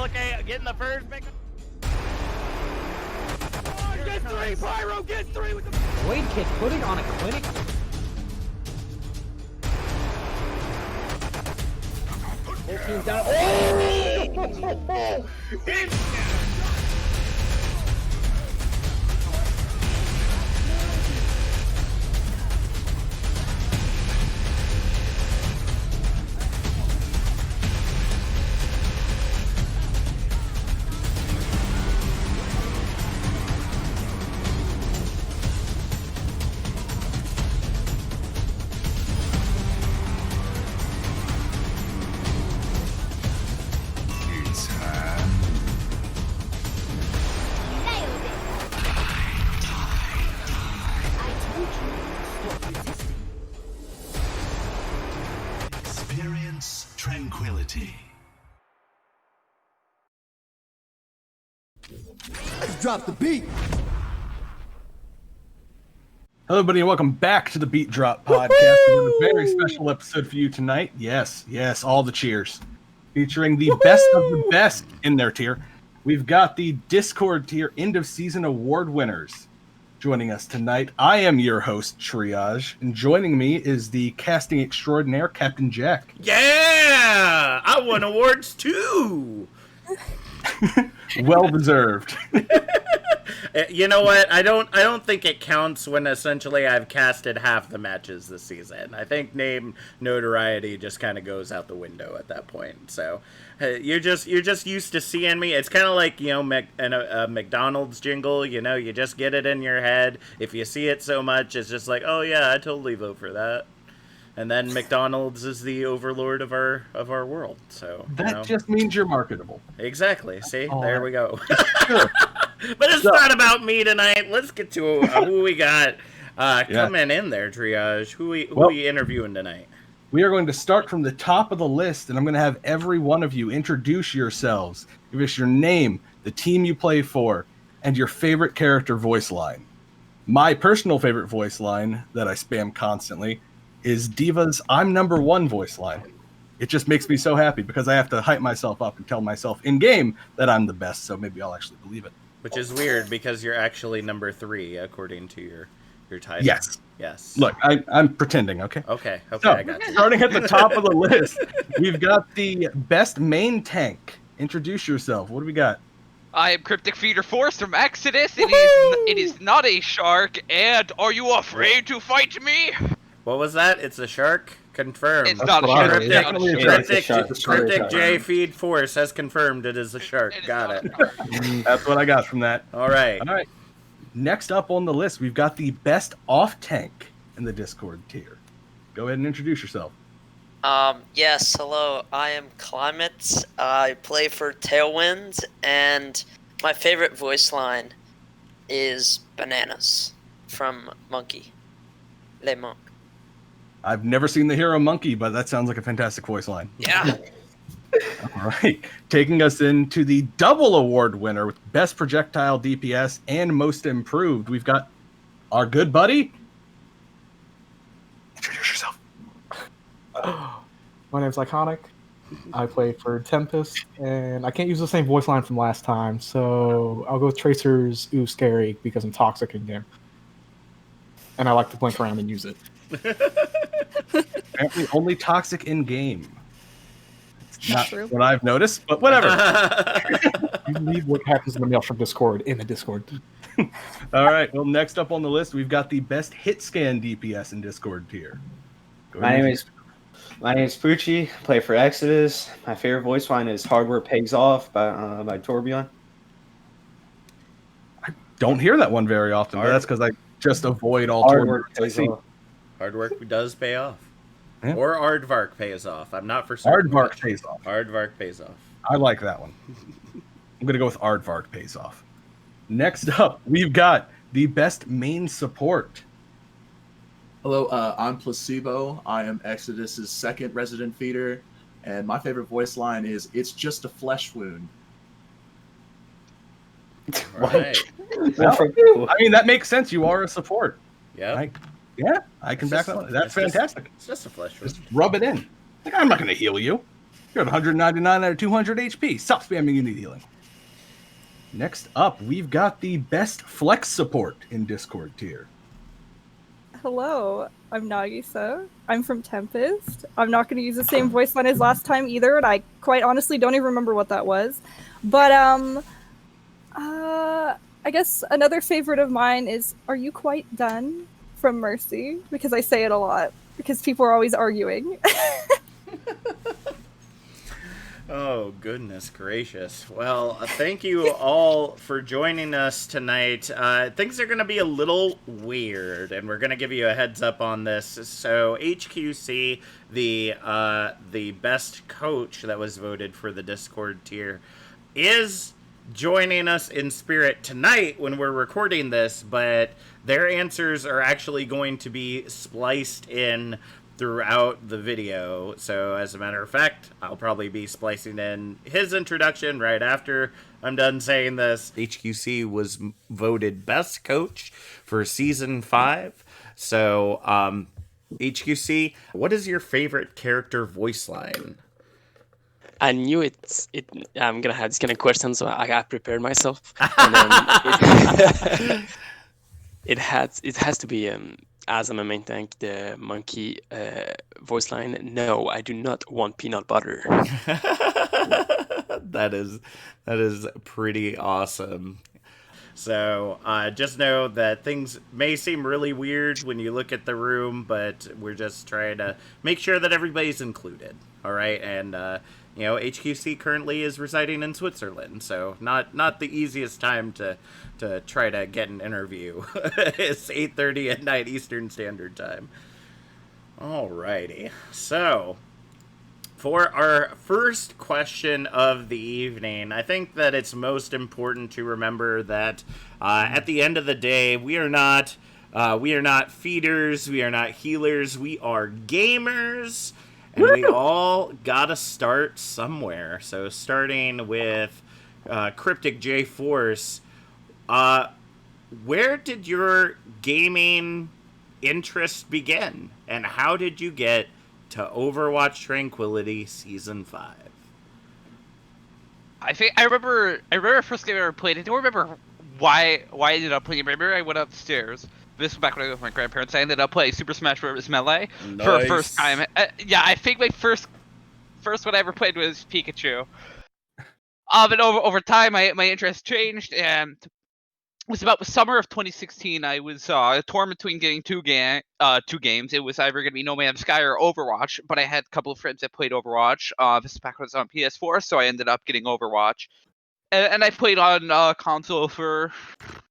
Okay, getting the first pick. Oh, get 3, Pyro, get 3 with the Wade Kick putting on a clinic. Whole team's down. Oh! Experience tranquility. Let's drop the beat. Hello, everybody, and welcome back to the BeatDrop podcast. We have a very special episode for you tonight. Yes, all the cheers. Featuring the best of the best in their tier. We've got the Discord tier end of season award winners joining us tonight. I am your host, Triage, and joining me is the casting extraordinaire, Captain Jack. Yeah! I won awards too! Well deserved. You know what? I don't think it counts when essentially I've casted half the matches this season. I think name notoriety just kind of goes out the window at that point. So you're just used to seeing me. It's kind of like, a McDonald's jingle. You just get it in your head. If you see it so much, it's just like, oh yeah, I totally vote for that. And then McDonald's is the overlord of our world. So that just means you're marketable. Exactly. See, Oh, there we go. Sure. But it's not about me tonight. Let's get to who we got coming in there, Triage. Who we interviewing tonight? We are going to start from the top of the list, and I'm going to have every one of you introduce yourselves. Give us your name, the team you play for, and your favorite character voice line. My personal favorite voice line that I spam constantly is Diva's "I'm number one" voice line. It just makes me so happy because I have to hype myself up and tell myself in game that I'm the best, so maybe I'll actually believe it. Which is weird because you're actually number 3 according to your title. Yes. Look, I'm pretending, okay? Okay, So, I got you. starting at the top of the list, we've got the best main tank. Introduce yourself. What do we got? I am Cryptic Feeder Force from Exodus. It is not a shark. And are you afraid to fight me? What was that? It's a shark? Confirmed. It's not a shark. It's definitely a shark. Cryptic J Feed Force has confirmed it is a shark. Got it. That's what I got from that. All right. Next up on the list, we've got the best off tank in the Discord tier. Go ahead and introduce yourself. Yes, hello. I am Climate. I play for Tailwind, and my favorite voice line is Bananas from Monkey. Le Monk. I've never seen the hero Monkey, but that sounds like a fantastic voice line. Yeah. All right. Taking us into the double award winner with best projectile DPS and most improved, we've got our good buddy. Introduce yourself. My name's Iconic. I play for Tempest, and I can't use the same voice line from last time, so I'll go with Tracer's "Ooh Scary" because I'm toxic in game. And I like to blink around and use it. Apparently only toxic in game. It's not True. what I've noticed, but whatever. You leave what happens in the mail from Discord in the Discord. All right. Well, next up on the list, we've got the best hit scan DPS in Discord tier. My name is Poochie. Play for Exodus. My favorite voice line is "Hard Work Pays Off" by Torbjorn. I don't hear that one very often, but that's because I just avoid all Hard tournaments work pays off. Hard work does pay off. Yeah. Or Aardvark pays off. I'm not for certain. Aardvark pays off. Aardvark pays off. I like that one. I'm going to go with Aardvark pays off. Next up, we've got the best main support. Hello, I'm Placebo. I am Exodus's second resident feeder, and my favorite voice line is "It's just a flesh wound." Right. I mean, that makes sense. You are a support. Yeah. Yeah, I can back that one. That's fantastic. It's just a flesh wound. Just rub it in. Like, I'm not going to heal you. You're at 199 out of 200 HP. Stop spamming Unity healing. Next up, we've got the best flex support in Discord tier. Hello, I'm Nagisa. I'm from Tempest. I'm not going to use the same voice line as last time either, and I quite honestly don't even remember what that was. But I guess another favorite of mine is "Are you quite done?" from Mercy, because I say it a lot because people are always arguing. Oh, goodness gracious. Well, thank you all for joining us tonight. Things are going to be a little weird, and we're going to give you a heads up on this. So, HQC, the best coach that was voted for the Discord tier, is joining us in spirit tonight when we're recording this, but their answers are actually going to be spliced in throughout the video. So as a matter of fact, I'll probably be splicing in his introduction right after I'm done saying this. HQC was voted best coach for season 5. So HQC, what is your favorite character voice line? I knew I'm gonna have this kind of question, so I got prepared myself. And then it has to be as I'm a main tank, the monkey voice line. No, I do not want peanut butter. That is pretty awesome. So just know that things may seem really weird when you look at the room, but we're just trying to make sure that everybody's included. All right, and HQC currently is residing in Switzerland, so not the easiest time to try to get an interview. It's 8:30 at night Eastern Standard Time. Alrighty, so for our first question of the evening, I think that it's most important to remember that at the end of the day, we are not feeders, we are not healers, we are gamers. And we all gotta start somewhere. So starting with Cryptic J Force, where did your gaming interest begin? And how did you get to Overwatch Tranquility Season 5? I remember the first game I ever played. I don't remember why I ended up playing it. I remember I went upstairs. This was back when I was with my grandparents. I ended up playing Super Smash Bros. Melee for the first time. Yeah, I think my first one I ever played was Pikachu. But over time, my interest changed, and it was about the summer of 2016. I was torn between getting two games. It was either going to be No Man's Sky or Overwatch, but I had a couple of friends that played Overwatch. This is back when I was on PS4, so I ended up getting Overwatch. And I played on console for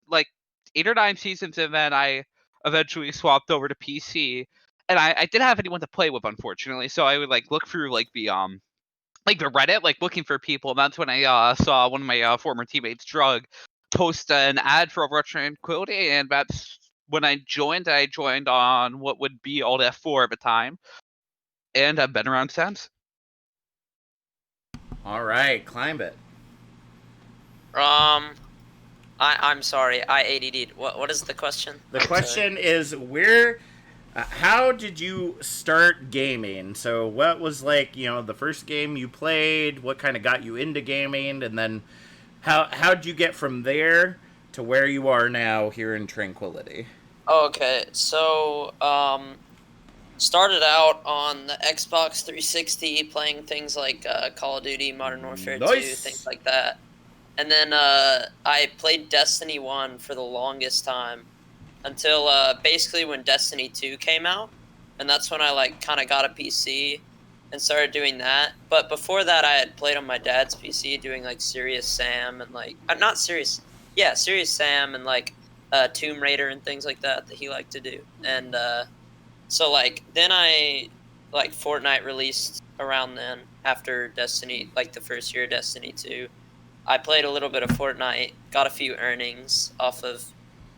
like 8 or 9 seasons, and then I eventually swapped over to PC. And I didn't have anyone to play with, unfortunately, so I would look through the Reddit, looking for people. And that's when I saw one of my former teammates, Drug, post an ad for Overwatch Tranquility, and that's when I joined. I joined on what would be Alt F4 at the time, and I've been around since. All right, climb it. I'm sorry, I ADD'd. What is the question? The question is how did you start gaming? So what was the first game you played? What kind of got you into gaming? And then how'd you get from there to where you are now here in Tranquility? Okay, so started out on the Xbox 360 playing things like Call of Duty, Modern Warfare 2, things like that. And then I played Destiny 1 for the longest time until basically when Destiny 2 came out. And that's when I kind of got a PC and started doing that. But before that, I had played on my dad's PC doing Serious Sam and Serious Sam and Tomb Raider and things like that he liked to do. And so then Fortnite released around then after Destiny, the first year of Destiny 2. I played a little bit of Fortnite, got a few earnings off of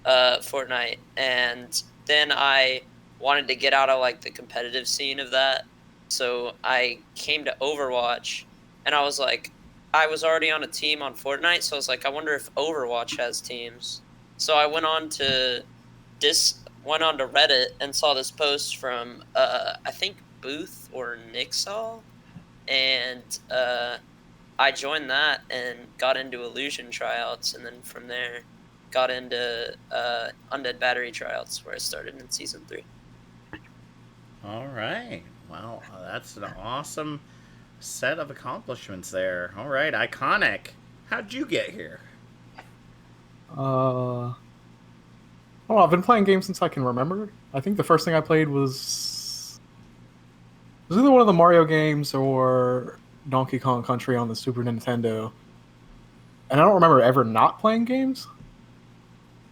Fortnite, and then I wanted to get out of the competitive scene of that. So I came to Overwatch, and I was already on a team on Fortnite, so I was I wonder if Overwatch has teams. So I went on to Reddit and saw this post from I think Booth or Nixall, and I joined that and got into Illusion tryouts, and then from there got into Undead Battery tryouts, where I started in Season 3. All right. Well, that's an awesome set of accomplishments there. All right, Iconic. How'd you get here? Well, I've been playing games since I can remember. I think the first thing I played was either one of the Mario games or Donkey Kong Country on the Super Nintendo. And I don't remember ever not playing games.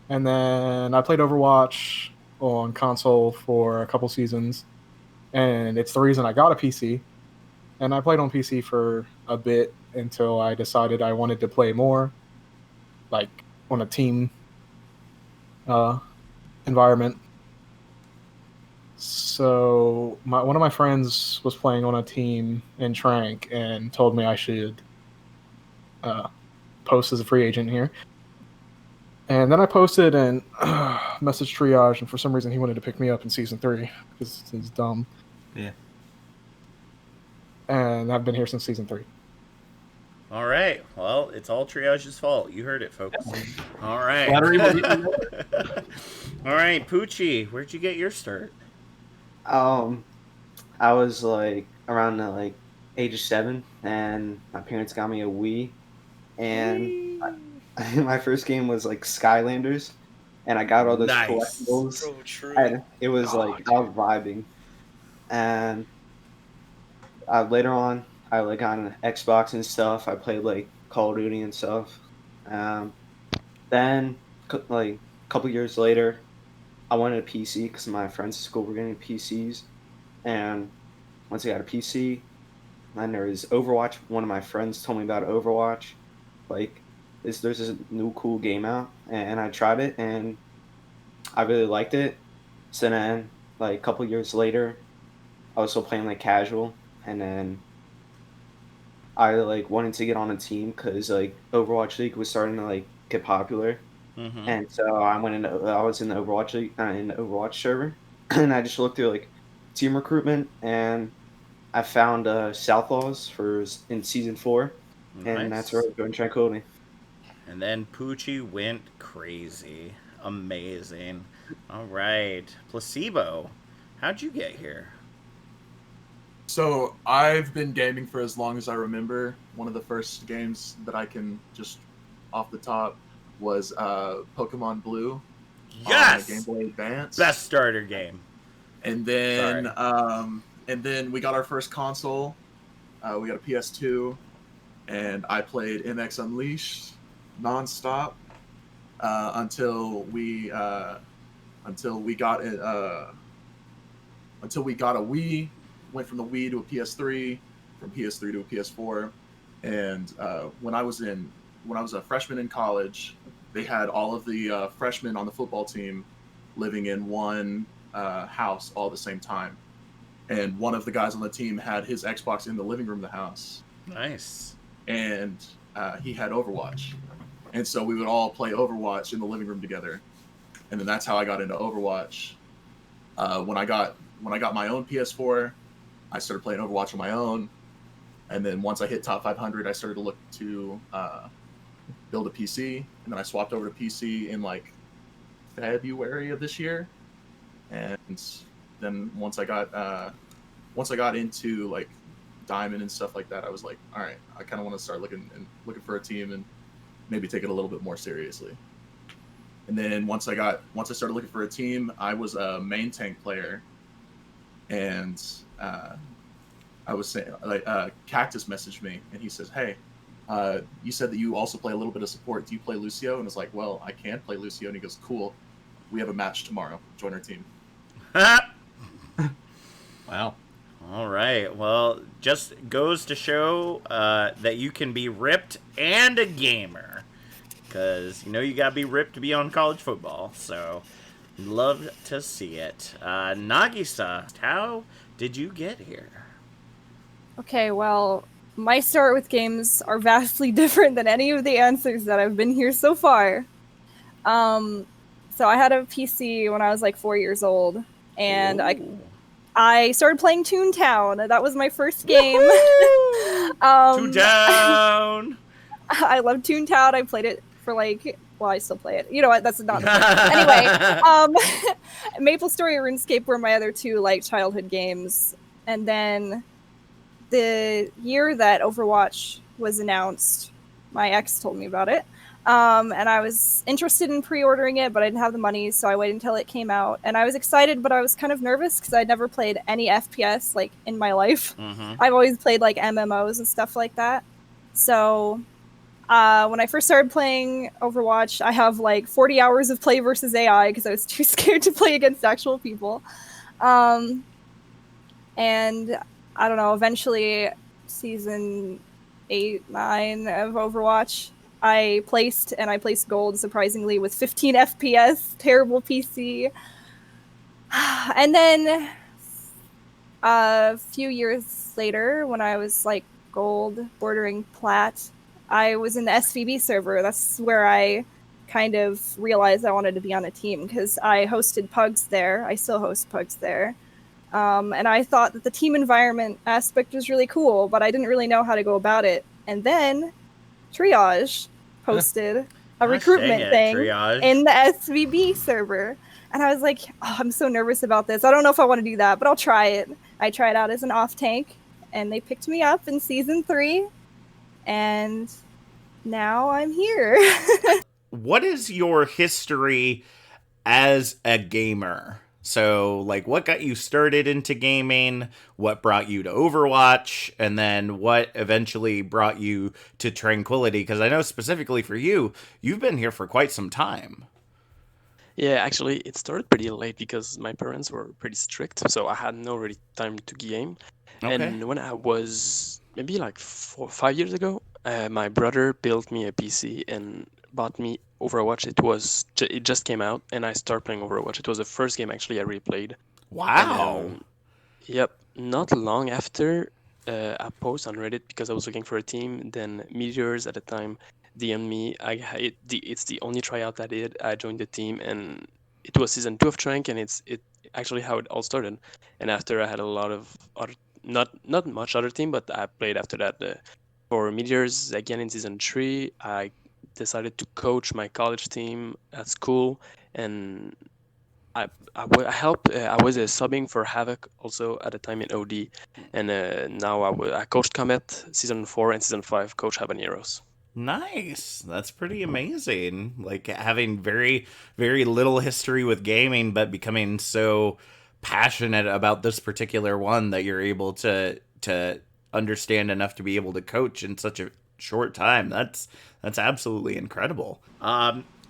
And then I played Overwatch on console for a couple seasons. And it's the reason I got a PC. And I played on PC for a bit until I decided I wanted to play more, like on a team environment. So one of my friends was playing on a team in Trank and told me I should post as a free agent here. And then I posted and messaged Triage, and for some reason he wanted to pick me up in Season 3 because he's dumb. Yeah. And I've been here since Season 3. All right. Well, it's all Triage's fault. You heard it, folks. All right. All right, Poochie, where'd you get your start? I was like around the age of 7, and my parents got me a Wii, and my first game was like Skylanders, and I got all those collectibles. So true. And it was I was vibing, and later on I got an Xbox and stuff. I played like Call of Duty and stuff. Then a couple years later, I wanted a PC because my friends at school were getting PCs, and once I got a PC, then there was Overwatch. One of my friends told me about Overwatch. There's this new cool game out, and I tried it, and I really liked it. So then, a couple years later, I was still playing casual, and then I wanted to get on a team because Overwatch League was starting to get popular. Mm-hmm. And so I was in the Overwatch League, in the Overwatch server, and I just looked through team recruitment, and I found Southlaws in Season 4, and that's where I joined Tranquility. And then Poochie went crazy. Amazing. All right. Placebo, how'd you get here? So I've been gaming for as long as I remember. One of the first games that I can just off the top was Pokemon Blue. Yes! On Game Boy Advance. Best starter game. And then we got our first console. We got a PS2, and I played MX Unleashed nonstop until we got a Wii. Went from the Wii to a PS3, from PS3 to a PS4, and when I was a freshman in college, they had all of the freshmen on the football team living in one house all at the same time, and one of the guys on the team had his Xbox in the living room of the house. Nice. And he had Overwatch, and so we would all play Overwatch in the living room together, and then that's how I got into Overwatch. When I got my own PS4, I started playing Overwatch on my own, and then once I hit top 500, I started to look to build a PC, and then I swapped over to PC in February of this year, and then once I got into Diamond and stuff like that, I was like, all right, I kind of want to start looking for a team and maybe take it a little bit more seriously. And then once I started looking for a team, I was a main tank player, and I was saying, Cactus messaged me, and he says, hey, you said that you also play a little bit of support. Do you play Lucio? And it's like, well, I can play Lucio. And he goes, cool. We have a match tomorrow. Join our team. Wow. All right. Well, just goes to show that you can be ripped and a gamer. Because, you got to be ripped to be on college football. So, love to see it. Nagisa, how did you get here? Okay, well, my start with games are vastly different than any of the answers that have been here so far. So I had a PC when I was 4 years old, and I started playing Toontown. That was my first game. Toontown. I love Toontown. I played it for well, I still play it. You know what? That's not the point. Anyway, MapleStory and RuneScape were my other two childhood games. And then the year that Overwatch was announced, my ex told me about it. And I was interested in pre-ordering it, but I didn't have the money, so I waited until it came out. And I was excited, but I was kind of nervous because I'd never played any FPS in my life. Mm-hmm. I've always played MMOs and stuff like that. So when I first started playing Overwatch, I have 40 hours of play versus AI because I was too scared to play against actual people. And I don't know, eventually season 8, 9 of Overwatch, I placed gold, surprisingly, with 15 FPS, terrible PC. And then a few years later, when I was gold, bordering plat, I was in the SVB server. That's where I kind of realized I wanted to be on a team, because I hosted Pugs there. I still host Pugs there. And I thought that the team environment aspect was really cool, but I didn't really know how to go about it. And then Triage posted a recruitment thing in the SVB server. And I was like, oh, I'm so nervous about this. I don't know if I want to do that, but I'll try it. I tried out as an off tank, and they picked me up in season 3. And now I'm here. What is your history as a gamer? So, what got you started into gaming? What brought you to Overwatch? And then what eventually brought you to Tranquility? Because I know specifically for you, you've been here for quite some time. Yeah, actually, it started pretty late because my parents were pretty strict, so I had no really time to game. Okay. And when I was maybe 4 or 5 years ago, my brother built me a PC and bought me Overwatch. It just came out, and I started playing Overwatch. It was the first game actually I really played. Wow. And, yep. Not long after, I posted on Reddit because I was looking for a team. Then Meteors at the time DM'd me. It's the only tryout I did. I joined the team, and it was season 2 of Trank, and it's actually how it all started. And after, I had a lot of other, not much other team, but I played after that. For Meteors again in season 3, I decided to coach my college team at school, and I helped. I was subbing for Havoc also at the time in OD, and now I coached Comet season 4 and season 5. Coach Habaneros. Nice. That's pretty amazing. Having very, very little history with gaming, but becoming so passionate about this particular one that you're able to understand enough to be able to coach in such a short time. That's absolutely incredible.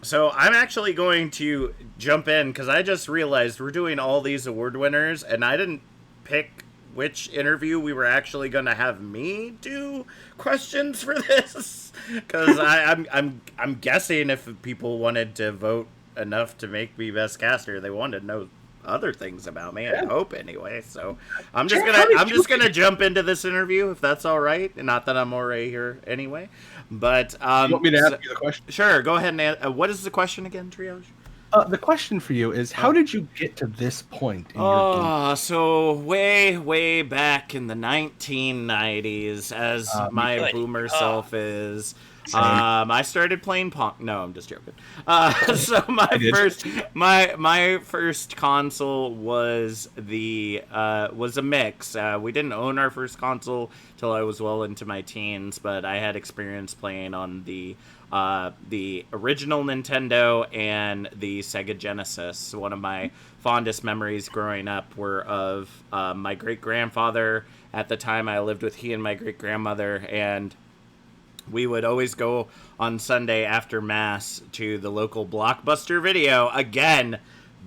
So I'm actually going to jump in because I just realized we're doing all these award winners, and I didn't pick which interview we were actually going to have me do questions for this, because I'm guessing if people wanted to vote enough to make me best caster, they wanted to know other things about me. I hope anyway. So I'm just gonna jump into this interview if that's all right. Not that I'm already here anyway, but you want me to ask you the question? Sure, go ahead and what is the question again, Triage? The question for you is, how did you get to this point in your game? So way back in the 1990s, as my boomer self is. I started playing Pong. No, I'm just joking. So my first console was was a mix. We didn't own our first console till I was well into my teens, but I had experience playing on the original Nintendo and the Sega Genesis. One of my fondest memories growing up were of my great-grandfather. At the time, I lived with he and my great-grandmother, and we would always go on Sunday after Mass to the local Blockbuster Video. Again,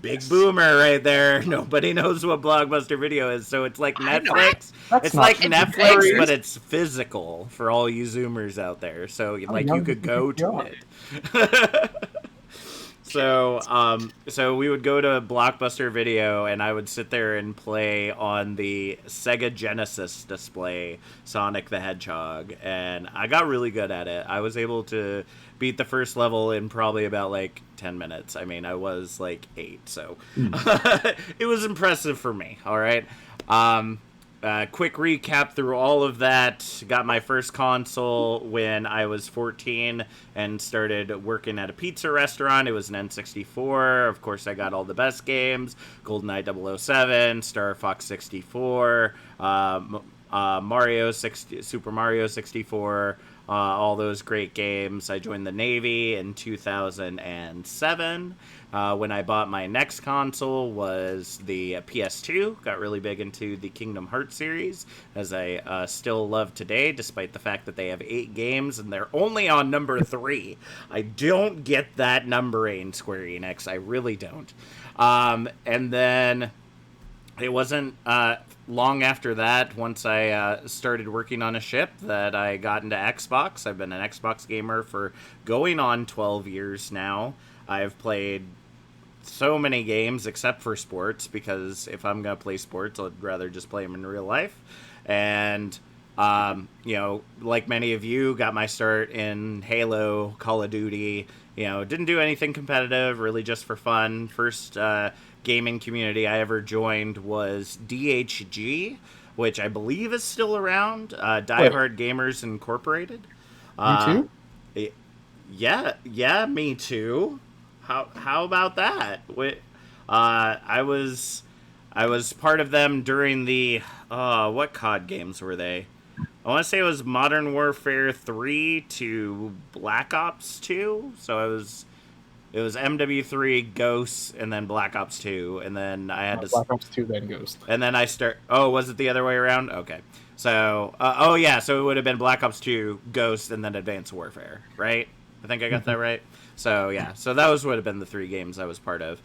big boomer right there. Nobody knows what Blockbuster Video is, so it's like Netflix. It's like Netflix, but it's physical for all you Zoomers out there. So you could go to it. So we would go to Blockbuster Video, and I would sit there and play on the Sega Genesis display Sonic the Hedgehog, and I got really good at it. I was able to beat the first level in probably about 10 minutes. I mean, I was 8, so it was impressive for me. All right. Quick recap through all of that. Got my first console when I was 14 and started working at a pizza restaurant. It was an N64. Of course, I got all the best games: GoldenEye 007, Star Fox 64, Super Mario 64. All those great games. I joined the Navy in 2007. When I bought my next console was the PS2. Got really big into the Kingdom Hearts series, as I still love today, despite the fact that they have 8 games and they're only on number 3. I don't get that numbering, Square Enix. I really don't. And then it wasn't long after that, once I started working on a ship, that I got into Xbox. I've been an Xbox gamer for going on 12 years now. I've played so many games except for sports, because if I'm going to play sports, I'd rather just play them in real life. And, like many of you, got my start in Halo, Call of Duty. Didn't do anything competitive, really just for fun. First gaming community I ever joined was DHG, which I believe is still around. Die Hard Gamers Incorporated. Me too? Yeah, me too. How about that? I was part of them during the what COD games were they? I want to say it was Modern Warfare 3 to Black Ops 2. So it was MW3, Ghosts, and then Black Ops 2, and then I had to Black Ops 2, then Ghost. And then was it the other way around? Okay. So so it would have been Black Ops 2, Ghost, and then Advanced Warfare, right? I think I got that right. So yeah, so those would have been the 3 games I was part of.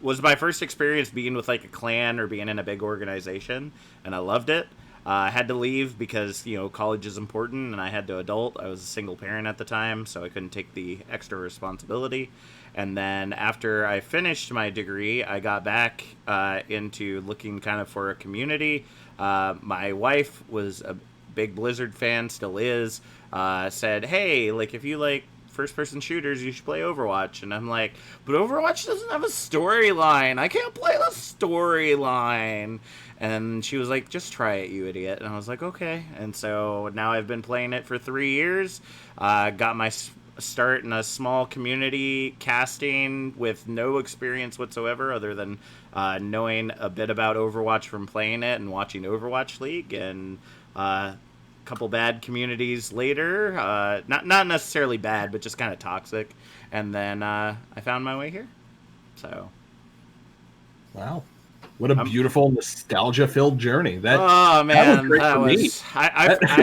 Was my first experience being with like a clan or being in a big organization, and I loved it. I had to leave because college is important, and I had to adult. I was a single parent at the time, so I couldn't take the extra responsibility. And then after I finished my degree, I got back into looking kind of for a community. My wife was a big Blizzard fan, still is. Said, hey, like if you like first-person shooters, you should play Overwatch. And I'm like, but Overwatch doesn't have a storyline. I can't play the storyline. And she was like, just try it, you idiot. And I was like, okay. And so now I've been playing it for 3 years. Got my start in a small community casting with no experience whatsoever other than knowing a bit about Overwatch from playing it and watching Overwatch League. And a couple bad communities later, not necessarily bad, but just kind of toxic. And then I found my way here. So. Wow. What a beautiful nostalgia-filled journey! I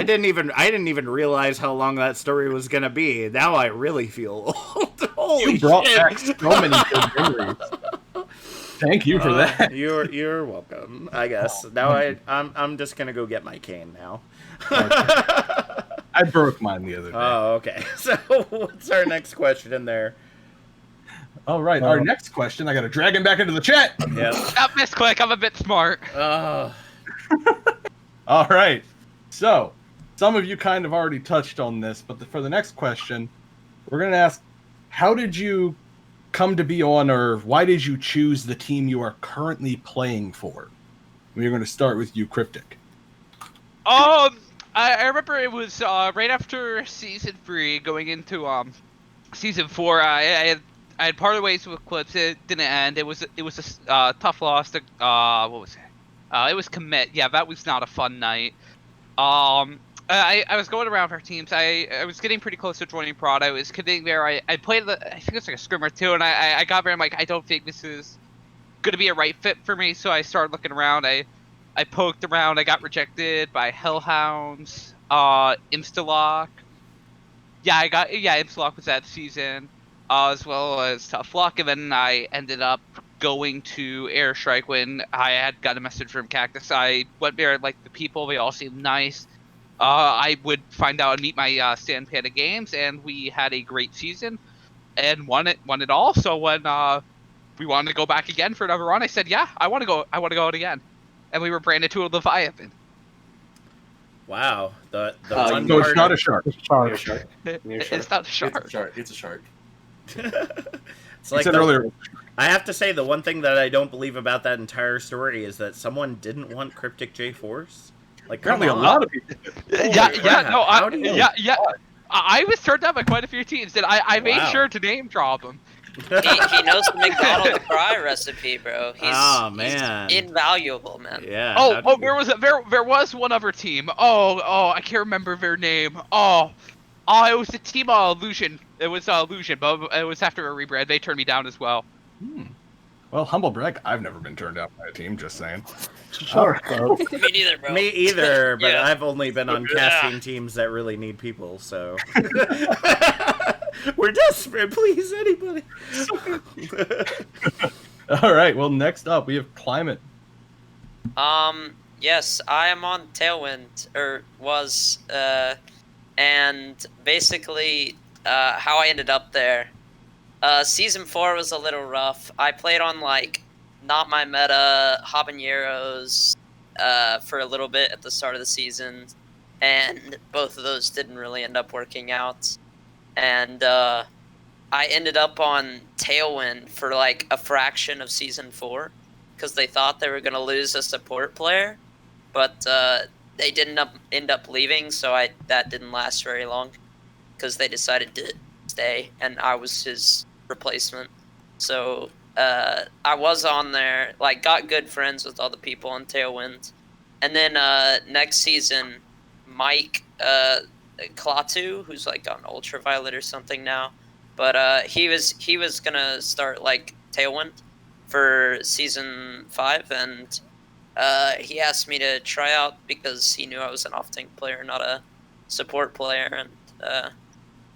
didn't even realize how long that story was gonna be. Now I really feel old. Holy you brought shit. back so many good memories. Thank you for that. You're welcome. I guess now I'm just gonna go get my cane now. I broke mine the other day. Oh, okay. So what's our next question in there? All right, our next question. I got to drag him back into the chat. Yeah. Not this quick. I'm a bit smart. All right. So, some of you kind of already touched on this, but for the next question, we're going to ask, how did you come to be on, or why did you choose the team you are currently playing for? We're going to start with you, Cryptic. I remember it was right after season 3, going into season 4. I had parted ways with Clips. It didn't end. It was a tough loss to what was it? It was Commit. Yeah, that was not a fun night. I was going around our teams. I was getting pretty close to joining Prod. I was getting there. I played I think it was like a scrim or 2, and I got there. I'm like, I don't think this is gonna be a right fit for me. So I started looking around. I poked around. I got rejected by Hellhounds, Instalock. Instalock was that season. As well as Tough Luck, and then I ended up going to Airstrike when I had got a message from Cactus. I went there, like the people, they all seemed nice. I would find out and meet my Stan Panda games, and we had a great season and won it all. So when we wanted to go back again for another run, I said, yeah, I want to go out again, and we were branded to a Leviathan. Wow, so it's not a shark. It's not a shark. It's a shark. It's like said earlier. I have to say, the one thing that I don't believe about that entire story is that someone didn't want Cryptic J Force. Like, come Apparently, on. a lot of people. I was turned down by quite a few teams, and I made Wow. sure to name drop them. He knows the McDonald to cry recipe, bro. He's man. invaluable, man. Yeah. There was one other team. I can't remember their name. It was the team Illusion. It was Illusion, but it was after a rebrand. They turned me down as well. Well, humble brag, I've never been turned down by a team, just saying. Sure. Me neither, bro. Me either, but Yeah. I've only been on casting teams that really need people, so. We're desperate, please, anybody. All right, well, next up, we have Climate. Yes, I am on Tailwind, or was, and basically, how I ended up there. Season 4 was a little rough. I played on, like, not my meta habaneros, for a little bit at the start of the season, and both of those didn't really end up working out. And, I ended up on Tailwind for, like, a fraction of Season 4, because they thought they were going to lose a support player, but, they didn't end up leaving, so that didn't last very long, because they decided to stay, and I was his replacement. So I was on there, like, got good friends with all the people on Tailwind, and then next season, Mike Klaatu, who's like on Ultraviolet or something now, but he was gonna start like Tailwind for season 5, and he asked me to try out because he knew I was an off-tank player, not a support player, and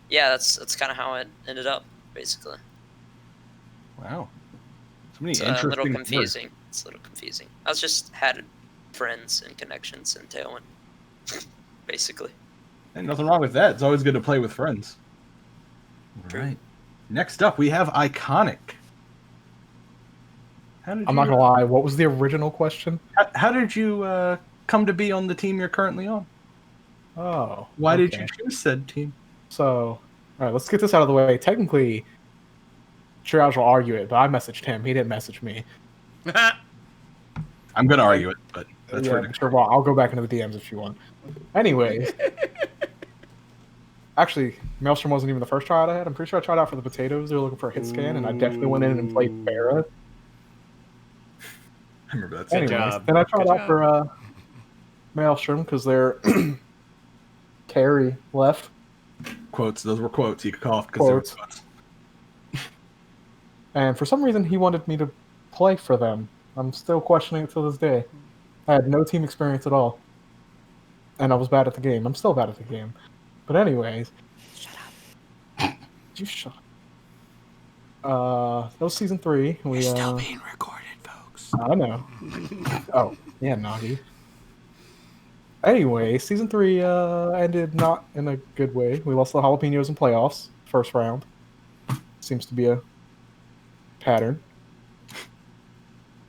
yeah, that's kind of how it ended up, basically. Wow. So many It's interesting a little words. confusing. It's a little confusing. I was just had friends and connections in Tailwind, basically. Ain't nothing wrong with that. It's always good to play with friends. All right. Next up, we have Iconic. I'm not gonna lie. What was the original question? How did you come to be on the team you're currently on? Oh. Why did okay. you choose said team? So, all right, let's get this out of the way. Technically, Triage will argue it, but I messaged him. He didn't message me. I'm gonna argue it, but that's yeah, ridiculous. sure. Well, I'll go back into the DMs if you want. Anyways, actually, Maelstrom wasn't even the first tryout I had. I'm pretty sure I tried out for the potatoes. They were looking for a hit scan, and I definitely went in and played Farah. I remember that. Anyways, job. then I tried Good out for Maelstrom because their carry left. Quotes. Those were quotes. He coughed because they were Quotes. quotes. And for some reason, he wanted me to play for them. I'm still questioning it to this day. I had no team experience at all. And I was bad at the game. I'm still bad at the game. But anyways. Shut up. You shut up. That was season 3. We're still being recorded, folks. I know. Oh, yeah, Nagi. Anyway, season 3 ended not in a good way. We lost the jalapenos in playoffs, first round. Seems to be a pattern.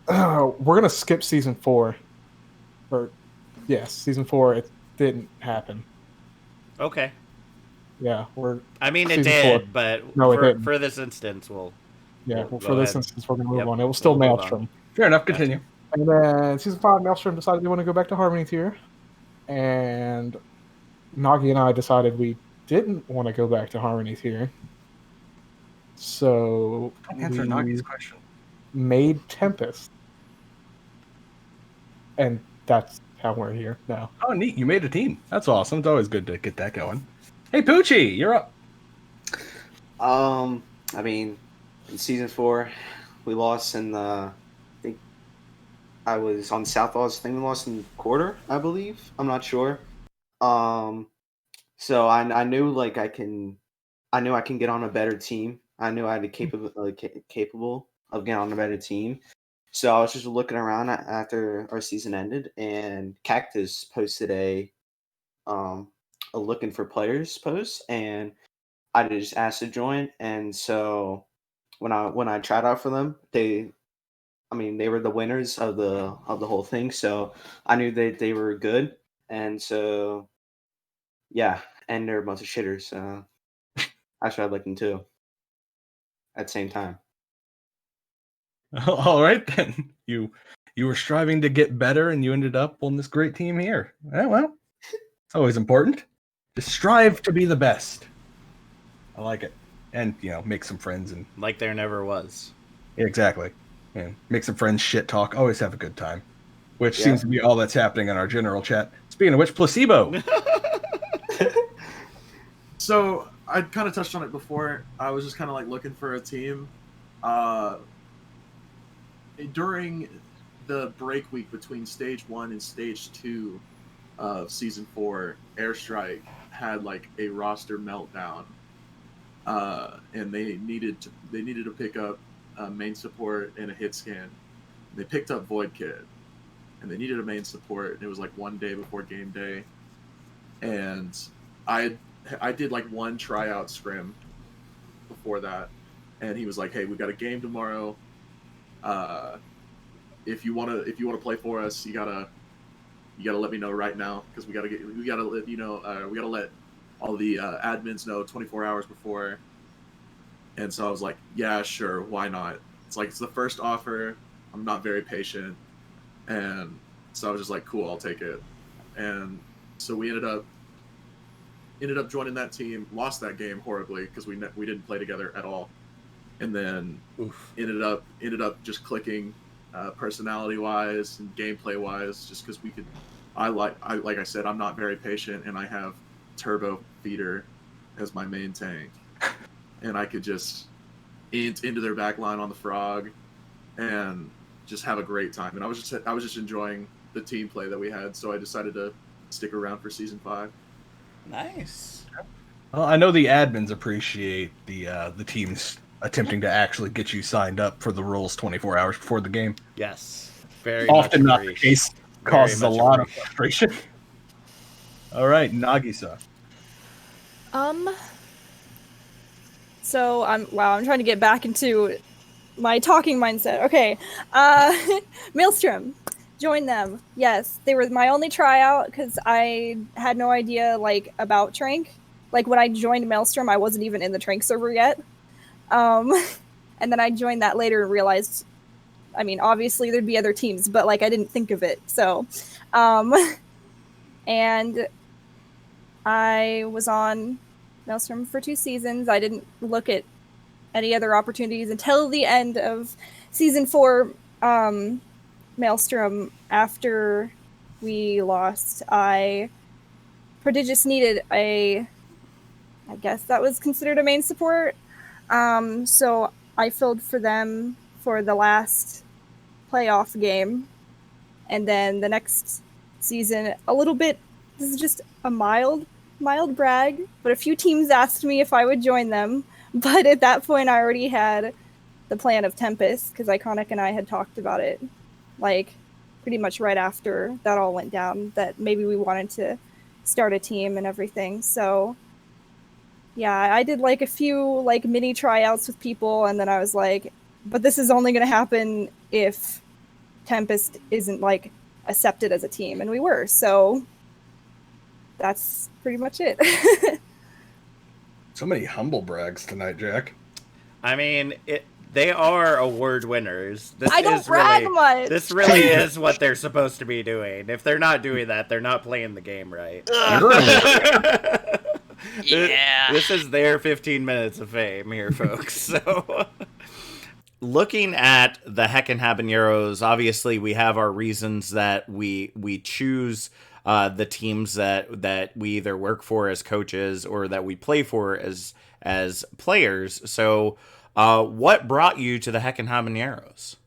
We're going to skip season 4. Yes, season 4, it didn't happen. Okay. Yeah, I mean, it season did, 4. but No, it didn't. for this instance, we'll for go this ahead. instance, we're going to move Yep, on. It was still we'll move Maelstrom. Fair enough. Continue. And then season 5, Maelstrom decided they want to go back to Harmony tier. And Nagi and I decided we didn't want to go back to Harmony tier. So Don't answer Nagi's question. Made Tempest. And that's how we're here now. Oh, neat. You made a team. That's awesome. It's always good to get that going. Hey, Poochie, you're up. I mean, in season 4, we lost in the. I think I was on South Oz. I think we lost in the quarter, I believe. I'm not sure. So I knew like I knew I can get on a better team. I knew I had capable of getting on a better team. So I was just looking around after our season ended, and Cactus posted a looking for players post, and I just asked to join. And so when I tried out for them, they were the winners of the whole thing. So I knew they were good, and so yeah, and they're a bunch of shitters. So I tried looking too at the same time. All right then. You were striving to get better, and you ended up on this great team here. Well, it's always important to strive to be the best. I like it, and make some friends and Like there never was. exactly, and make some friends. Shit talk. Always have a good time, which Yeah. seems to be all that's happening in our general chat. Speaking of which, placebo. So I kind of touched on it before. I was just kind of like looking for a team. During the break week between stage 1 and stage 2 of season 4, Airstrike had like a roster meltdown, and they needed to pick up main support and a hit scan. They picked up Void Kid, and they needed a main support. And it was like one day before game day, and I did like one tryout scrim before that, and he was like, "Hey, we got a game tomorrow. If you wanna play for us, you gotta let me know right now, because we gotta let all the admins know 24 hours before." And so I was like, "Yeah, sure, why not?" It's the first offer. I'm not very patient, and so I was just like, "Cool, I'll take it." And so we ended up joining that team. Lost that game horribly because we didn't play together at all, and then ended up just clicking, personality wise and gameplay wise, just because we could. Like I said, I'm not very patient, and I have Turbo Feeder as my main tank, and I could just into their back line on the Frog and just have a great time. And I was just enjoying the team play that we had, so I decided to stick around for season 5. Nice. Well, I know the admins appreciate the teams attempting to actually get you signed up for the rules 24 hours before the game. Yes. Very Often much not the case. Causes a lot of frustration. All right, Nagisa. So I'm trying to get back into my talking mindset. Okay. Maelstrom. Join them. Yes. They were my only tryout because I had no idea about Trank. When I joined Maelstrom, I wasn't even in the Trank server yet. And then I joined that later and realized, obviously there'd be other teams, but I didn't think of it. So, and I was on Maelstrom for 2 seasons. I didn't look at any other opportunities until the end of season 4, Maelstrom. After we lost, Prodigious needed I guess that was considered a main support. So I filled for them for the last playoff game. And then the next season, a little bit, this is just a mild brag, but a few teams asked me if I would join them. But at that point, I already had the plan of Tempest, because Iconic and I had talked about it, pretty much right after that all went down, that maybe we wanted to start a team and everything. So yeah, I did a few mini tryouts with people, and then I was like, but this is only going to happen if Tempest isn't accepted as a team, and we were. So that's pretty much it. So many humble brags tonight, Jack. They are award winners. I don't brag much. This really is what they're supposed to be doing. If they're not doing that, they're not playing the game right. Yeah. This is their 15 minutes of fame here, folks. So, looking at the Heckin' Habaneros, obviously we have our reasons that we choose the teams that we either work for as coaches or that we play for as players. So, what brought you to the Heckin' Habaneros?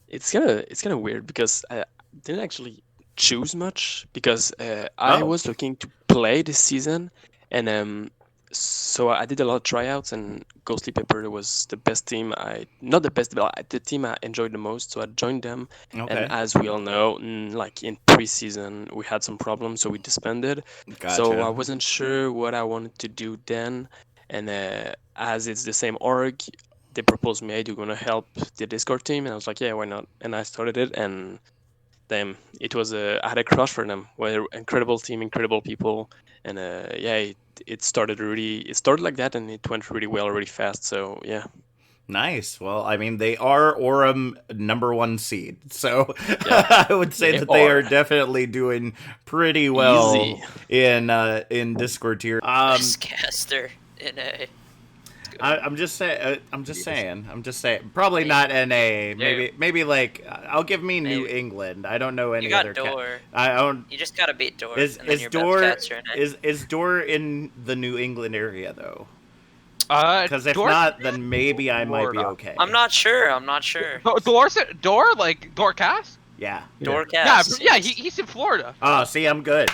It's kind of weird because I didn't actually choose much, because I was looking to play this season, and so I did a lot of tryouts, and Ghostly Pepper was the best team. Not the best, but the team I enjoyed the most, so I joined them. Okay. And as we all know, in pre-season we had some problems, so we disbanded. Gotcha. So I wasn't sure what I wanted to do then, and as it's the same org, they proposed me, "Hey, do you want to help the Discord team?" And I was like, "Yeah, why not?" And I started it, and them, it was I had a crush for them. We're incredible team, incredible people, and yeah, it started like that, and it went really well, really fast. So yeah. Nice. Well, I mean, they are Orem #1 seed, so I would say that they are definitely doing pretty well Easy. in Discord tier. Best caster in a. I'm just saying. I'm just saying. Probably not NA. Maybe like I'll give me New England. I don't know any You got other. Door. I don't. You just gotta beat Door. Is and then your Door best caster in A. is Door in the New England area though? Because if not, then maybe I might be okay. I'm not sure. Door, like Doorcast? Yeah. Doorcast. Yeah, he's in Florida. Oh, see, I'm good.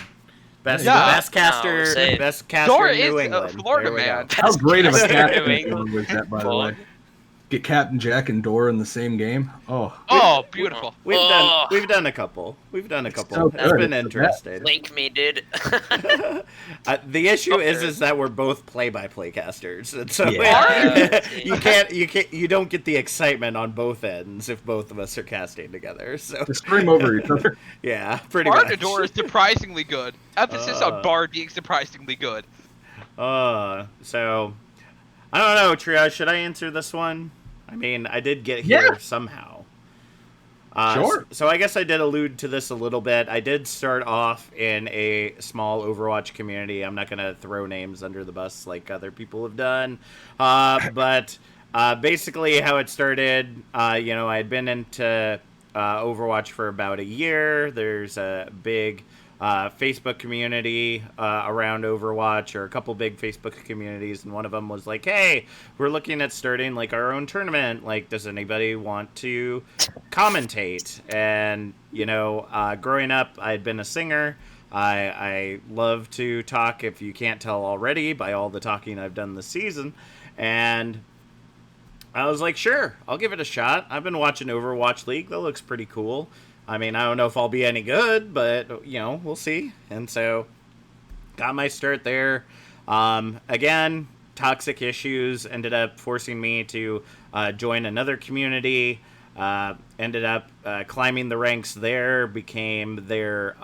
Best caster, best caster Door in New is England. Florida There we man. go. How great of a New captain England. was that, by the way? Get Captain Jack and Dora in the same game. Oh, beautiful. We've done a couple. So It's been interesting. Link me, dude. The issue is that we're both play-by-play casters, and so you don't get the excitement on both ends if both of us are casting together. So Just scream over each other. Yeah, pretty Bard much. and Door is surprisingly good. Emphasis on Bard being surprisingly good. So I don't know, Tria. Should I answer this one? I mean, I did get here somehow. Sure. So I guess I did allude to this a little bit. I did start off in a small Overwatch community. I'm not going to throw names under the bus like other people have done. But basically how it started, I had been into Overwatch for about a year. There's a big Facebook community around Overwatch, or a couple big Facebook communities, and one of them was like, hey, we're looking at starting like our own tournament, like does anybody want to commentate? And growing up I'd been a singer. I love to talk, if you can't tell already by all the talking I've done this season, and I was like, sure, I'll give it a shot. I've been watching Overwatch League. That looks pretty cool. I mean, I don't know if I'll be any good, but, we'll see. And so, got my start there. Again, toxic issues ended up forcing me to join another community. Ended up climbing the ranks there, became their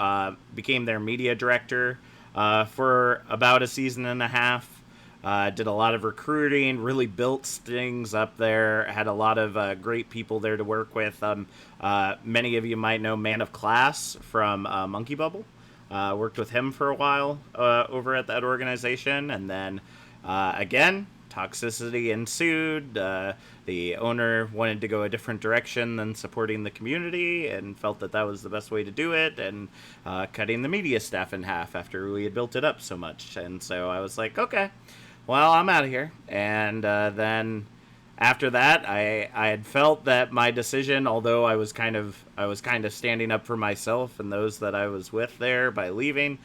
media director for about a season and a half. Did a lot of recruiting, really built things up there, had a lot of great people there to work with. Many of you might know Man of Class from Monkey Bubble. Worked with him for a while over at that organization. And then, again, toxicity ensued. The owner wanted to go a different direction than supporting the community and felt that that was the best way to do it, and cutting the media staff in half after we had built it up so much. And so I was like, okay, well, I'm out of here. And then after that, I had felt that my decision, although I was kind of standing up for myself and those that I was with there by leaving,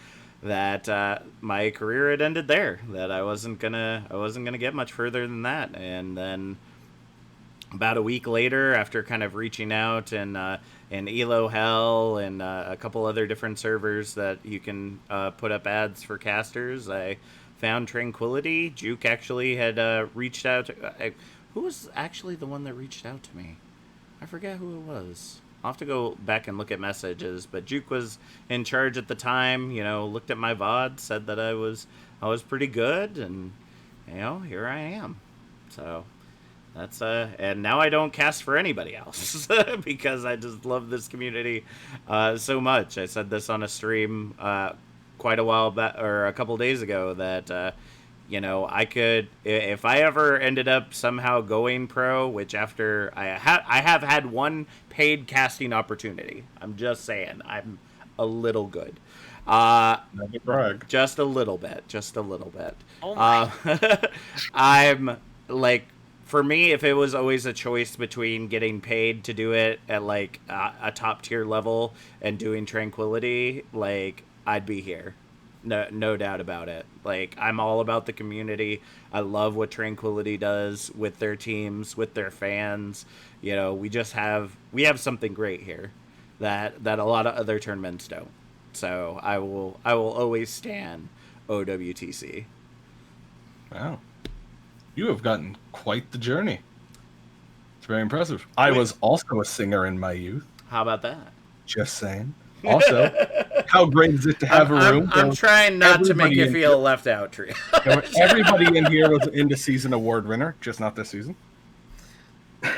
that my career had ended there. That I wasn't gonna get much further than that. And then about a week later, after kind of reaching out in Elo Hell and a couple other different servers that you can put up ads for casters, I found Tranquility. Juke actually had reached out. Who was actually the one that reached out to me? I forget who it was. I'll have to go back and look at messages, but Juke was in charge at the time, looked at my VOD, said that I was pretty good, and, here I am. So that's, and now I don't cast for anybody else because I just love this community so much. I said this on a stream quite a while back, or a couple days ago, that I could, if I ever ended up somehow going pro, which after I have had one paid casting opportunity. I'm just saying, I'm a little good. Just a little bit. Oh my. I'm like, for me, if it was always a choice between getting paid to do it at like a top tier level and doing Tranquility, like, I'd be here. No doubt about it. Like, I'm all about the community. I love what Tranquility does with their teams, with their fans. We have something great here that a lot of other tournaments don't. So I will always stand OWTC. Wow. You have gotten quite the journey. It's very impressive. I was also a singer in my youth. How about that? Just saying. Also, how great is it to have a room? I'm trying not to make you feel left out, Tree. Everybody in here was into season award winner, just not this season.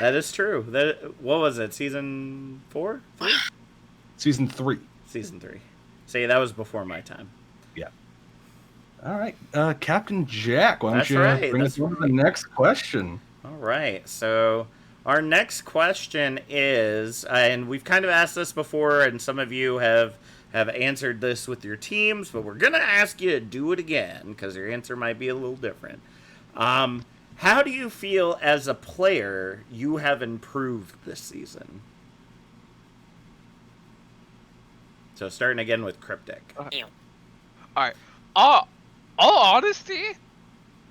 That is true. What was it? Season 4? Season 3. Season 3. See, that was before my time. Yeah. All right, Captain Jack, why don't That's you right, bring us on to the next question? All right. So our next question is, and we've kind of asked this before, and some of you have answered this with your teams, but we're gonna ask you to do it again because your answer might be a little different. How do you feel as a player you have improved this season? So starting again with Cryptic. All right. All honesty,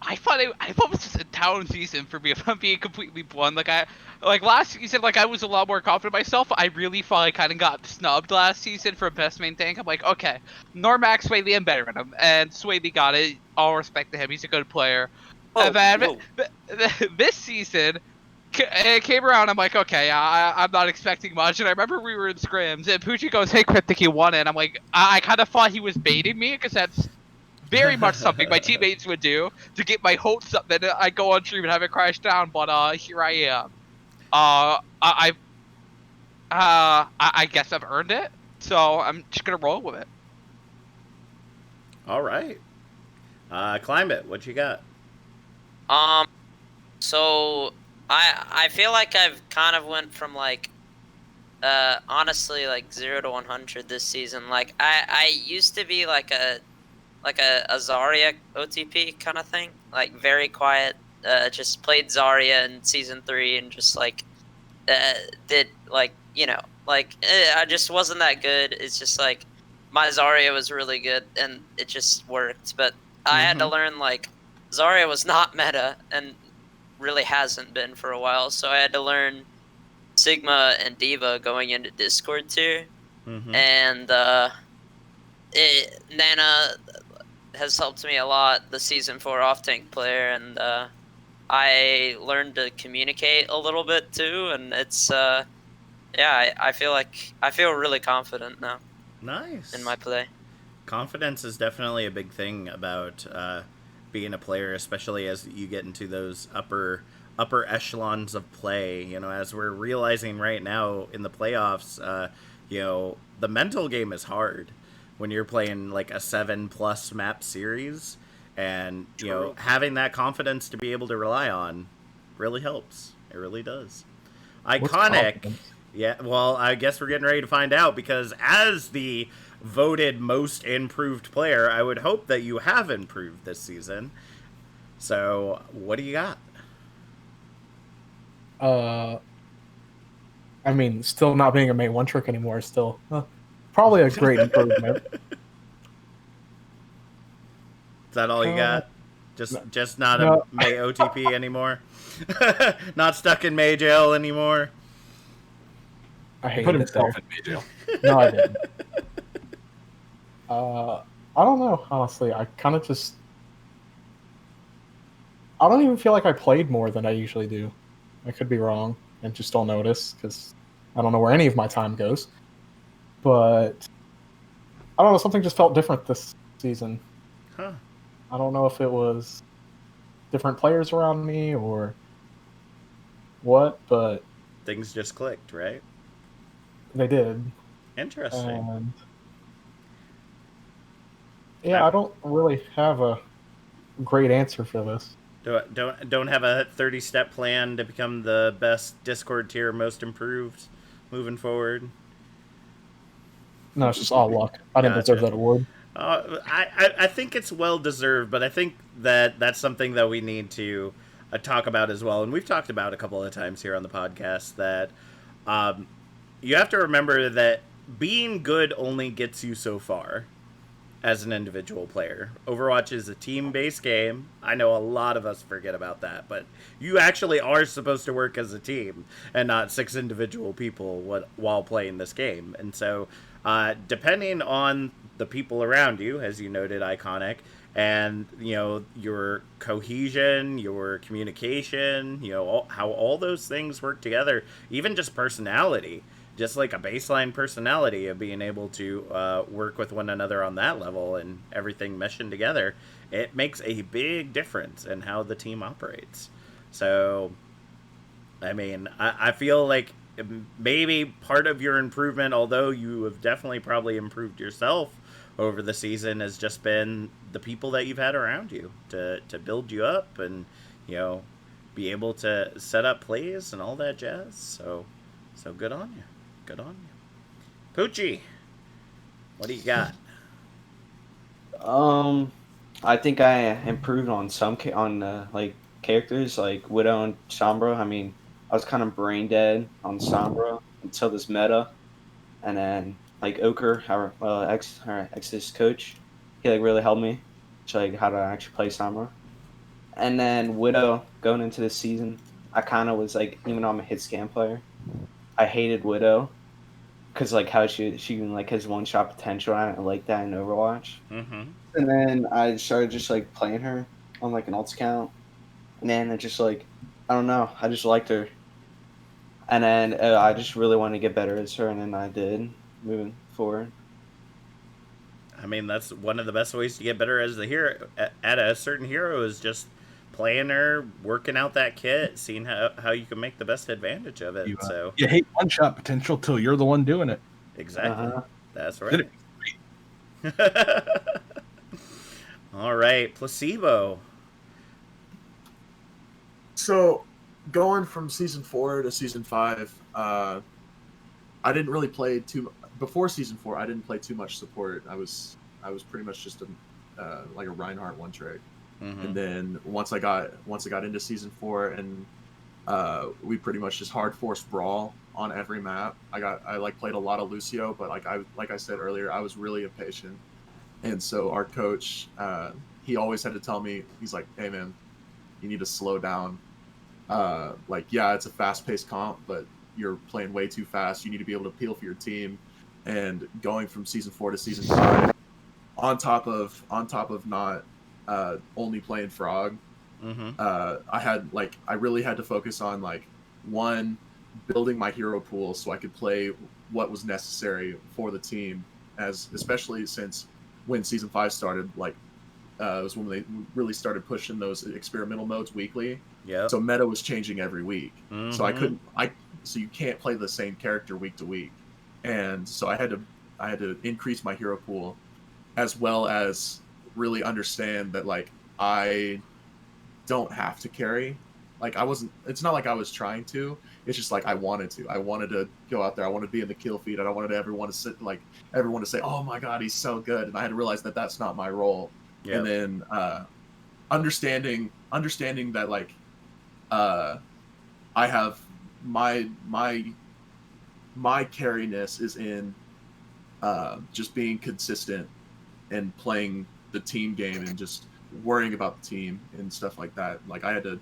I thought it was just a down season for me. If I'm being completely blunt, like last season, like I was a lot more confident in myself. I really thought I kind of got snubbed last season for best main tank. I'm like, okay, Normax, Swaley, I'm better than him, and Swaley got it. All respect to him; he's a good player. And then this season, it came around. I'm like, okay, I'm not expecting much. And I remember we were in scrims, and Poochie goes, "Hey, Cryptic, you won it." And I'm like, I kind of thought he was baiting me because that's very much something my teammates would do to get my hopes up. Then I go on stream and have it crash down. But here I am. I guess I've earned it, so I'm just gonna roll with it. All right. Climate, what you got? So I feel like I've kind of went from like honestly like 0 to 100 this season. Like I used to be like a Zarya OTP kind of thing, like very quiet, just played Zarya in season 3 and just like did like, you know, like I just wasn't that good. It's just like my Zarya was really good and it just worked, but I had to learn like Zarya was not meta and really hasn't been for a while, so I had to learn Sigma and Diva going into Discord too. And Nana has helped me a lot, the season 4 off tank player, and I learned to communicate a little bit too, and it's yeah, I feel really confident now. Nice. In my play. Confidence is definitely a big thing about being a player, especially as you get into those upper echelons of play. You know, as we're realizing right now in the playoffs, you know, the mental game is hard when you're playing like a 7+ map series, and you know, having that confidence to be able to rely on really helps. It really does. Iconic. Yeah, well, I guess we're getting ready to find out, because as the voted most improved player, I would hope that you have improved this season. So, what do you got? I mean, still not being a main one trick anymore is still probably a great improvement. Is that all you got? Just not a May OTP anymore? Not stuck in May jail anymore? I hate Put it himself there. in May jail. No, I didn't. I don't know, honestly. I kind of just... I don't even feel like I played more than I usually do. I could be wrong and just don't notice, because I don't know where any of my time goes. But I don't know, something just felt different this season. Huh. I don't know if it was different players around me or what, but... Things just clicked, right? They did. Interesting. And yeah, I don't really have a great answer for this. Don't have a 30-step plan to become the best Discord tier most improved moving forward? No, it's just all luck. I didn't deserve that award. I think it's well deserved, but I think that that's something that we need to talk about as well. And we've talked about a couple of times here on the podcast that you have to remember that being good only gets you so far as an individual player. Overwatch is a team-based game. I know a lot of us forget about that, but you actually are supposed to work as a team and not 6 individual people while playing this game. And so, depending on the people around you, as you noted, Iconic, and you know, your cohesion, your communication, you know, how all those things work together, even just personality, just like a baseline personality of being able to work with one another on that level and everything meshing together, it makes a big difference in how the team operates. So I mean, I feel like maybe part of your improvement, although you have definitely probably improved yourself over the season, has just been the people that you've had around you to build you up and, be able to set up plays and all that jazz. So good on you. Good on you. Poochie, what do you got? I think I improved on like characters like Widow and Sombra. I mean, I was kind of brain dead on Sombra until this meta, and then like Ochre, our ex's coach, he like really helped me to like how to actually play Sombra. And then Widow going into this season, I kind of was like, even though I'm a hit scan player, I hated Widow because like how she like has one shot potential. I didn't like that in Overwatch. Mm-hmm. And then I started just like playing her on like an alt account, and then it just like I don't know, I just liked her, and then I just really wanted to get better as her, and then I did moving forward. I mean, that's one of the best ways to get better as the hero at a certain hero is just playing her, working out that kit, seeing how you can make the best advantage of it. You hate one shot potential till you're the one doing it. Exactly. That's right. All right, Placebo. So, going from season 4 to season 5, I didn't really play before season 4. I didn't play too much support. I was pretty much just like a Reinhardt one trick. Mm-hmm. And then once I got into season 4, and we pretty much just hard force brawl on every map. I like played a lot of Lucio, but like I said earlier, I was really impatient. And so our coach, he always had to tell me, he's like, "Hey man, you need to slow down. Yeah, it's a fast-paced comp, but you're playing way too fast. You need to be able to peel for your team." And going from season 4 to season 5, on top of not only playing Frog, mm-hmm. I really had to focus on one, building my hero pool so I could play what was necessary for the team, especially since when season 5 started, it was when they really started pushing those experimental modes weekly. Yeah. So meta was changing every week. Mm-hmm. So you can't play the same character week to week. And so I had to increase my hero pool, as well as really understand that I don't have to carry. It's not like I was trying to. It's just I wanted to. I wanted to go out there. I wanted to be in the kill feed. I don't wanted everyone to say, "Oh my god, he's so good." And I had to realize that that's not my role. Yep. And then understanding that I have my carryness is in just being consistent and playing the team game and just worrying about the team and stuff like that. I had to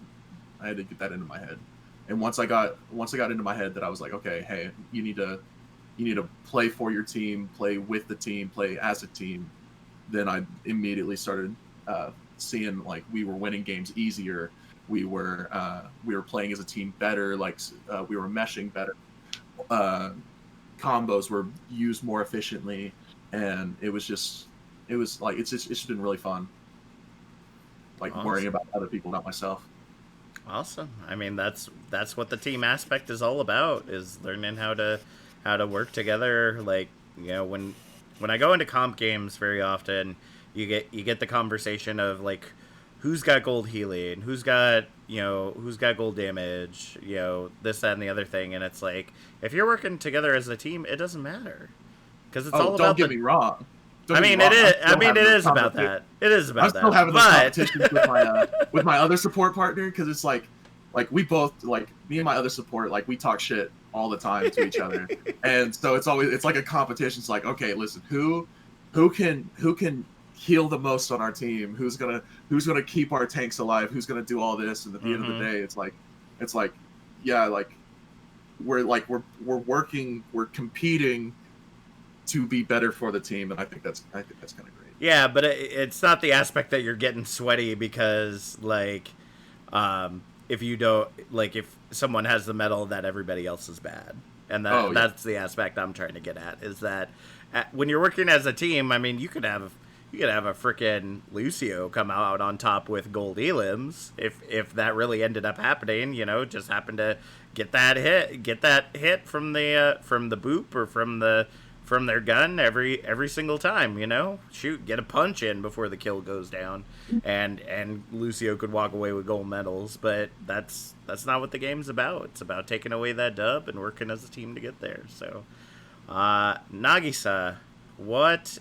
get that into my head. And once I got into my head that I was like, okay, hey, you need to play for your team, play with the team, play as a team. Then I immediately started seeing we were winning games easier. We were playing as a team better. We were meshing better. Combos were used more efficiently, and it's just been really fun. Awesome. Worrying about other people, not myself. Awesome. I mean, that's what the team aspect is all about, is learning how to work together. When I go into comp games, very often you get the conversation of who's got gold healing, who's got gold damage, this, that, and the other thing. And it's if you're working together as a team, it doesn't matter, because it's all about. Don't get me wrong. It is about that. It is about that. I'm still having those competitions with my other support partner, because it's we both me and my other support we talk shit all the time to each other, and so it's like a competition. It's okay, listen, who can heal the most on our team? Who's gonna keep our tanks alive? Who's gonna do all this? And at the end of the day, we're working, we're competing to be better for the team, and I think that's kind of great. Yeah, but it's not the aspect that you're getting sweaty because if you don't if someone has the medal, that everybody else is bad, and that's the aspect I'm trying to get at, is that when you're working as a team, I mean, you could have you could have a frickin' Lucio come out on top with gold elims if that really ended up happening. Just happened to get that hit from the boop or from their gun every single time. Shoot, get a punch in before the kill goes down, and Lucio could walk away with gold medals. But that's not what the game's about. It's about taking away that dub and working as a team to get there. So, Nagisa, what?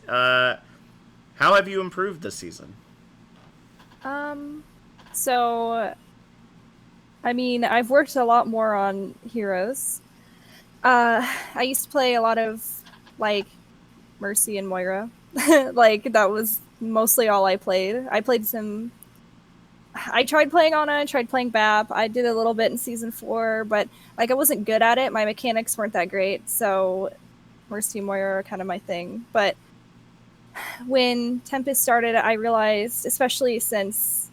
How have you improved this season? So, I mean, I've worked a lot more on heroes. I used to play a lot of, like, Mercy and Moira. Like, that was mostly all I played. I tried playing Ana, I tried playing BAP. I did a little bit in Season 4, but, like, I wasn't good at it. My mechanics weren't that great, so Mercy and Moira are kind of my thing. But when Tempest started, I realized, especially since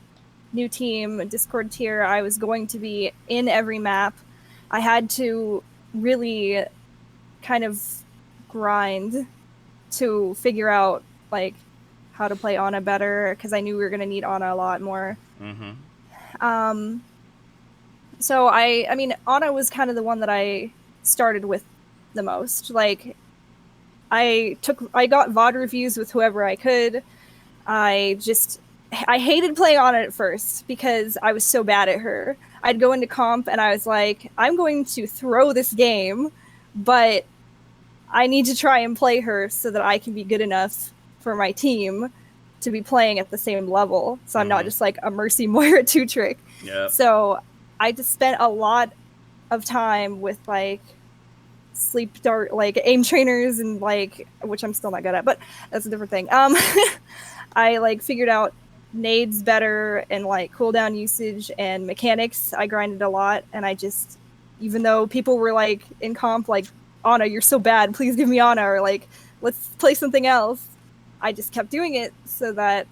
new team, Discord tier, I was going to be in every map. I had to really kind of grind to figure out, like, how to play Ana better, because I knew we were going to need Ana a lot more. So I mean, Ana was kind of the one that I started with the most. Like, I got VOD reviews with whoever I could. I hated playing Ana at first because I was so bad at her. I'd go into comp and I was like, I'm going to throw this game, but I need to try and play her so that I can be good enough for my team to be playing at the same level. So I'm not just like a Mercy Moira 2-trick. Yep. So I just spent a lot of time with, like, sleep dart, like, aim trainers and, like, which I'm still not good at, but that's a different thing. I, like, figured out nades better and, like, cooldown usage and mechanics. I grinded a lot, and I just, even though people were, like, in comp, like, Ana, you're so bad, please give me Ana, or, like, let's play something else, I just kept doing it so that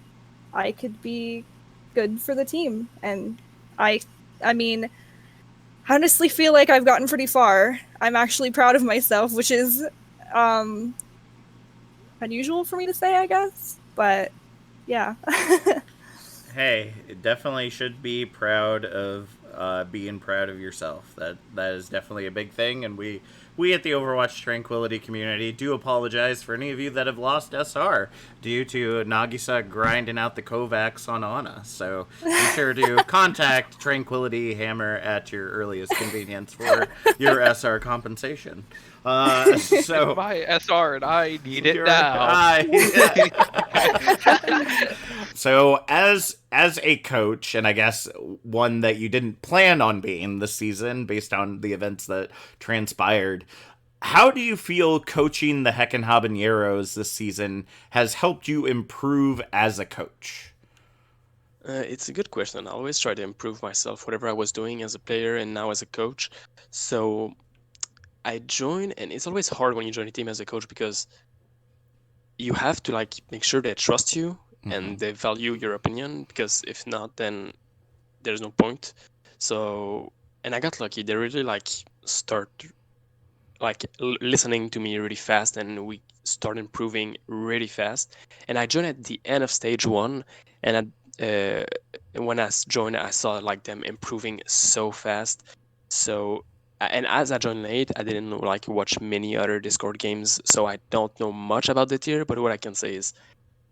I could be good for the team. And I mean, I honestly feel like I've gotten pretty far. I'm actually proud of myself, which is unusual for me to say, I guess. But yeah. Hey, it definitely should be proud of being proud of yourself. That is definitely a big thing, and we at the Overwatch Tranquility community do apologize for any of you that have lost SR due to Nagisa grinding out the Kovacs on Ana. So be sure to contact Tranquility Hammer at your earliest convenience for your SR compensation. So my SR and I need it now. So as a coach, and I guess one that you didn't plan on being this season based on the events that transpired, how do you feel coaching the Heckin' Habaneros this season has helped you improve as a coach? It's a good question. I always try to improve myself, whatever I was doing as a player and now as a coach. So I join, and it's always hard when you join a team as a coach because you have to, like, make sure they trust you and they value your opinion, because if not, then there's no point. So, and I got lucky. They really, like, start, like, listening to me really fast, and we start improving really fast. And I joined at the end of stage 1, and when I joined, I saw, like, them improving so fast. So, and as I joined late, I didn't like watch many other Discord games, so I don't know much about the tier. But what I can say is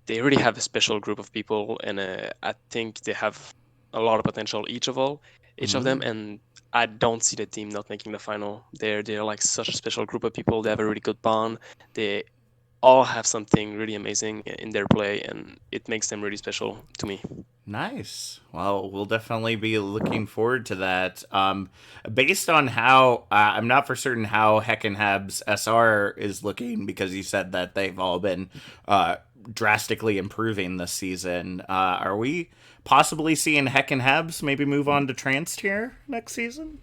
they really have a special group of people, and I think they have a lot of potential, each of them. And I don't see the team not making the final. They're like such a special group of people. They have a really good bond. They all have something really amazing in their play, and it makes them really special to me. Nice. Well, we'll definitely be looking forward to that. Based on how I'm not for certain how Heckin' Hab's SR is looking, because you said that they've all been drastically improving this season. Are we possibly seeing Heckin' Habs maybe move on to trans tier next season?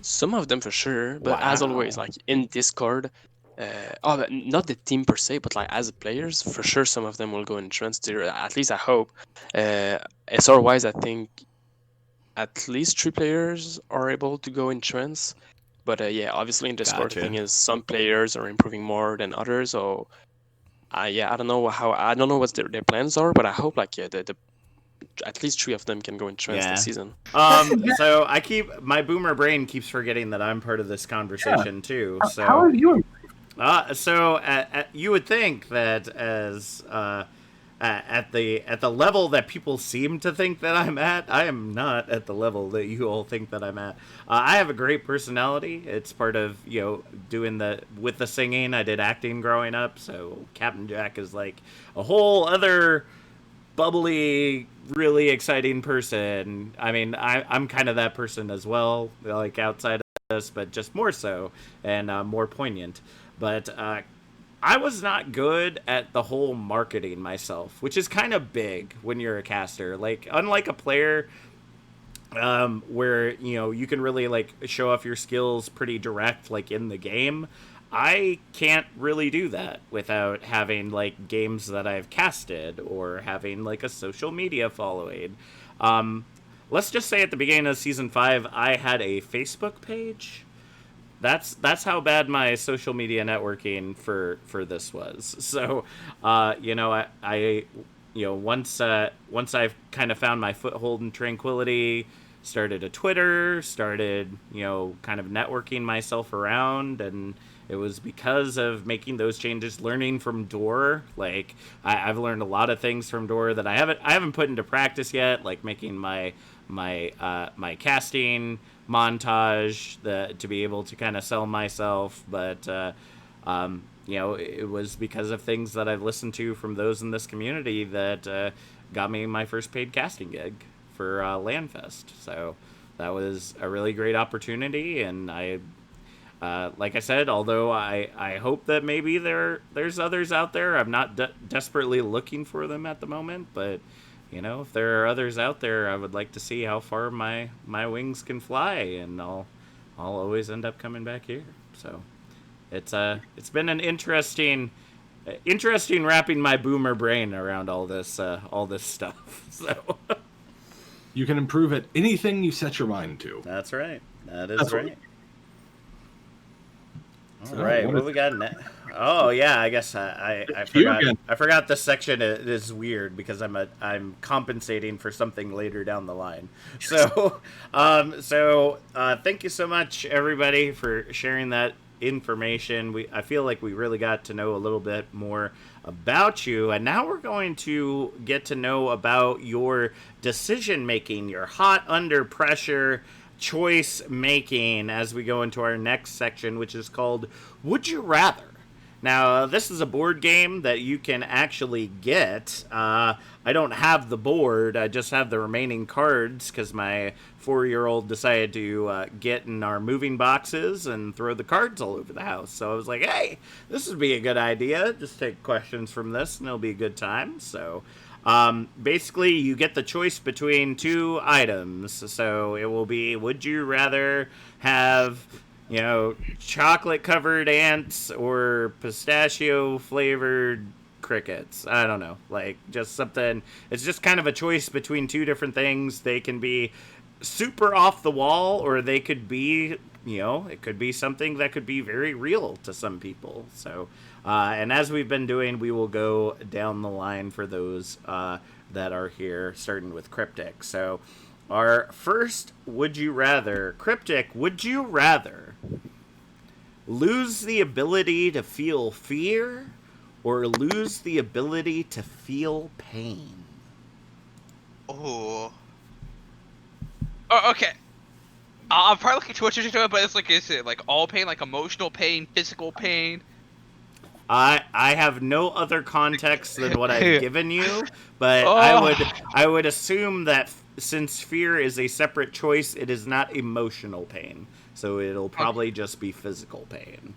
Some of them for sure, but as always, like in Discord, but not the team per se, but like as players, for sure, some of them will go in trans tier. At least I hope. SR wise, I think at least 3 players are able to go in trans. But yeah, obviously in Discord, the thing is some players are improving more than others. So yeah, I don't know what their plans are, but I hope like the at least 3 of them can go in trans this season. So my boomer brain keeps forgetting that I'm part of this conversation too. So How are you? You would think that as at the level that people seem to think that I'm at, I am not at the level that you all think that I'm at. I have a great personality. It's part of doing with the singing. I did acting growing up, so Captain Jack is like a whole other bubbly, really exciting person. I mean, I'm kind of that person as well, like outside of this, but just more so and more poignant. But I was not good at the whole marketing myself, which is kind of big when you're a caster. Like, unlike a player, where you can really like show off your skills pretty direct, like in the game. I can't really do that without having like games that I've casted or having like a social media following. Let's just say at the beginning of season 5, I had a Facebook page. That's how bad my social media networking for this was. So, I once I've kind of found my foothold in tranquility, started a Twitter, started kind of networking myself around, and it was because of making those changes, learning from Door. Like I've learned a lot of things from Door that I haven't put into practice yet, like making my casting montage to be able to kind of sell myself. But it was because of things that I've listened to from those in this community that got me my first paid casting gig for LandFest. So that was a really great opportunity, and like I said, although I hope that maybe there's others out there, I'm not desperately looking for them at the moment, but if there are others out there, I would like to see how far my wings can fly, and I'll always end up coming back here. So it's been an interesting wrapping my boomer brain around all this stuff. So you can improve at anything you set your mind to. That's right. That's right. All right, what do we got next? Oh yeah, I guess I forgot. I forgot this section is weird because I'm compensating for something later down the line. So, thank you so much everybody for sharing that information. I feel like we really got to know a little bit more about you, and now we're going to get to know about your decision making, your hot under pressure choice making, as we go into our next section, which is called Would You Rather. Now, this is a board game that you can actually get. I don't have the board, I just have the remaining cards because my 4-year-old decided to get in our moving boxes and throw the cards all over the house. So I was like, hey, this would be a good idea. Just take questions from this and it'll be a good time. So basically, you get the choice between 2 items. So it will be, would you rather have, chocolate-covered ants or pistachio-flavored crickets? I don't know. Like, just something. It's just kind of a choice between 2 different things. They can be super off the wall, or they could be, it could be something that could be very real to some people. So and as we've been doing, we will go down the line for those that are here, starting with Cryptic. So our first would you rather, Cryptic, would you rather lose the ability to feel fear or lose the ability to feel pain? Oh, okay. I'm probably looking too much into it, but it's like, is it like all pain, like emotional pain, physical pain? I have no other context than what I've given you, but I would assume that since fear is a separate choice, it is not emotional pain, so it'll probably just be physical pain.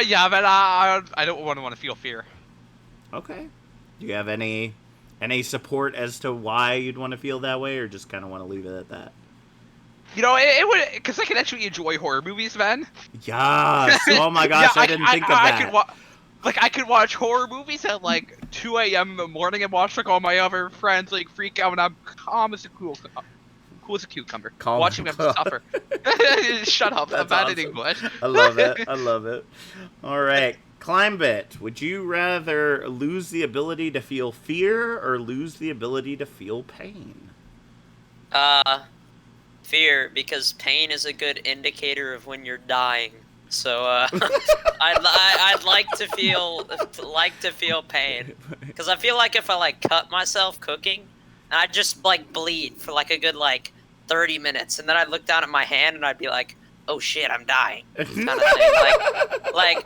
Yeah, but I don't want to feel fear. Okay. Do you have any support as to why you'd want to feel that way, or just kind of want to leave it at that? It would, because I can actually enjoy horror movies, man. Yes. Oh my gosh, I didn't think of that. I could watch horror movies at like 2 a.m. in the morning and watch like all my other friends like freak out, and I'm calm as a cool cool as a cucumber. Calm Watching and them suffer. Shut up. That's I'm bad at awesome. English. I love it. I love it. All right. Climate. Would you rather lose the ability to feel fear or lose the ability to feel pain? Fear, because pain is a good indicator of when you're dying. So I'd like to feel pain, because I feel like if I like cut myself cooking, and I'd just like bleed for like a good like 30 minutes, and then I'd look down at my hand and I'd be like, oh shit, I'm dying, kind of thing. Like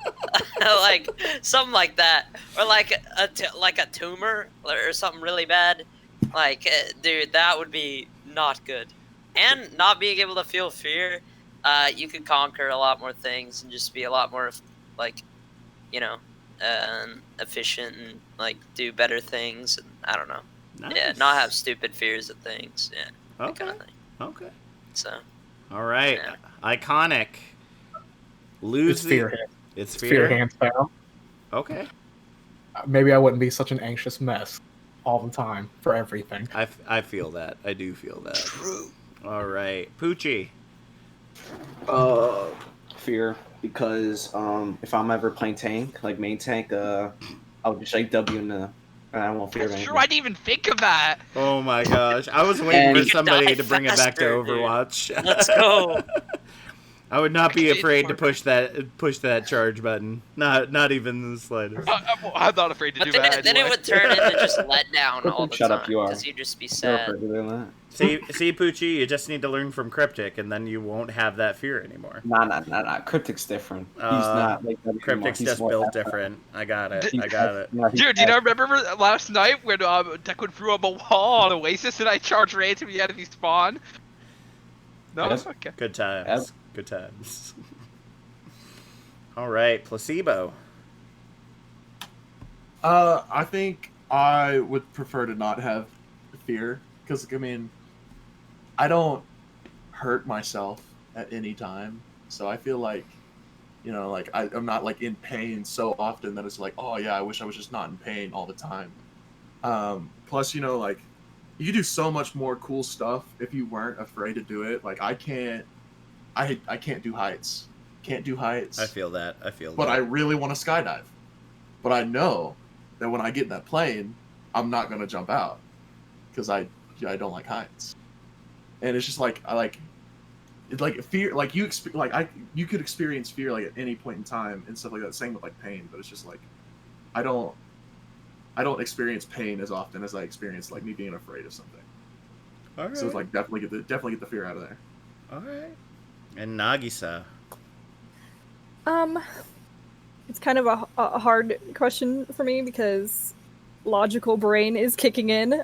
something like that, or like a tumor or something really bad. Like, dude, that would be not good. And not being able to feel fear, you could conquer a lot more things and just be a lot more, like, you know, efficient and like do better things. And I don't know. Nice. Yeah, not have stupid fears of things. Yeah. That Okay. kind of thing. Okay. So. All right. Yeah. Iconic. Lose It's fear. It's Fear fear. hands down. Okay. Maybe I wouldn't be such an anxious mess all the time for everything. I feel that. I do feel that. True. All right. Poochie. Fear, because if I'm ever playing tank, like main tank, I'll just like W in the. I won't fear That's anything. true. I didn't even think of that. Oh my gosh. I was waiting And for you could somebody die to bring it back to faster, dude. Overwatch. Let's go. I would not be It's afraid to hard. push that charge button. Not even the slightest. I'm not afraid to But do then, that. then it anyway. would turn into just let down all the Shut time. up, you are. Because you'd just be You're sad. afraid of doing that? See, Poochie, you just need to learn from Cryptic, and then you won't have that fear anymore. Nah. Cryptic's different. He's not like that anymore. Cryptic's He's just more built effort. different. I got it. He's I got it. no, he's Dude, do you know, effort. remember last night when Declan threw up a wall on Oasis and I charged right into the enemy spawn? No? Yes. Okay. Good times. Yep. Good times. All right, placebo. I think I would prefer to not have fear, because I mean, I don't hurt myself at any time, so I feel like, you know, like I'm not like in pain so often that it's like, oh yeah, I wish I was just not in pain all the time. Plus, you know, like you could do so much more cool stuff if you weren't afraid to do it. Like I can't do heights. Can't do heights. I feel that. But I really want to skydive. But I know that when I get in that plane, I'm not gonna jump out because I don't like heights. And it's just like it's like fear. Like you could experience fear like at any point in time and stuff like that. Same with like pain, but it's just like I don't experience pain as often as I experience like me being afraid of something. All right. So it's like definitely get the fear out of there. All right. And Nagisa. It's kind of a hard question for me because logical brain is kicking in.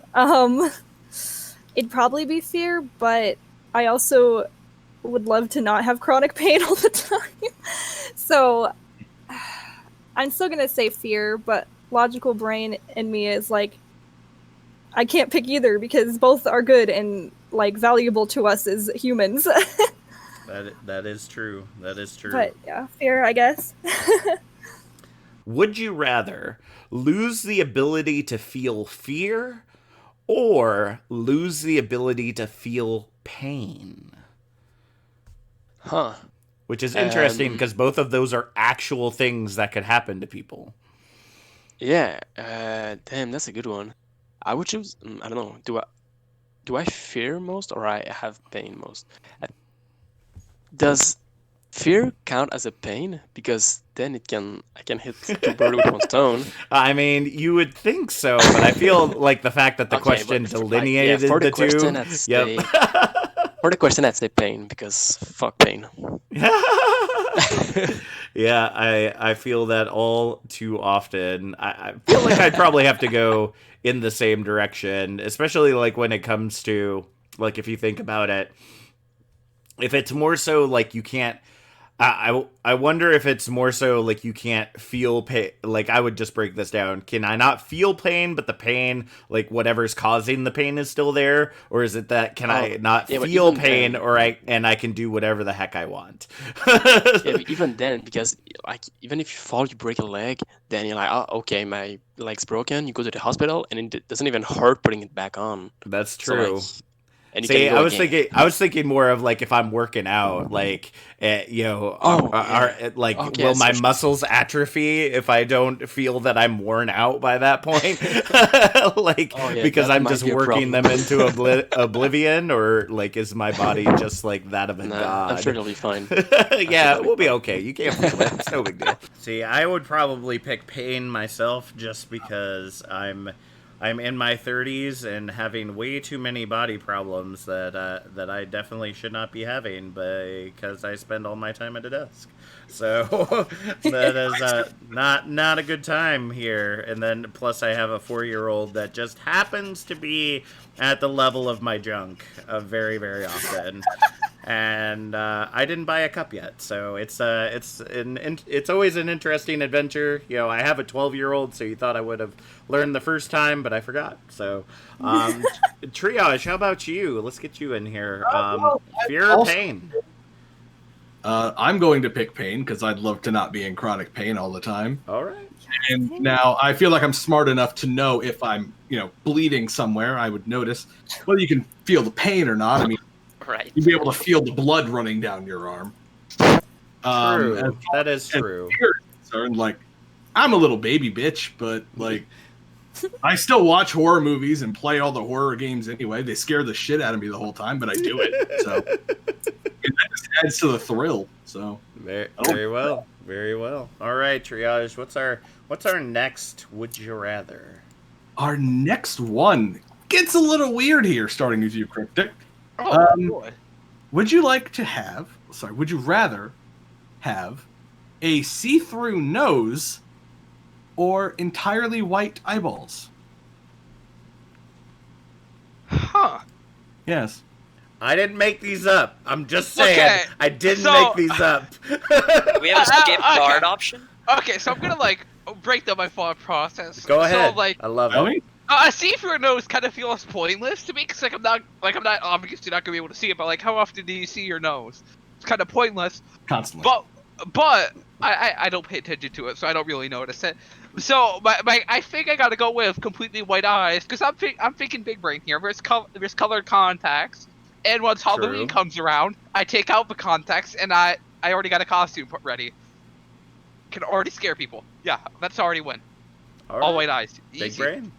It'd probably be fear, but I also would love to not have chronic pain all the time. So I'm still gonna say fear, but logical brain in me is like, I can't pick either because both are good and like valuable to us as humans. That is true. That is true. But yeah, fear, I guess. Would you rather lose the ability to feel fear or lose the ability to feel pain? Huh. Which is interesting because both of those are actual things that could happen to people. Yeah. Damn, that's a good one. I would choose. I don't know. Do I fear most or I have pain most? Does fear count as a pain? Because then I can hit two birds with one stone. I mean, you would think so, but I feel like the fact that the Okay, question but delineated for the question, two. I'd say, for the question, I'd say pain because fuck pain. Yeah, I feel that all too often. I feel like I'd probably have to go in the same direction, especially like when it comes to like if you think about it. If it's more so like you can't, I wonder if it's more so like you can't feel pain. Like I would just break this down. Can I not feel pain, but the pain, like whatever's causing the pain, is still there, or is it that can I not feel pain, or I can do whatever the heck I want? Yeah, but even then, because like even if you fall, you break a leg, then you're like, oh, okay, my leg's broken. You go to the hospital, and it doesn't even hurt putting it back on. That's true. So, And you See, can go I was thinking more of like if I'm working out, like you know, Okay, will I see my what you're muscles atrophy if I don't feel that I'm worn out by that point? Like because that I'm might just be a working problem. them into oblivion, or like is my body just like that of a Nah, god? I'm sure it'll be fine. Yeah, we'll be okay. You can't feel it. It's no big deal. See, I would probably pick pain myself just because I'm in my 30s and having way too many body problems that I definitely should not be having because I spend all my time at a desk. So that is not a good time here. And then plus I have a 4-year-old that just happens to be at the level of my junk very, very often. And I didn't buy a cup yet, so it's always an interesting adventure. You know, I have a 12-year-old, so you thought I would have learned the first time, but I forgot. So, Triage, how about you? Let's get you in here. Fear or pain? I'm going to pick pain because I'd love to not be in chronic pain all the time. All right. And now I feel like I'm smart enough to know if I'm, bleeding somewhere. I would notice whether you can feel the pain or not. I mean, Right. you'd be able to feel the blood running down your arm. True. That is true. Concerned, like, I'm a little baby bitch, but like, I still watch horror movies and play all the horror games anyway. They scare the shit out of me the whole time, but I do it. So it just adds to the thrill. So very well, very well. All right, Triage. What's our next Would You Rather? Our next one gets a little weird here, starting with you, Cryptic. Boy. Would you rather have a see-through nose or entirely white eyeballs? Huh. Yes. I didn't make these up. I'm just saying. Okay, I didn't make these up. We have a skip card option. Okay, so I'm gonna break down my thought process. Go ahead. So I love it. A see-through nose kind of feels pointless to me because I'm not obviously not gonna be able to see it, but like how often do you see your nose? It's kind of pointless. Constantly. But I don't pay attention to it, so I don't really notice it. So I think I gotta go with completely white eyes because I'm thinking big brain here. There's colored contacts, and once Halloween comes around, I take out the contacts and I already got a costume ready. Can already scare people. Yeah, that's already win. All white eyes. Easy. Big brain.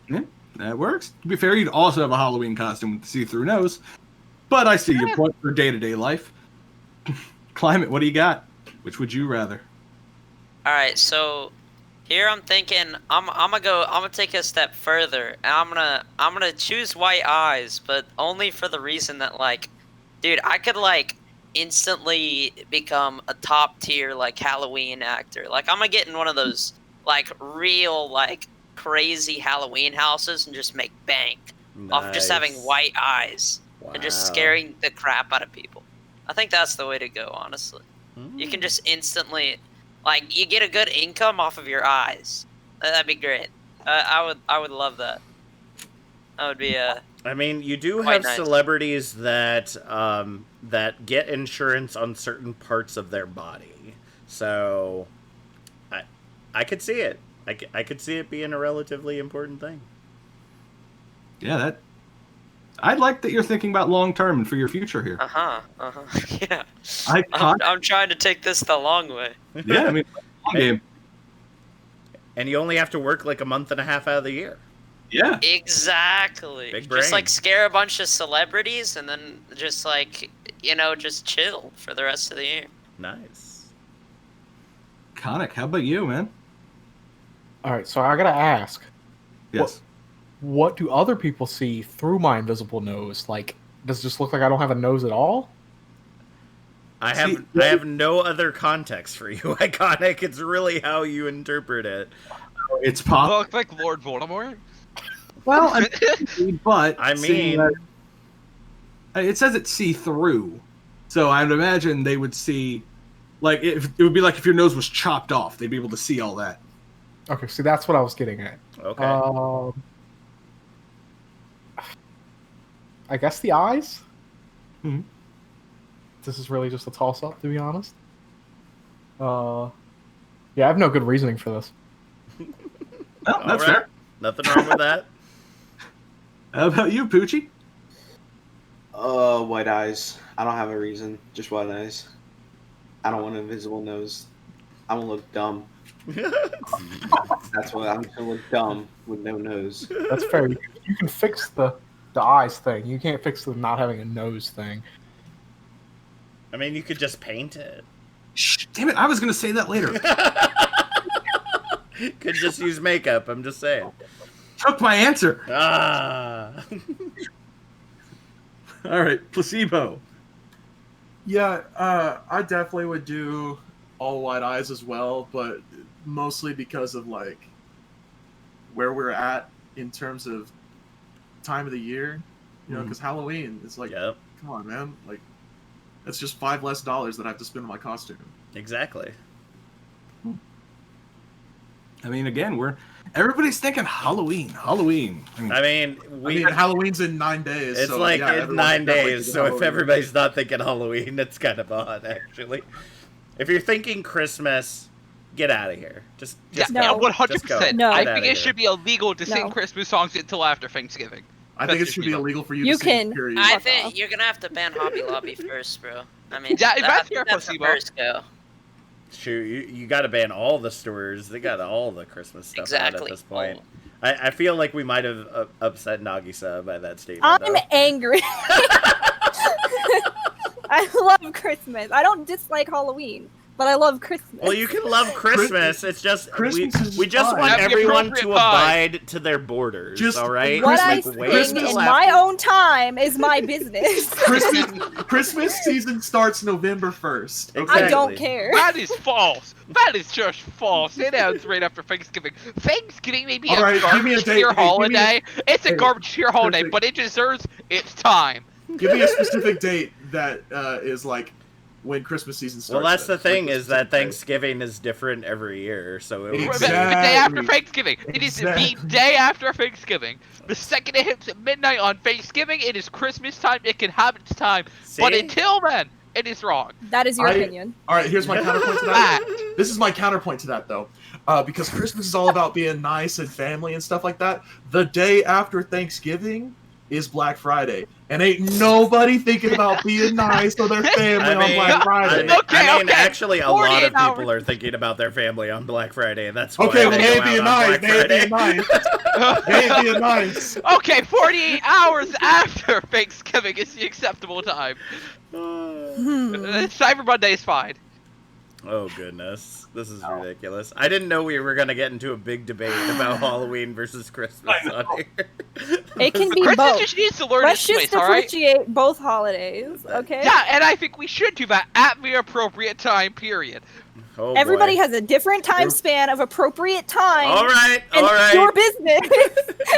Yeah, that works. To be fair, you'd also have a Halloween costume with the see-through nose. But I see your point for day-to-day life. Climate, what do you got? Which would you rather? All right, so here I'm thinking I'm gonna take a step further, and I'm gonna choose white eyes, but only for the reason that dude, I could instantly become a top tier Halloween actor. I'm gonna get in one of those real crazy Halloween houses and just make bank off of just having white eyes and just scaring the crap out of people. I think that's the way to go, honestly. You can just instantly, you get a good income off of your eyes. That'd be great. I would love that. That would be I mean, you do have celebrities that that get insurance on certain parts of their body, so I could see it. I could see it being a relatively important thing. Yeah, I like that you're thinking about long term and for your future here. Yeah. I'm trying to take this the long way. Yeah, I mean, long game. And you only have to work a month and a half out of the year. Yeah. Exactly. Big brain. Just scare a bunch of celebrities and then just just chill for the rest of the year. Nice. Conic, how about you, man? All right, so I gotta ask. Yes. What do other people see through my invisible nose? Does it just look like I don't have a nose at all? I have no other context for you, Iconic. It's really how you interpret it. It's possible. Look like Lord Voldemort. Well, but I mean, it says it's see through, so I'd imagine they would see, it would be like if your nose was chopped off, they'd be able to see all that. Okay, see, that's what I was getting at. Okay. I guess the eyes. Mm-hmm. This is really just a toss-up, to be honest. Yeah, I have no good reasoning for this. No, that's fair. Nothing wrong with that. How about you, Poochie? White eyes. I don't have a reason. Just white eyes. I don't want an invisible nose. I want to look dumb. That's what I'm gonna look dumb with no nose. That's fair. You can fix the eyes thing. You can't fix the not having a nose thing. I mean, you could just paint it. Shh, damn it! I was gonna say that later. Could just use makeup. I'm just saying. Took my answer. Ah. All right, placebo. Yeah, I definitely would do all white eyes as well, but mostly because of like where we're at in terms of time of the year, you know, because Halloween is like, come on, man, like that's just $5 less that I have to spend on my costume. Exactly. I mean, again, everybody's thinking Halloween. I mean, Halloween's in 9 days. It's so, like yeah, in 9 days. So Halloween. if everybody's not thinking Halloween, that's kind of odd, actually. If you're thinking Christmas, get out of here. Just no, go. 100%. No. I think it should be illegal to sing Christmas songs until after Thanksgiving. I think it should be illegal for you to sing. Period. I think you're gonna have to ban Hobby Lobby first, bro. I mean, yeah, that's the first go. Shoot, you got to ban all the stores. They got all the Christmas stuff out at this point. I feel like we might have upset Nagisa by that statement. I'm angry. I love Christmas. I don't dislike Halloween, but I love Christmas. Well, you can love Christmas. It's just we just fine. want Have everyone the to appropriate abide to their borders. Just all right. What I sing in my own time is my business. Christmas season starts November 1st. Exactly. I don't care. That is false. That is just false. It ends right after Thanksgiving. Thanksgiving may be All right, give me a garbage date. tier Hey, give me a- holiday. It's a Hey, garbage tier holiday, perfect. but it deserves its time. Give me a specific date that is like when Christmas season starts. Well, that's the then. thing Like, is that Thanksgiving is different every year, so it The day after Thanksgiving. It is the day after Thanksgiving. The second it hits at midnight on Thanksgiving, it is Christmas time. It can have its time. But See? until then, it is wrong. That is your opinion. All right, here's my counterpoint to that. This is my counterpoint to that, though. Because Christmas is all about being nice and family and stuff like that. The day after Thanksgiving is Black Friday. And ain't nobody thinking about being nice to their family on Black Friday. I mean, actually, a lot of people are thinking about their family on Black Friday. That's why Okay, well, they they go ain't being out on nice. Black They ain't being Friday. nice. They ain't being nice. Okay, 48 hours after Thanksgiving is the acceptable time. Cyber Monday is fine. Oh goodness, this is ridiculous. I didn't know we were gonna get into a big debate about Halloween versus Christmas on here. It can be Christmas both. just needs to learn Let's its just ways, all right? appreciate both holidays, okay? Yeah, and I think we should do that at the appropriate time period. Oh, Everybody boy. has a different time span of appropriate time. All right, and all right. Your business.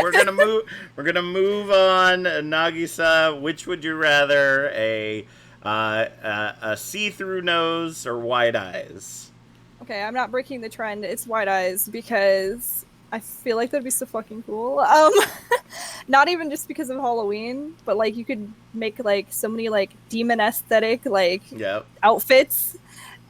We're gonna move on. Nagisa, which would you rather, a see-through nose or wide eyes? Okay, I'm not breaking the trend. It's white eyes because I feel like that'd be so fucking cool. Not even just because of Halloween, but like you could make like so many like demon aesthetic like outfits,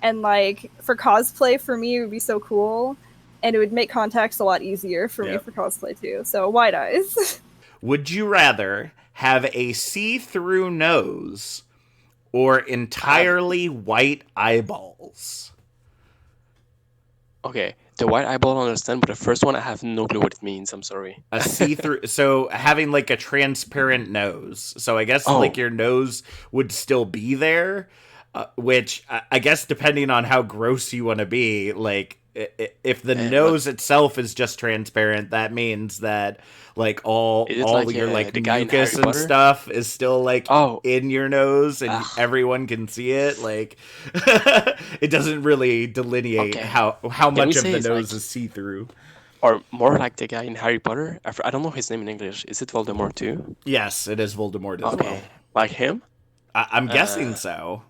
and like for cosplay for me it would be so cool, and it would make contacts a lot easier for me for cosplay too. So white eyes. Would you rather have a see-through nose or entirely white eyeballs? Okay, the white eyeball I understand, but the first one I have no clue what it means. I'm sorry. A see-through, so having like a transparent nose. So I guess like your nose would still be there, which I guess depending on how gross you want to be, like if the nose itself is just transparent, that means that like all like, your like the guy in mucus Harry and Potter? stuff is still like in your nose and everyone can see it. Like it doesn't really delineate how Can we much of say the it's nose like- is see through. Or more like the guy in Harry Potter. I don't know his name in English. Is it Voldemort too? Yes, it is Voldemort as Okay, well. like him? I'm guessing so.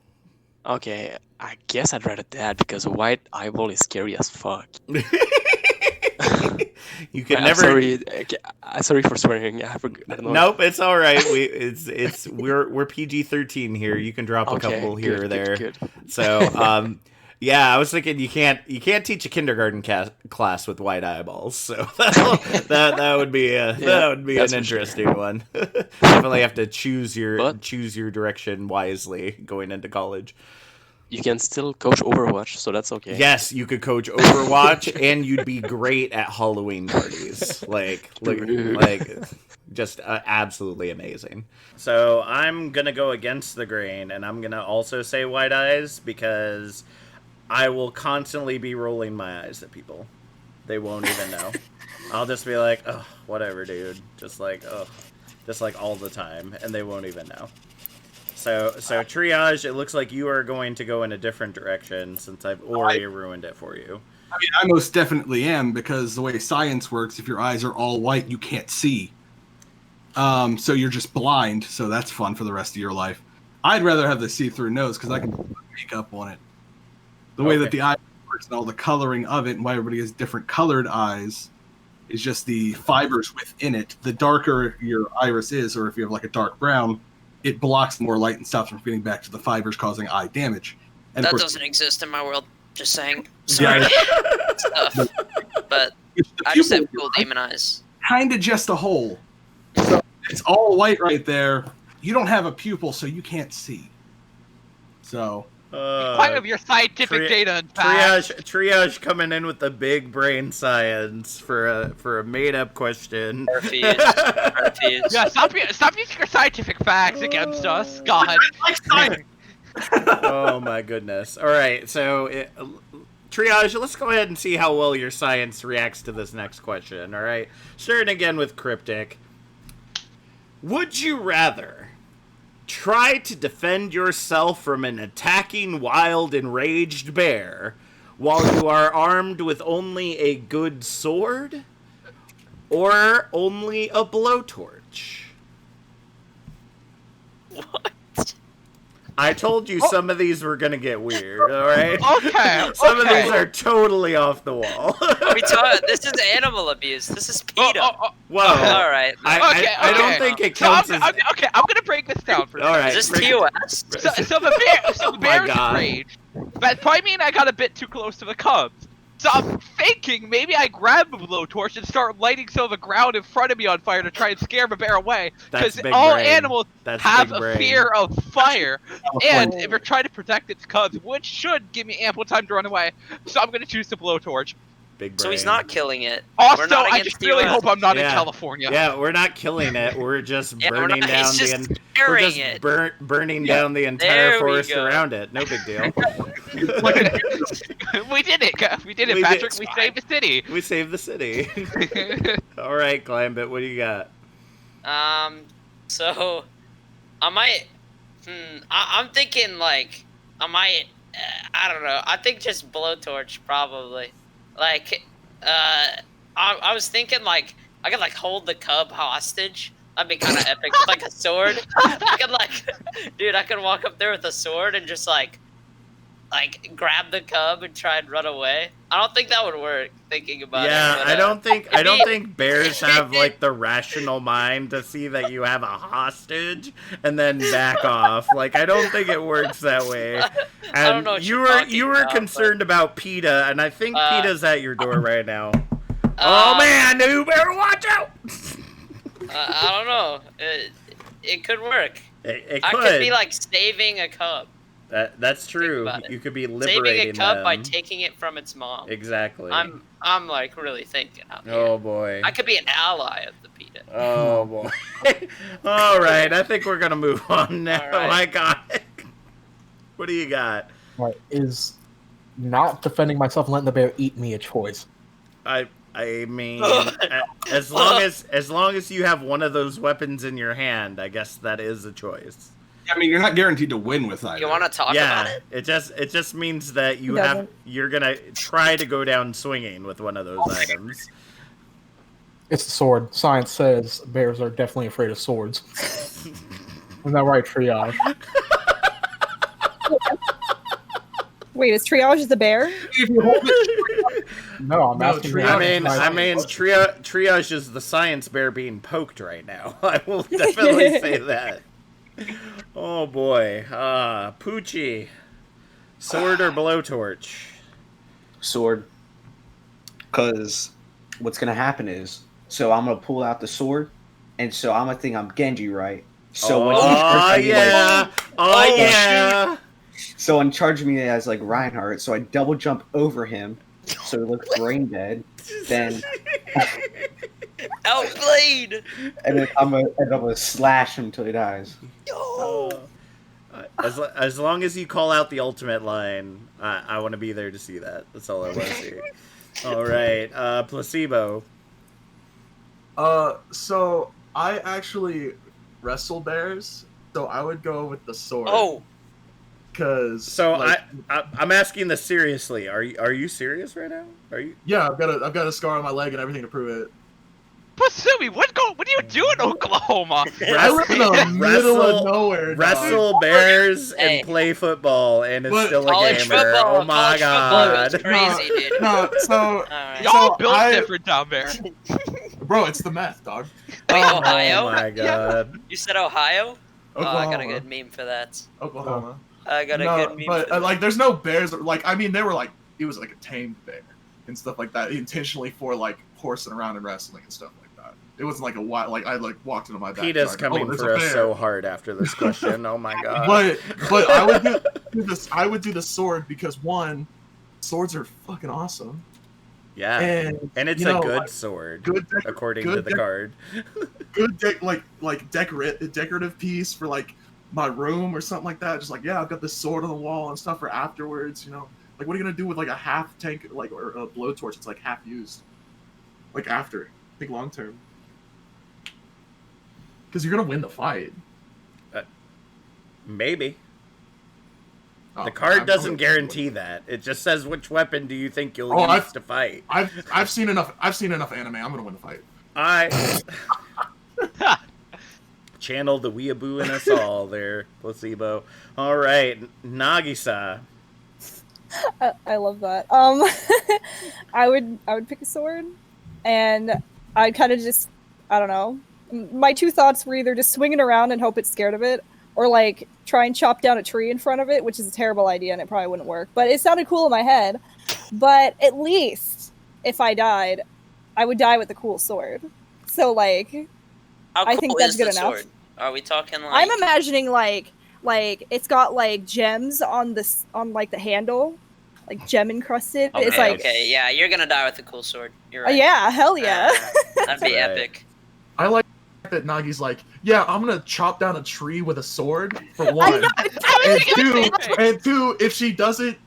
Okay, I guess I'd rather that because a white eyeball is scary as fuck. You can I'm never. Sorry, sorry for swearing. I don't know. Nope, it's all right. We're PG-13 here. You can drop a Okay, couple here or good, there. good. So Yeah, I was thinking you can't teach a kindergarten class with white eyeballs, so that would be an interesting one. Definitely have to choose your direction wisely going into college. You can still coach Overwatch, so that's okay. Yes, you could coach Overwatch, and you'd be great at Halloween parties. Just absolutely amazing. So I'm gonna go against the grain, and I'm gonna also say white eyes because I will constantly be rolling my eyes at people. They won't even know. I'll just be like, oh, whatever, dude. Just like all the time, and they won't even know. So Triage, it looks like you are going to go in a different direction since I've already ruined it for you. I mean, I most definitely am, because the way science works, if your eyes are all white, you can't see. So you're just blind, so that's fun for the rest of your life. I'd rather have the see-through nose, because I can put makeup on it. The way that the eye works and all the coloring of it and why everybody has different colored eyes is just the fibers within it. The darker your iris is, or if you have like a dark brown, it blocks more light and stops from getting back to the fibers, causing eye damage. And that of course, doesn't exist in my world. Just saying. Sorry. Stuff. But I just have cool demon eyes. Kind of just a hole. So it's all white right there. You don't have a pupil, so you can't see. So... Quite of your scientific data and facts. Triage coming in with the big brain science for a made up question. Refuse. Yeah, stop using your scientific facts against us, God. Oh my goodness! All right, so Triage, let's go ahead and see how well your science reacts to this next question. All right, starting again with Cryptic. Would you rather try to defend yourself from an attacking wild enraged bear while you are armed with only a good sword or only a blowtorch? What? I told you some of these were gonna get weird, alright? Okay. Some of these are totally off the wall. This is animal abuse. This is PETA. Whoa. Alright. I don't think it counts as... Okay, I'm gonna break this down for you. Alright. Is this TOS? So the bear is enraged. That probably mean I got a bit too close to the cubs. So I'm thinking maybe I grab a blowtorch and start lighting some of the ground in front of me on fire to try and scare the bear away. Because all animals have a fear of fire. And if you're trying to protect its cubs, which should give me ample time to run away. So I'm going to choose the blowtorch. Big brain. So he's not killing it. Also, I just really hope I'm not in California. Yeah, we're not killing it. We're just burning down burning down the entire forest around it. No big deal. We did it, Patrick. We saved the city. We saved the city. All right, Climbit, what do you got? So I might. I'm thinking like I might. I don't know. I think just blowtorch probably. Like, I was thinking like I could like hold the cub hostage. That'd be kind of epic. With, like a sword. I could walk up there with a sword and just like grab the cub and try and run away. I don't think that would work. Thinking about it. Yeah, I don't think bears have like the rational mind to see that you have a hostage and then back off. Like, I don't think it works that way. And I don't know what you were concerned about PETA, and I think PETA's at your door right now. Oh man, you better watch out. I don't know. It could work. It I could. could be like saving a cub. That's true. You could be liberating saving a cub them by taking it from its mom. Exactly. I'm like really thinking out here. Oh boy. I could be an ally of the PETA. Oh boy. All right, I think we're gonna move on now. Right. I got it. What do you got? Right, is not defending myself and letting the bear eat me a choice? I mean, as long as you have one of those weapons in your hand, I guess that is a choice. I mean, you're not guaranteed to win with either. You want to talk about it? It just means that you're gonna try to go down swinging with one of those items. It's the sword. Science says bears are definitely afraid of swords. Isn't that right, Triage? Wait, is Triage the bear? No, I'm asking. Triage is the science bear being poked right now. I will definitely say that. Oh boy, Poochie. Sword or blowtorch? Sword. Because what's going to happen is, so I'm going to pull out the sword, and so I'm going to think I'm Genji, right? So when he charges me, so when charging me as like Reinhardt, so I double jump over him, so he looks brain dead. Then Outplayed. and then I'm gonna slash him till he dies. As long as you call out the ultimate line, I want to be there to see that. That's all I want to see. All right, placebo. So I actually wrestle bears, so I would go with the sword. Oh. Cause so like, I'm asking this seriously. Are you serious right now? Are you? Yeah, I've got a scar on my leg and everything to prove it. Pasumi, what do you do in Oklahoma? I live in the middle of nowhere. Wrestle bears and play football and is still a gamer. Football, oh my god! Crazy, dude. No, so y'all built different down there. Bro, it's the meth, dog. Wait, Ohio? Oh my god! You said Ohio? Oklahoma. Oh, I got a good meme for that. Oklahoma. I got a good meme. But for that. like, there's no bears. Like, I mean, they were like, it was like a tamed bear and stuff like that, intentionally for like horsing around and wrestling and stuff like that. It wasn't like a wild. Like I like walked into my backyard. Pete is coming for us so hard after this question. Oh my god! But I would do this. I would do the sword because one, swords are fucking awesome. Yeah, and it's a good sword, according to the card. Good decorative piece for like my room or something like that. Just like, yeah, I've got this sword on the wall and stuff for afterwards. You know, like what are you gonna do with like a half tank like or a blowtorch? It's like half used. Like after, think long term, because you're gonna win the fight. Maybe. Oh, the card doesn't guarantee that. It just says which weapon do you think you'll use to fight. I've seen enough. I've seen enough anime. I'm gonna win the fight. Channel the weeaboo in us all there, placebo. All right, Nagisa. I love that. I would pick a sword, and I'd kind of just, I don't know. My two thoughts were either just swing it around and hope it's scared of it, or like try and chop down a tree in front of it, which is a terrible idea and it probably wouldn't work. But it sounded cool in my head. But at least if I died, I would die with a cool sword. So like, I think that's good enough. Sword? Are we talking like? I'm imagining like it's got like gems on this like the handle, like gem encrusted. Okay, it's like yeah, you're gonna die with a cool sword. You're right. Yeah, hell yeah. That'd be epic. I like that Nagi's like, yeah, I'm gonna chop down a tree with a sword for one, and two, if she doesn't,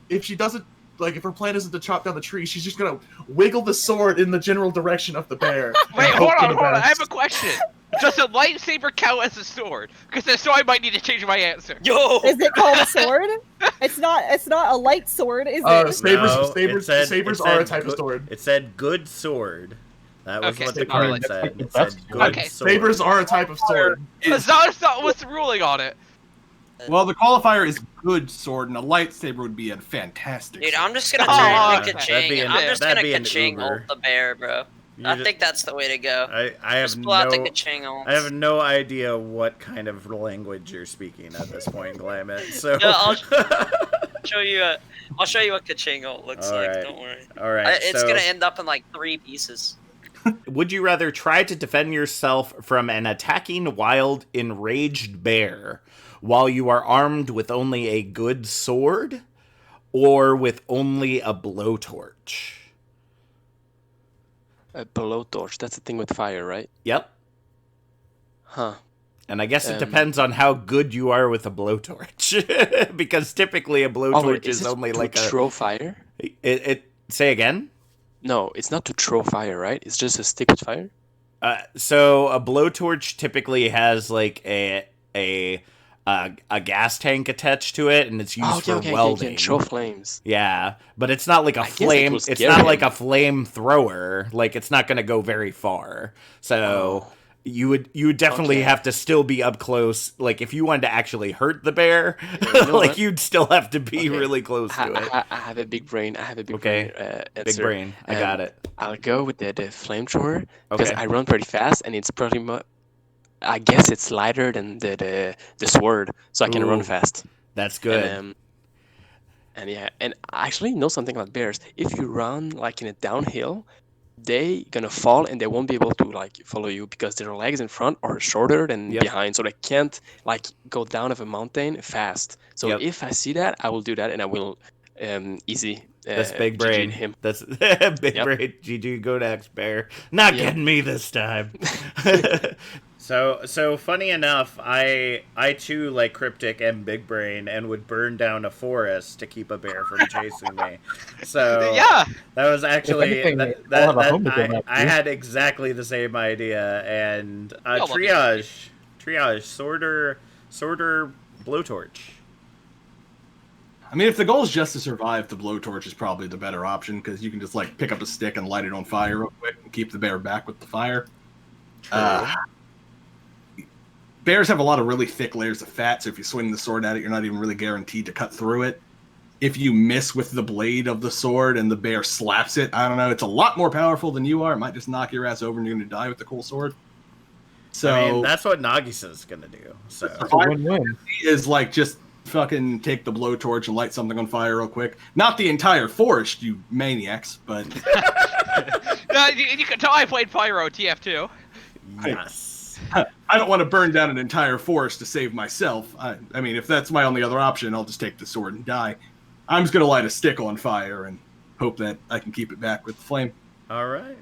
like, if her plan isn't to chop down the tree, she's just gonna wiggle the sword in the general direction of the bear. Wait, hold on. I have a question. Does a lightsaber count as a sword? Because so I might need to change my answer. Yo, is it called a sword? It's not a light sword, is it? Sabers are a type of sword. It said good sword. That was what the card said. It said good sword. Sabers are a type of sword. That's not what's the ruling on it. Well, the qualifier is good sword, and a lightsaber would be a fantastic. Dude, I'm just sword. gonna turn ka-ching. I'm just gonna ka-ching ult the bear, bro. I think that's the way to go. I have just pull out the ka-ching ult. I have no idea what kind of language you're speaking at this point, Glamit. So no, I'll show you. I'll show you what ka-ching ult looks like. Don't worry. All right. It's gonna end up in like 3 pieces. Would you rather try to defend yourself from an attacking wild, enraged bear while you are armed with only a good sword, or with only a blowtorch? A blowtorch, that's the thing with fire, right? Yep. Huh. And I guess it depends on how good you are with a blowtorch. Because typically a blowtorch is only like a... throw fire? Say again? No, it's not to throw fire, right? It's just a stick with fire? So a blowtorch typically has like a gas tank attached to it, and it's used for welding. Okay, throw flames. Yeah, but it's not like a flame. It's not like a flamethrower. Like, it's not going to go very far. So you would definitely have to still be up close. Like, if you wanted to actually hurt the bear, like, you'd still have to be really close to it. I have a big brain. I have a big brain. Big brain. I got it. I'll go with the flamethrower because I run pretty fast, and it's pretty much. I guess it's lighter than the sword, so I can run fast. That's good. And yeah, and I actually know something about bears. If you run like in a downhill, they gonna fall and they won't be able to like follow you because their legs in front are shorter than Yep. behind, so they can't like go down of a mountain fast. So Yep. if I see that, I will do that and I will easy That's big GG brain. him. That's big Yep. brain. GG go next, bear. Not Yep. getting me this time. So funny enough, I too like Cryptic and Big Brain and would burn down a forest to keep a bear from chasing me. So Yeah. that was actually anything, they all have a home to go back I to. had exactly the same idea. And We all love triage, sorter, blowtorch. I mean, if the goal is just to survive, the blowtorch is probably the better option because you can just like pick up a stick and light it on fire real quick and keep the bear back with the fire. Bears have a lot of really thick layers of fat, so if you swing the sword at it, you're not even really guaranteed to cut through it. If you miss with the blade of the sword and the bear slaps it, I don't know, it's a lot more powerful than you are. It might just knock your ass over and you're going to die with the cool sword. So I mean, that's what Nagisa's gonna do. So It's a win-win. is like just fucking take the blowtorch and light something on fire real quick. Not the entire forest, you maniacs, but You can tell I played Pyro TF2. yes. I don't want to burn down an entire forest to save myself. I mean, if that's my only other option, I'll just take the sword and die. I'm just going to light a stick on fire and hope that I can keep it back with the flame. All right.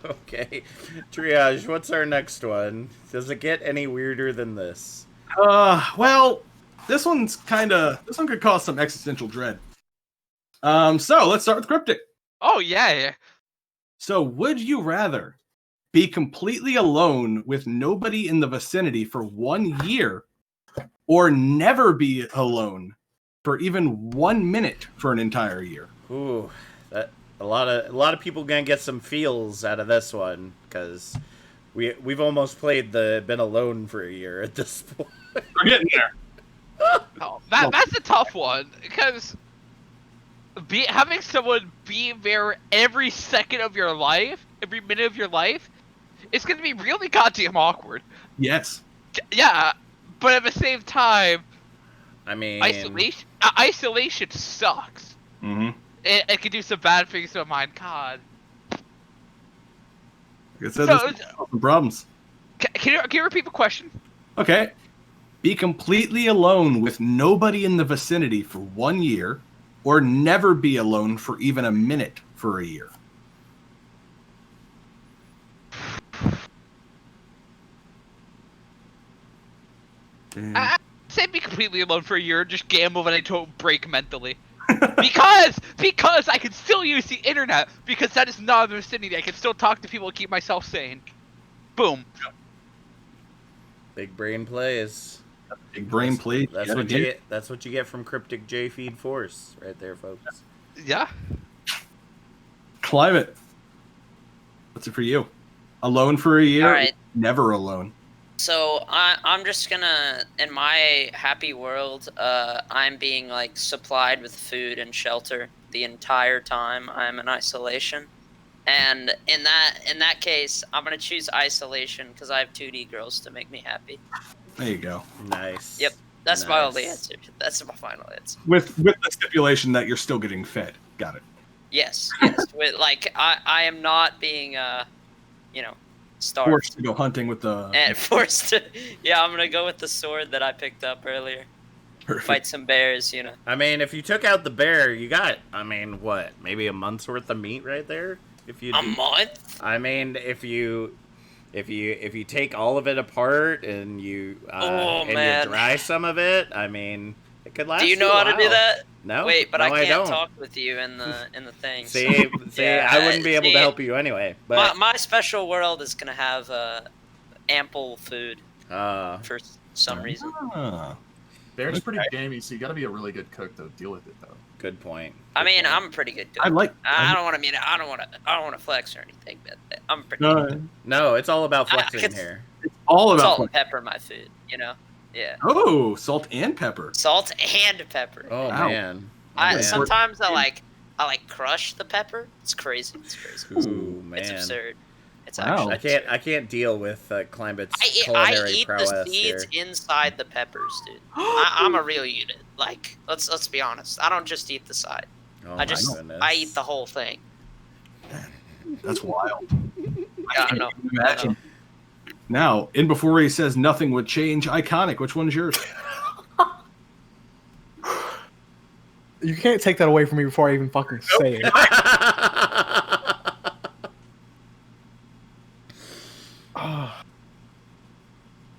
Okay. Triage, what's our next one? Does it get any weirder than this? Well, this one could cause some existential dread. So let's start with Cryptic. Oh, yeah. So would you rather be completely alone with nobody in the vicinity for 1 year or never be alone for even 1 minute for an entire year? Ooh, that a lot of people gonna get some feels out of this one because we've almost played the been alone for a year at this point. We're getting there. Oh, that's a tough one because having someone be there every second of your life, every minute of your life, it's gonna be really goddamn awkward. Yes. Yeah, but at the same time, I mean, isolation sucks. Mm-hmm. It can do some bad things to my God. Like I said, there's some problems. Can you repeat the question? Okay. Be completely alone with nobody in the vicinity for 1 year, or never be alone for even a minute for a year. I say be completely alone for a year, just gamble that I don't break mentally. because I can still use the internet, because that is not a vicinity. I can still talk to people and keep myself sane. Boom. big brain plays. Big brain play. That's what you get. That's what you get from Cryptic J Feed Force, right there, folks. Yeah. Climate. What's it for you? Alone for a year? All right. Never alone. So I'm just gonna, in my happy world, I'm being like supplied with food and shelter the entire time I'm in isolation, and in that case, I'm gonna choose isolation because I have 2D girls to make me happy. There you go. Nice. Yep, that's my only Nice. answer. That's my final answer. With the stipulation that you're still getting fed. Got it. Yes. With like I am not being starved. Forced to go hunting with the. And forced to, yeah, I'm gonna go with the sword that I picked up earlier. Perfect. Fight some bears, you know. I mean, if you took out the bear, you got, I mean, what? Maybe a month's worth of meat right there. If you A month? I mean, if you take all of it apart and you man. you dry some of it, I mean, it could last. Do you know how to do that? No. Wait, but no, I can't don't. talk with you in the thing. See, Yeah, I wouldn't be able to help you anyway. But my special world is gonna have ample food for some reason. Bear's pretty gamey, so you gotta be a really good cook to deal with it, though. Good point. I mean, I'm a pretty good cook. I don't want to flex or anything, but I'm pretty good cook. No, it's all about I flexing could- here. It's all about Salt and flexing. pepper my food, you know. Yeah. Oh, salt and pepper. Salt and pepper. Oh Wow. man. Sometimes I crush the pepper. It's crazy. Ooh man. It's absurd. It's Wow. actually I can't deal with Climate's I culinary eat prowess the seeds here. inside the peppers, dude. I'm a real unit. Like, let's be honest. I don't just eat the side. Oh I eat the whole thing. That's wild. Yeah, I know. Imagine. Now, in before he says nothing would change, iconic. Which one's yours? You can't take that away from me before I even fucking say it.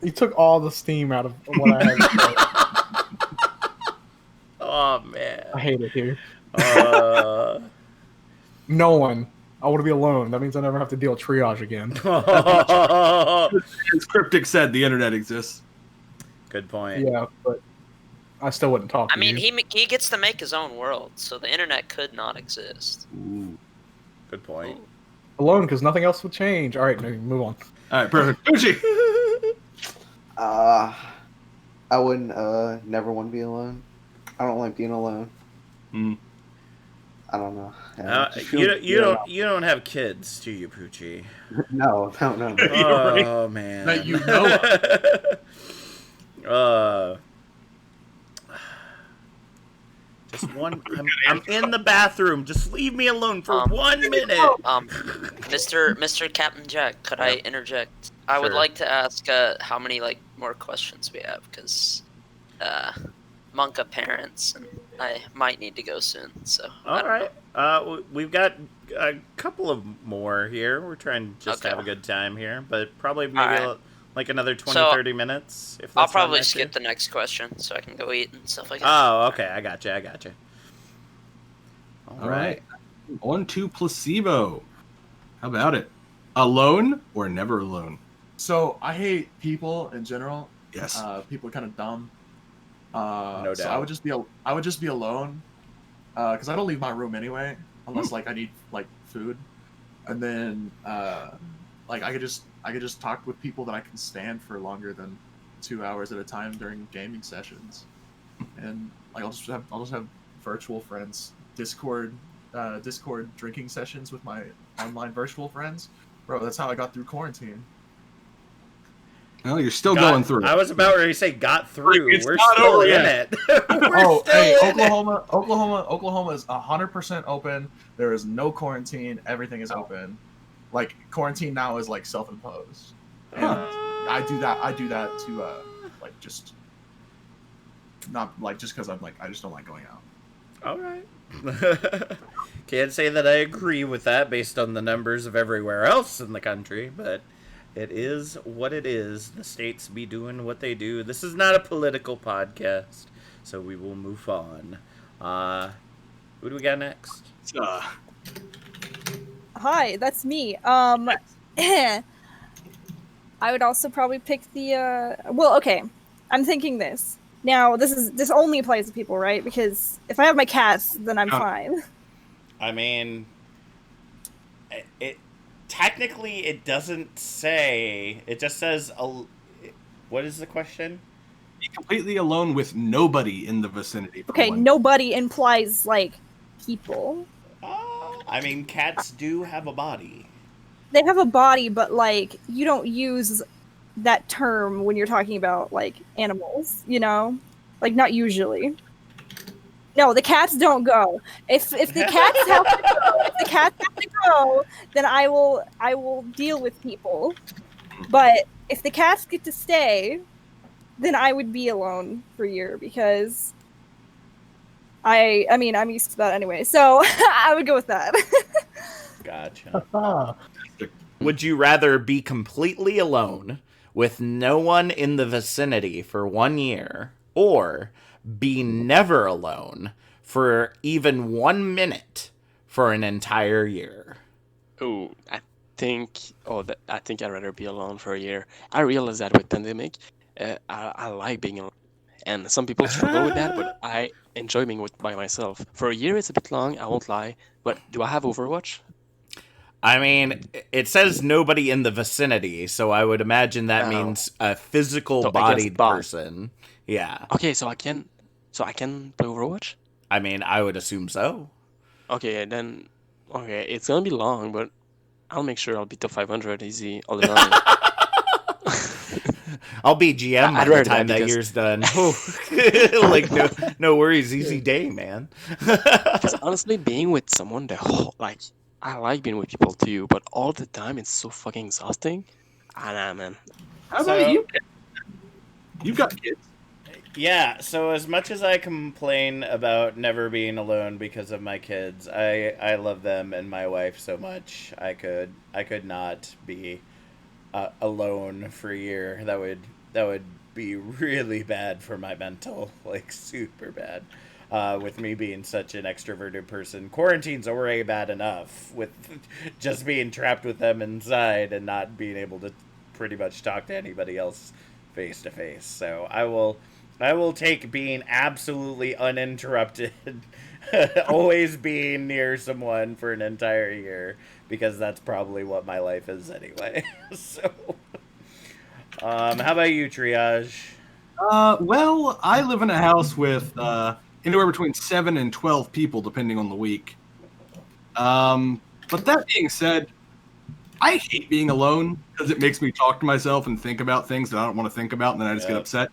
You took all the steam out of what I had. Oh man, I hate it here. No one. I want to be alone. That means I never have to deal with triage again. As Cryptic said, the internet exists. Good point. Yeah, but I still wouldn't talk to I mean, you. he gets to make his own world, so the internet could not exist. Ooh. Good point. Alone, because nothing else would change. All right, maybe move on. All right, perfect. Gucci. I wouldn't never want to be alone. I don't like being alone. I don't know. You don't have kids, do you, Poochie? No. Oh man. That you know of. Just one. I'm in the bathroom. Just leave me alone for 1 minute. Mr. Captain Jack, could I interject? I would like to ask how many more questions we have, because Monka parents, and I might need to go soon. So. All right. We've got a couple of more here. We're trying to just have a good time here, but probably maybe like another 20, 30 minutes. If that's I'll probably skip the next question so I can go eat and stuff like that. Oh, okay. I got you. All right. On to placebo. How about it? Alone or never alone? So I hate people in general. Yes. People are kind of dumb. No doubt. So I would just be alone, because I don't leave my room anyway, unless I need food, and then I could just talk with people that I can stand for longer than 2 hours at a time during gaming sessions, and I'll just have virtual friends, Discord drinking sessions with my online virtual friends. Bro, that's how I got through quarantine. Well, you're still going through it. I was about ready to say got through. It's We're not still over in yet. it. Oklahoma is 100% open. There is no quarantine. Everything is open. Quarantine now is self-imposed. And I do that to just not just because I'm I just don't like going out. All right. Can't say that I agree with that based on the numbers of everywhere else in the country, but it is what it is. The states be doing what they do. This is not a political podcast, so we will move on. Who do we got next? Hi, that's me. I would also probably pick the well, okay. I'm thinking this. Now, this only applies to people, right? Because if I have my cats, then I'm fine. I mean, it technically it doesn't say. It just says. What is the question? Be completely alone with nobody in the vicinity. Okay, nobody implies people. I mean, cats do have a body. They have a body, but you don't use that term when you're talking about animals, not usually. No, the cats don't go. If the cats have to go, then I will deal with people. But if the cats get to stay, then I would be alone for a year, because I mean I'm used to that anyway. So I would go with that. Gotcha. Would you rather be completely alone with no one in the vicinity for 1 year, or be never alone for even 1 minute for an entire year? Oh, I think I'd rather be alone for a year. I realized that with pandemic, I like being alone, and some people struggle with that, but I enjoy being by myself. For a year, it's a bit long. I won't lie. But do I have Overwatch? I mean, it says nobody in the vicinity, so I would imagine that means a physical bodied person. Yeah. Okay, so I can play Overwatch? I mean, I would assume so. Okay, then it's gonna be long, but I'll make sure I'll be top 500 easy all the time. I'll be GM by I'd the rather time that because- year's done. Like no worries, easy day, man. Because honestly, being with someone I like being with people too, but all the time it's so fucking exhausting. I know, man. How about you? You've got kids. Yeah, so as much as I complain about never being alone because of my kids, I love them and my wife so much. I could not be alone for a year. That would be really bad for my mental, like super bad. With me being such an extroverted person, quarantine's already bad enough with just being trapped with them inside and not being able to pretty much talk to anybody else face to face. So I will take being absolutely uninterrupted, always being near someone for an entire year, because that's probably what my life is anyway. So, how about you, Triage? Well, I live in a house with anywhere between 7 and 12 people, depending on the week. But that being said, I hate being alone because it makes me talk to myself and think about things that I don't want to think about, and then I just get upset.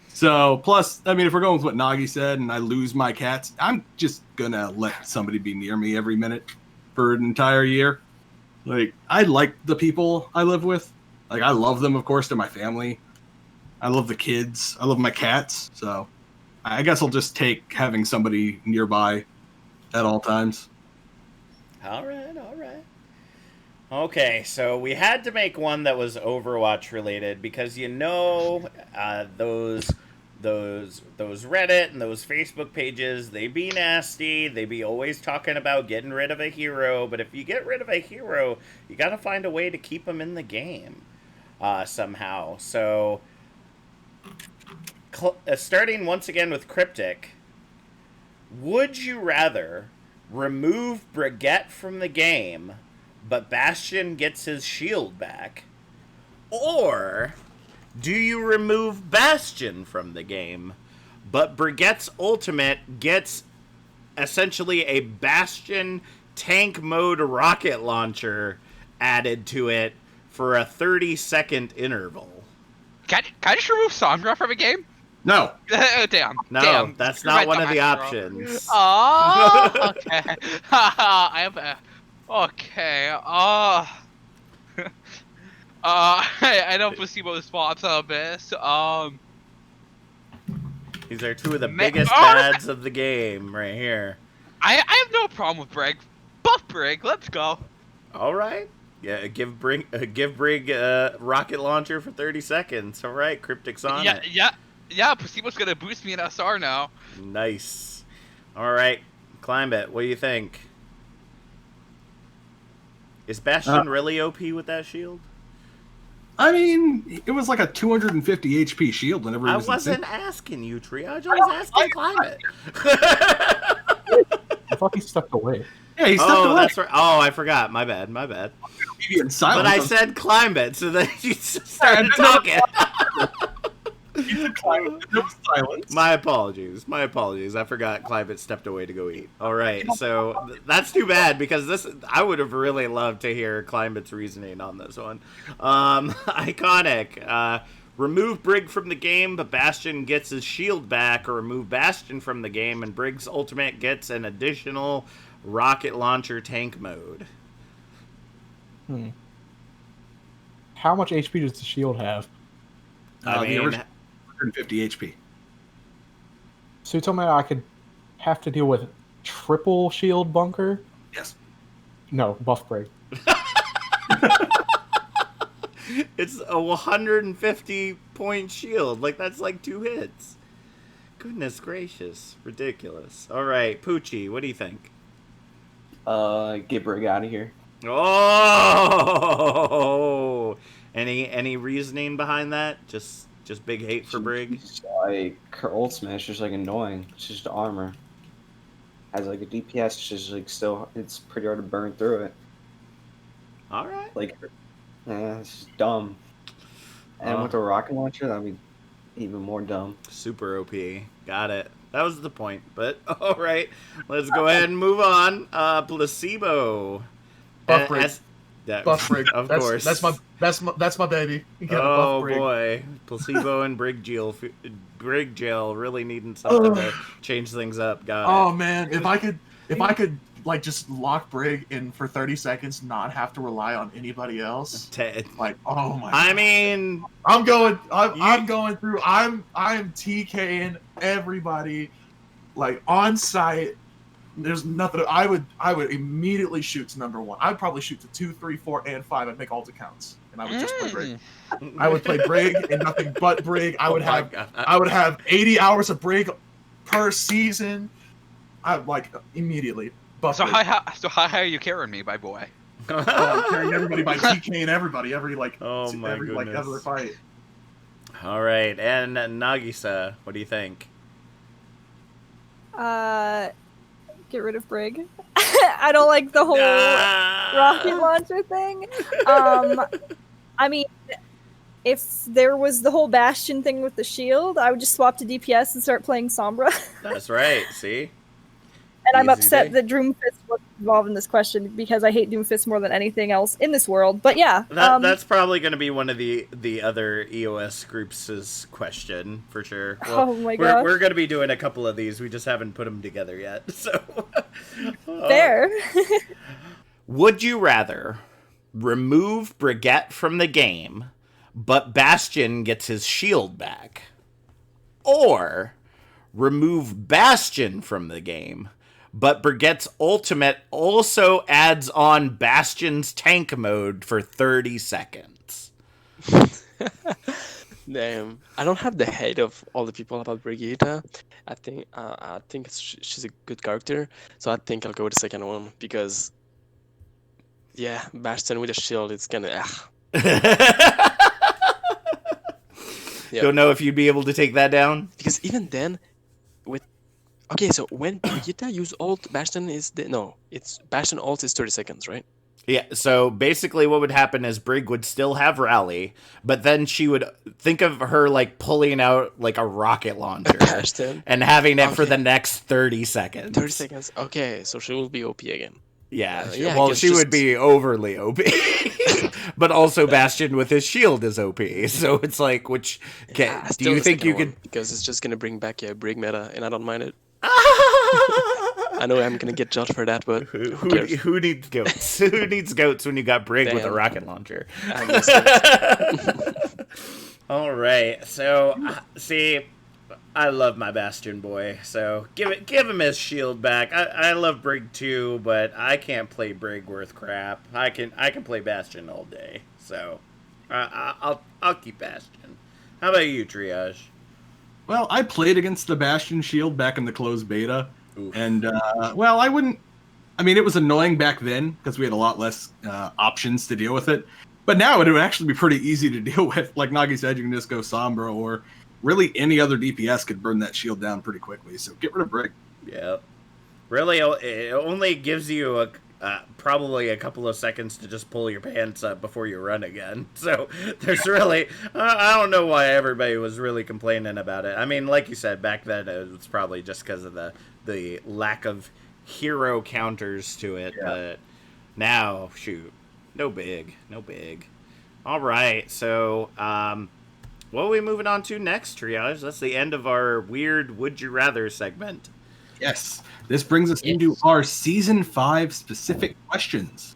So, plus, I mean, if we're going with what Nagi said and I lose my cats, I'm just gonna let somebody be near me every minute for an entire year. Like, I like the people I live with. Like, I love them, of course, they're my family. I love the kids. I love my cats. So, I guess I'll just take having somebody nearby at all times. All right. Okay, so we had to make one that was Overwatch related because those Reddit and those Facebook pages, they be nasty. They be always talking about getting rid of a hero, but if you get rid of a hero, you got to find a way to keep them in the game somehow. So starting once again with Cryptic, would you rather remove Brigitte from the game but Bastion gets his shield back? Or do you remove Bastion from the game, but Brigitte's ultimate gets essentially a Bastion tank mode rocket launcher added to it for a 30-second interval? Can I just remove Sandra from a game? No. Damn. No, Damn. that's Screw not my one of the dumbass, options. bro. Oh, okay. I have a... Okay. I know Placebo's thoughts on this. These are two of the biggest bads of the game right here. I have no problem with Brig. Buff Brig, let's go. All right. Yeah, give Brig rocket launcher for 30 seconds. All right, Cryptic's on it. Yeah, Placebo's gonna boost me in SR now. Nice. All right, Climate, what do you think? Is Bastion really OP with that shield? I mean, it was like a 250 HP shield whenever it was I wasn't asking you, Triage. I was asking Climate. I thought he stepped away. Yeah, he stepped away. That's right. Oh, I forgot. My bad. But I said Climate, so then you just started talking. My apologies. I forgot Climate stepped away to go eat. All right, so that's too bad because I would have really loved to hear Climate's reasoning on this one. Iconic. Remove Brig from the game, but Bastion gets his shield back, or remove Bastion from the game, and Brig's ultimate gets an additional rocket launcher tank mode. How much HP does the shield have? I mean, 150 HP. So you told me I could have to deal with triple shield bunker? Yes. No, buff break. It's a 150 point shield. Like, that's like 2 hits. Goodness gracious. Ridiculous. All right, Poochie, what do you think? Get Brig out of here. Oh! Any reasoning behind that? Just big hate for Brig? Like, her ult smash is like annoying. It's just armor. Has like a DPS, it's just like it's pretty hard to burn through it. Alright. Like, it's just dumb. And with a rocket launcher, that'd be even more dumb. Super OP. Got it. That was the point, but alright. Let's go ahead and move on. Placebo. Buff Brig. Of That's, course. That's my baby. You gotta Oh buff Brig. boy, Placebo and Brig Jail really needing something to change things up. Got Oh man, if I could like just lock Brig in for 30 seconds, not have to rely on anybody else. Like, oh my. I God. mean, I'm going through. I'm TKing everybody, like on site. There's nothing. I would immediately shoot to number 1. I'd probably shoot to 2, 3, 4, and 5. I'd make alt accounts, and I would just play Brig. I would play Brig and nothing but Brig. I would have 80 hours of Brig per season. I like immediately. So how are you carrying me, my boy? I'm carrying everybody by TKing everybody every goodness. other fight. All right, and Nagisa, what do you think? Get rid of Brig. I don't like the whole rocket launcher thing. I mean, if there was the whole Bastion thing with the shield, I would just swap to DPS and start playing Sombra. That's right, see? And I'm upset that Doomfist wasn't involved in this question because I hate Doomfist more than anything else in this world. But yeah. That's probably going to be one of the other EOS groups' question, for sure. Well, oh my god. We're going to be doing a couple of these. We just haven't put them together yet. So Fair. Would you rather remove Brigitte from the game, but Bastion gets his shield back? Or remove Bastion from the game, but Brigitte's ultimate also adds on Bastion's tank mode for 30 seconds. Damn, I don't have the hate of all the people about Brigitte. I think she's a good character, so I think I'll go with the second one because, yeah, Bastion with a shield, it's gonna. Yep. Don't know if you'd be able to take that down because even then, okay, so when Brigitte use ult, Bastion is it's Bastion ult is 30 seconds, right? Yeah, so basically what would happen is Brig would still have rally, but then she would think of her like pulling out like a rocket launcher and having it for the next 30 seconds. 30 seconds. Okay, so she will be OP again. Yeah, well, she would be overly OP. But also Bastion with his shield is OP. So it's like, which do you think you could? Because it's just gonna bring back a Brig meta, and I don't mind it. I know I'm gonna get judged for that, but who needs goats? Who needs goats when you got Brig with a rocket launcher? All right, so see, I love my Bastion boy, so give him his shield back. I love Brig too, but I can't play Brig worth crap. I can play Bastion all day, so I'll keep Bastion. How about you, Triage? Well, I played against the Bastion shield back in the closed beta. Oof. And, well, I mean, it was annoying back then because we had a lot less options to deal with it. But now it would actually be pretty easy to deal with. Like Nagi said, you can just go Sombra, or really any other DPS could burn that shield down pretty quickly. So get rid of Brig. Yeah. Really, it only gives you probably a couple of seconds to just pull your pants up before you run again. So there's really, I don't know why everybody was really complaining about it. I mean, like you said, back then it was probably just because of the lack of hero counters to it. Yeah. But now, shoot, no big. All right, so what are we moving on to next, Triage? That's the end of our weird Would You Rather segment. Yes. This brings us into our Season 5 specific questions.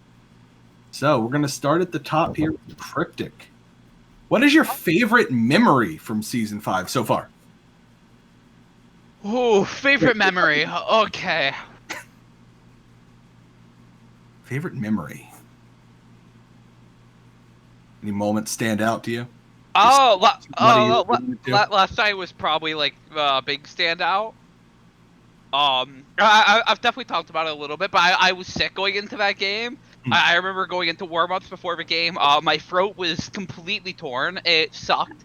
So we're going to start at the top here with Cryptic. What is your favorite memory from Season 5 so far? Oh, favorite memory. Okay. Favorite memory. Any moments stand out to you? Last night was probably like a big standout. I've definitely talked about it a little bit, but I was sick going into that game. I remember going into warm-ups before the game. My throat was completely torn. It sucked,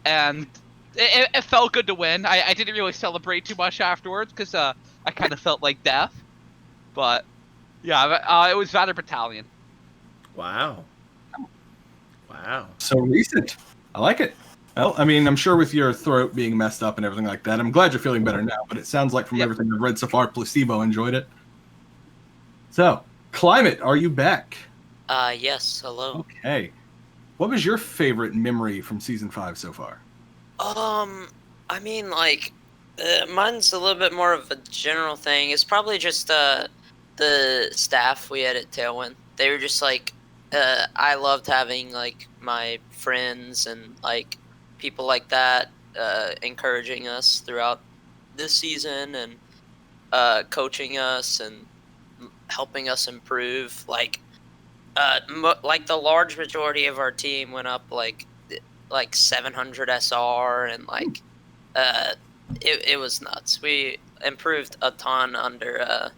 and it felt good to win. I didn't really celebrate too much afterwards because I kind of felt like death. But yeah, it was Valor Battalion. Wow. So recent. I like it. Well, I mean, I'm sure with your throat being messed up and everything like that, I'm glad you're feeling better now, but it sounds like from everything I've read so far, Placebo enjoyed it. So, Climate, are you back? Yes, hello. Okay. What was your favorite memory from season 5 so far? I mean, like, mine's a little bit more of a general thing. It's probably just the staff we had at Tailwind. They were just like, I loved having like my friends and like people like that encouraging us throughout this season and coaching us and helping us improve. Like the large majority of our team went up like 700 SR and like it was nuts. We improved a ton under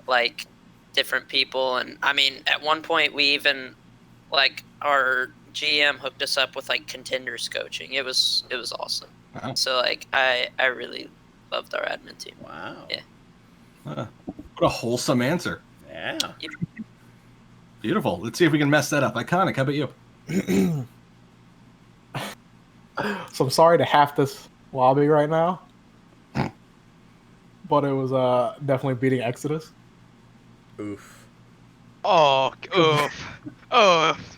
like different people, and I mean at one point we even like our GM hooked us up with like contenders coaching. It was awesome. Wow. So like I really loved our admin team. Wow. Yeah. What a wholesome answer. Yeah. Beautiful. Let's see if we can mess that up. Iconic, how about you? So I'm sorry to half this lobby right now, but it was definitely beating Exodus. Oof. Oh, oof.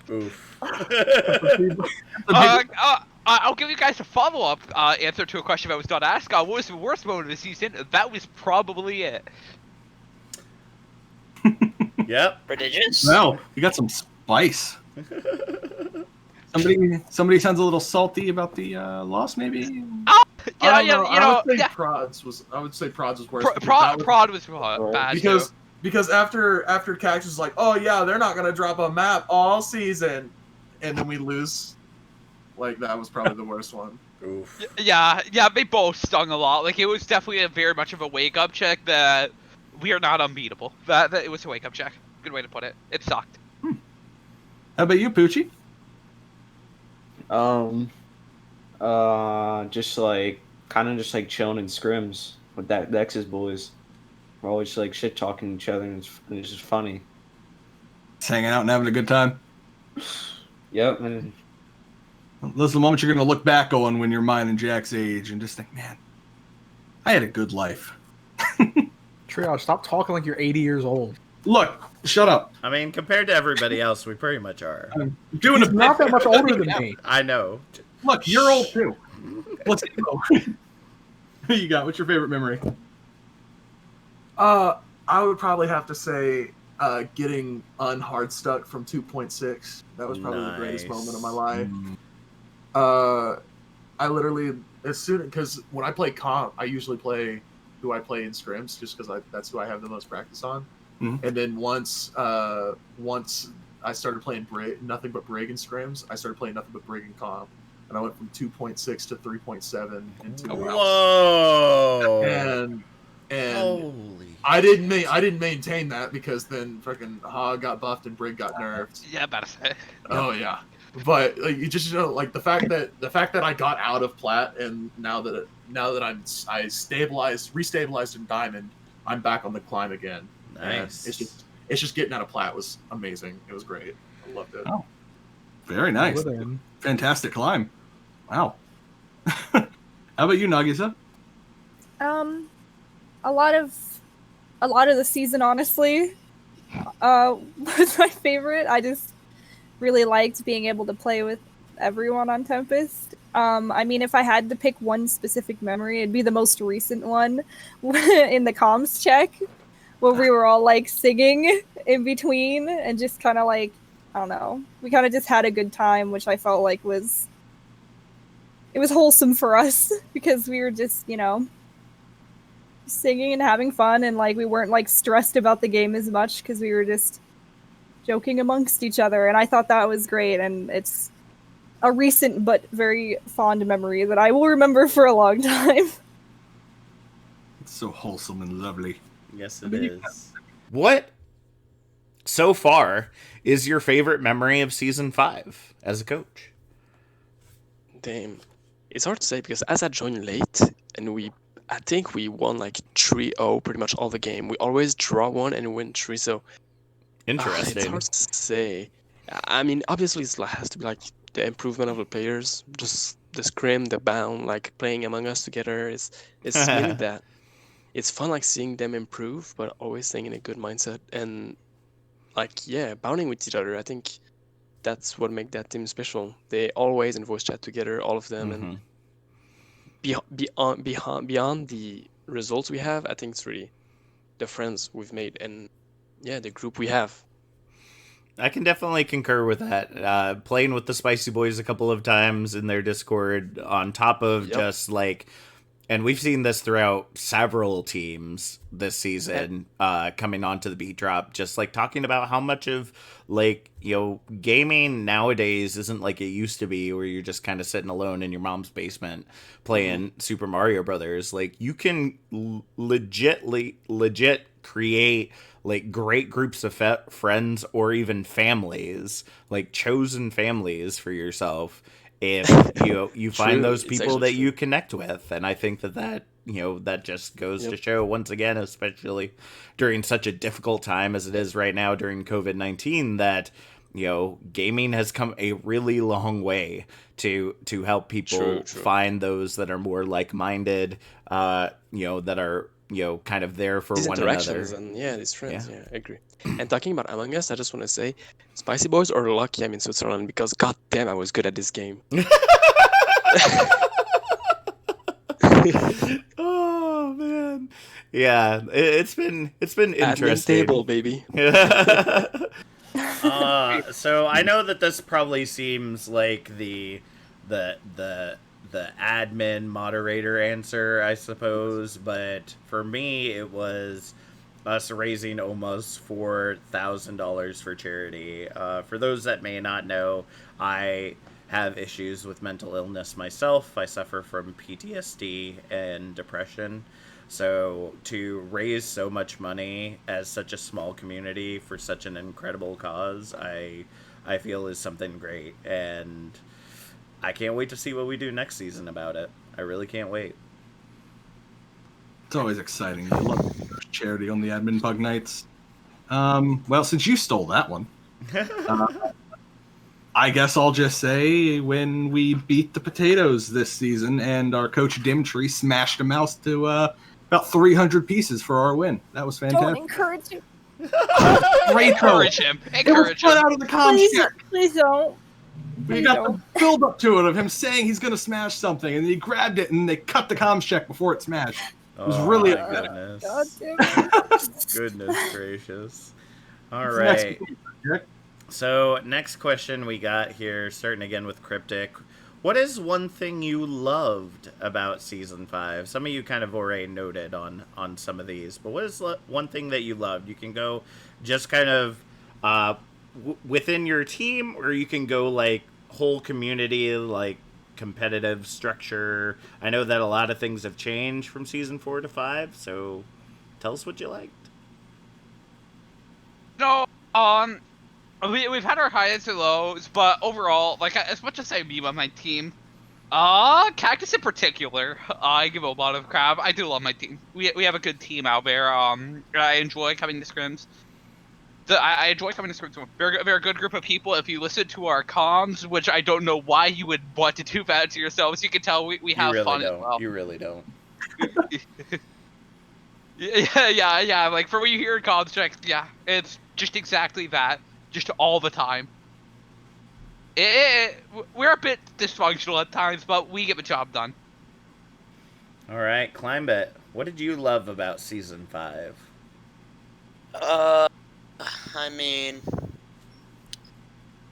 Oof. I'll give you guys a follow-up answer to a question I was not asked. What was the worst moment of the season? That was probably it. Yep. Prodigious. Wow, you got some spice. Somebody sounds a little salty about the loss, maybe. I would say Prods was worse. Prod was bad because after Cactus was like, oh yeah, they're not gonna drop a map all season, and then we lose. Like that was probably the worst one. Oof. Yeah, they both stung a lot. Like it was definitely very much of a wake-up check that we are not unbeatable. That it was a wake-up check. Good way to put it. It sucked. How about you, Poochie? Just like just like chilling in scrims with the X's boys. We're always just like shit talking each other, and it's just funny. Just hanging out and having a good time. Yep. And those are the moments you're going to look back on when you're mine and Jack's age and just think, man, I had a good life. Triage, stop talking like you're 80 years old. Look, shut up. I mean, compared to everybody else, we pretty much are. He's not that much older than me. I know. Look, you're old too. Let's go. Who you got? What's your favorite memory? I would probably have to say getting unhard stuck from 2.6. That was probably the greatest moment of my life. I literally, because when I play comp, I usually play who I play in scrims just because that's who I have the most practice on. Mm-hmm. And then once I started playing nothing but Brig in scrims, I started playing nothing but Brig in comp. And I went from 2.6 to 3.7 into Whoa! And holy! I didn't maintain that because then freaking Hog got buffed and Brig got nerfed. Yeah, about to say. Oh yeah, but like you just like the fact that I got out of plat and now that I restabilized in diamond, I'm back on the climb again. Nice. And it's just getting out of plat was amazing. It was great. I loved it. Oh, very nice. Fantastic climb. Wow. How about you, Nagisa? A lot of the season, honestly, was my favorite. I just really liked being able to play with everyone on Tempest. I mean, if I had to pick one specific memory, it'd be the most recent one in the comms check, where we were all like singing in between and just kind of like, I don't know, we kind of just had a good time, which I felt like was wholesome for us because we were just, singing and having fun, and like we weren't like stressed about the game as much because we were just joking amongst each other, and I thought that was great, and it's a recent but very fond memory that I will remember for a long time. It's so wholesome and lovely. Yes, it is. What, so far, is your favorite memory of Season 5 as a coach? Damn. It's hard to say because as I joined late, and I think we won like 3-0 pretty much all the game. We always draw one and win 3, so... Interesting. It's hard to say. I mean, obviously it has to be like the improvement of the players, just the scrim, the bound, like playing among us together. It's really that. It's fun like seeing them improve, but always staying in a good mindset. And bonding with each other. I think that's what makes that team special. They always in voice chat together, all of them, and beyond the results we have, I think it's really the friends we've made and the group we have. I can definitely concur with that. Playing with the Spicy Boys a couple of times in their Discord, on top of just like, and we've seen this throughout several teams this season, coming onto the BeatDrop, just like talking about how much of like, gaming nowadays isn't like it used to be, where you're just kind of sitting alone in your mom's basement playing Super Mario Brothers. Like, you can legit create like great groups of friends, or even families, like chosen families for yourself, if you find those people that you connect with. And I think that that just goes to show, once again, especially during such a difficult time as it is right now during COVID-19, that gaming has come a really long way to help people find those that are more like-minded, that are kind of there for These one another. interactions and these friends. Yeah, I agree. And talking about Among Us, I just want to say, Spicy Boys are lucky I'm in Switzerland, because goddamn, I was good at this game. Oh man, yeah, it's been interesting. Admin table, baby. So I know that this probably seems like the admin moderator answer, I suppose, but for me it was us raising almost $4,000 for charity. For those that may not know, I have issues with mental illness myself. I suffer from PTSD and depression. So to raise so much money as such a small community for such an incredible cause, I feel is something great. And I can't wait to see what we do next season about it. I really can't wait. It's always exciting. I love charity on the admin bug nights. Well, since you stole that one, I guess I'll just say, when we beat the Potatoes this season and our coach Dimtree smashed a mouse to about 300 pieces for our win. That was fantastic. Don't encourage him. Great Encourage him. It was put out of the comms check. Please don't. We got the build up to it of him saying he's going to smash something, and he grabbed it and they cut the comms check before it smashed. It was really goodness. God damn it. Goodness gracious. All right. So next question we got here, starting again with Cryptic. What is one thing you loved about Season 5? Some of you kind of already noted on some of these, but what is one thing that you loved? You can go just kind of within your team, or you can go like whole community, like competitive structure. I know that a lot of things have changed from Season 4 to 5, so tell us what you liked. No, we've had our highs and lows, but overall, like, as much as I meme on my team, Cactus in particular, I give a lot of crap. I do love my team. We have a good team out there. I enjoy coming to scrims. I enjoy coming to scrims with a very good group of people. If you listen to our comms, which I don't know why you would want to do that to yourselves, you can tell we have fun as well. You really don't. Yeah. Like, for what you hear in comms checks, yeah, it's just exactly that. Just all the time. We're a bit dysfunctional at times, but we get the job done. All right, Climate, what did you love about Season 5? I mean,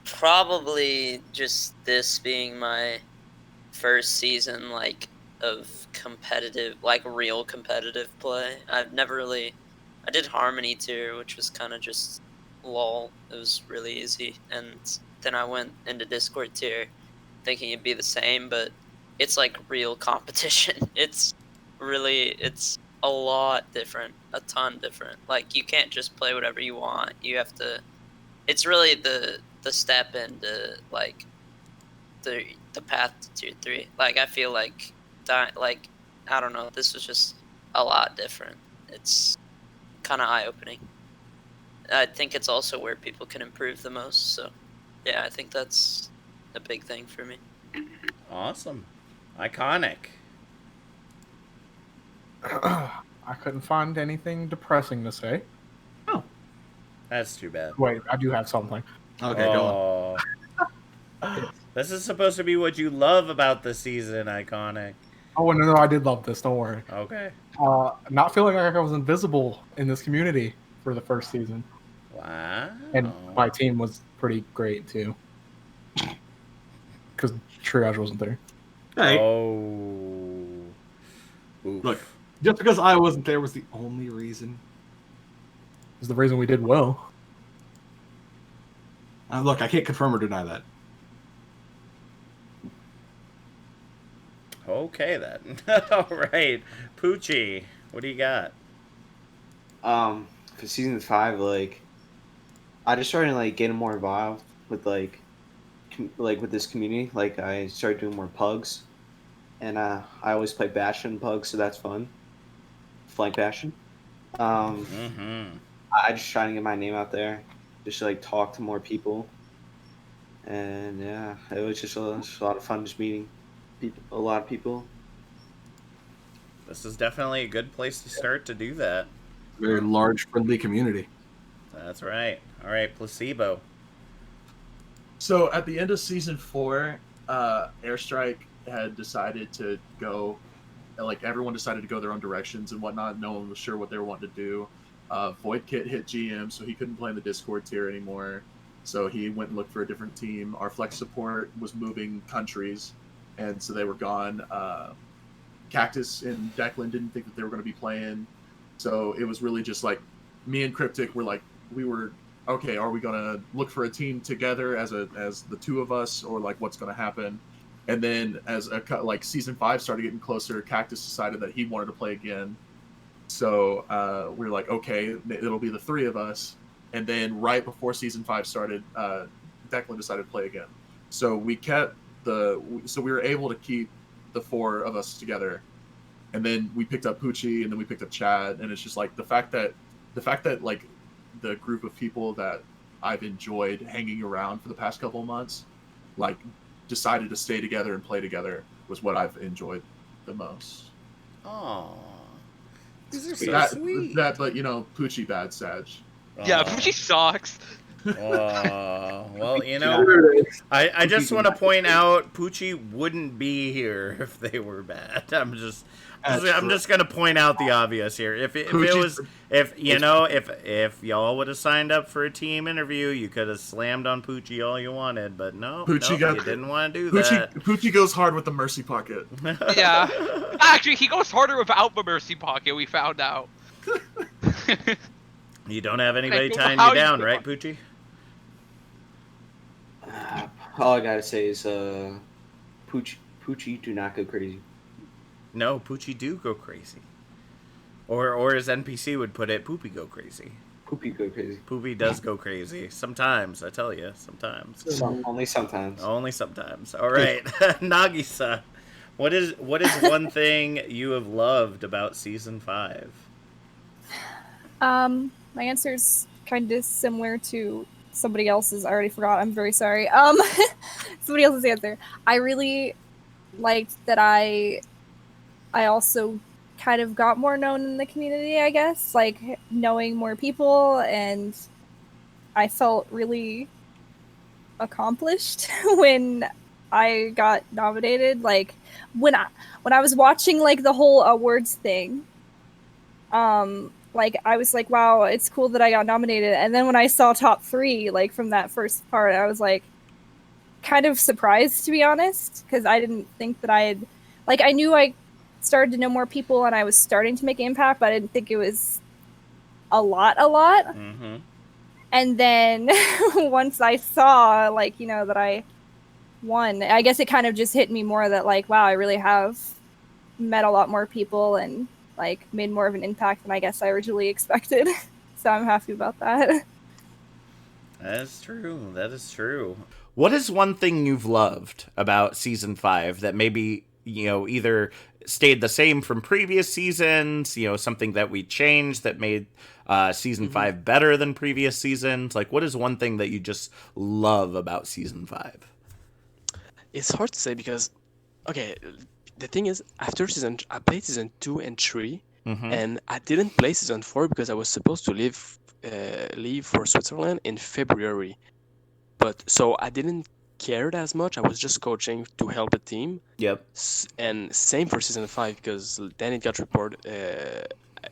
probably just this being my first season, like, of competitive, like, real competitive play. I've never really... I did Harmony tier, which was kind of just lol. It was really easy. And then I went into Discord tier thinking it'd be the same, but it's, like, real competition. It's a lot different. A ton different. Like, you can't just play whatever you want. You have to... It's really the step into, like, the path to tier 3. Like, I feel like, I don't know, this was just a lot different. It's kind of eye-opening. I think it's also where people can improve the most, so yeah, I think that's a big thing for me. Awesome. Iconic. I couldn't find anything depressing to say. Oh. That's too bad. Wait, I do have something. Okay, go on. This is supposed to be what you love about the season, Iconic. Oh no, I did love this. Don't worry. Okay. Not feeling like I was invisible in this community for the first season. Wow. And my team was pretty great too, because Triage wasn't there. Hey, Oh. Oof. look, just because I wasn't there was the only reason. Is the reason we did well. Look, I can't confirm or deny that. Okay then. All right, Poochie, what do you got? For season 5, like, I just started like getting more involved with like with this community. Like, I started doing more pugs, and I always play Bastion pugs, so that's fun. Flank Bastion. I just trying to get my name out there, just to, like, talk to more people, and yeah, it was just a lot of fun just meeting a lot of people. This is definitely a good place to start to do that. Very large, friendly community. That's right. All right, Placebo. So at the end of season 4, Airstrike had decided to go, like, everyone decided to go their own directions and whatnot. No one was sure what they were wanting to do. VoidKit hit GM, so he couldn't play in the Discord tier anymore. So he went and looked for a different team. Our flex support was moving countries, and so they were gone. Cactus and Declan didn't think that they were going to be playing. So it was really just like me and Cryptic were like, okay, are we going to look for a team together as the two of us, or like what's going to happen? And then as season 5 started getting closer, Cactus decided that he wanted to play again. So we were like, okay, it'll be the 3 of us. And then right before season 5 started, Declan decided to play again. So we were able to keep the 4 of us together. And then we picked up Poochie, and then we picked up Chad, and it's just like the fact that like the group of people that I've enjoyed hanging around for the past couple of months, like, decided to stay together and play together was what I've enjoyed the most. Aww. These are so sweet. But Poochie bad Sag. Yeah, Poochie sucks. Well, I just want to point out Poochie wouldn't be here if they were bad. I'm just gonna point out the obvious here. If y'all would have signed up for a team interview, you could have slammed on Poochie all you wanted, but no, you didn't want to do that. Poochie goes hard with the mercy pocket. Yeah, actually, he goes harder without the mercy pocket. We found out. You don't have anybody tying you down, right, Poochie? All I gotta say is, Poochie, do not go crazy. No, Poochie do go crazy. Or as NPC would put it, Poopy go crazy. Poopy go crazy. Poopy does go crazy. Sometimes, I tell you. Sometimes. Only sometimes. Only sometimes. All right. Nagisa, what is one thing you have loved about Season 5? My answer's kind of similar to somebody else's. I already forgot. I'm very sorry. Somebody else's answer. I really liked that I also kind of got more known in the community, I guess, like knowing more people, and I felt really accomplished when I got nominated. Like when I was watching like the whole awards thing, like I was like, wow, it's cool that I got nominated. And then when I saw top 3, like from that first part, I was like kind of surprised, to be honest, because I didn't think that I knew I started to know more people and I was starting to make an impact, but I didn't think it was a lot. Mm-hmm. And then once I saw that I won, I guess it kind of just hit me more that like, wow, I really have met a lot more people and like made more of an impact than I guess I originally expected. So I'm happy about that. That is true. That is true. What is one thing you've loved about Season 5 that maybe, either stayed the same from previous seasons, something that we changed that made Season 5 better than previous seasons? Like, what is one thing that you just love about Season 5? It's hard to say because, okay, the thing is, after I played Season 2 and 3, and I didn't play season 4 because I was supposed to leave for Switzerland in February. But so I didn't care as much. I was just coaching to help the team. Yep. And same for season 5 because then it got reported.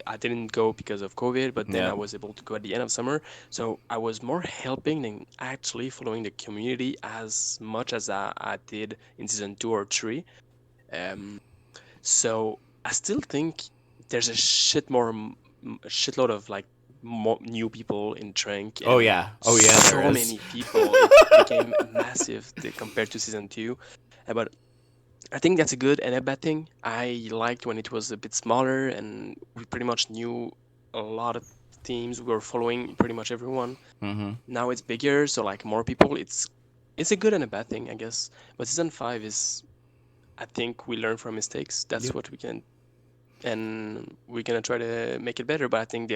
I didn't go because of COVID, but then I was able to go at the end of summer. So I was more helping than actually following the community as much as I did in season 2 or 3. So I still think there's a shitload of like new people in Trank. Oh yeah, so there is. many people. It became massive compared to season 2, but I think that's a good and a bad thing. I liked when it was a bit smaller and we pretty much knew a lot of teams. We were following pretty much everyone. Now it's bigger, so like more people. It's a good and a bad thing, I guess. But season 5 is, I think we learn from mistakes. That's what we can, and we're gonna try to make it better. But I think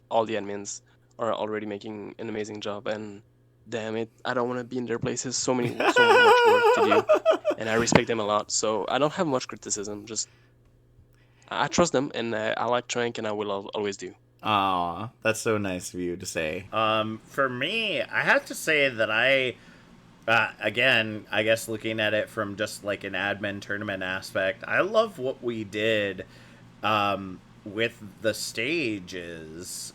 all the admins are already making an amazing job. And damn it, I don't want to be in their places. So much work to do, and I respect them a lot. So I don't have much criticism. Just I trust them, and I like Trank, and I will always do. Aw, that's so nice of you to say. For me, I have to say that again, I guess looking at it from just like an admin tournament aspect, I love what we did with the stages.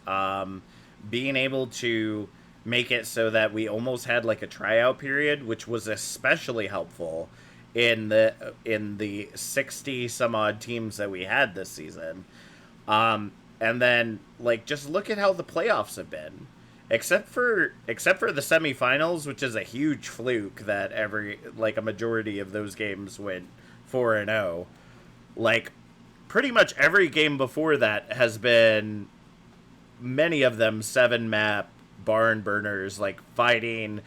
Being able to make it so that we almost had like a tryout period, which was especially helpful in the 60 some odd teams that we had this season. And then like just look at how the playoffs have been. Except for the semifinals, which is a huge fluke that a majority of those games went 4-0. Like pretty much every game before that has been, many of them 7-map barn burners, like fighting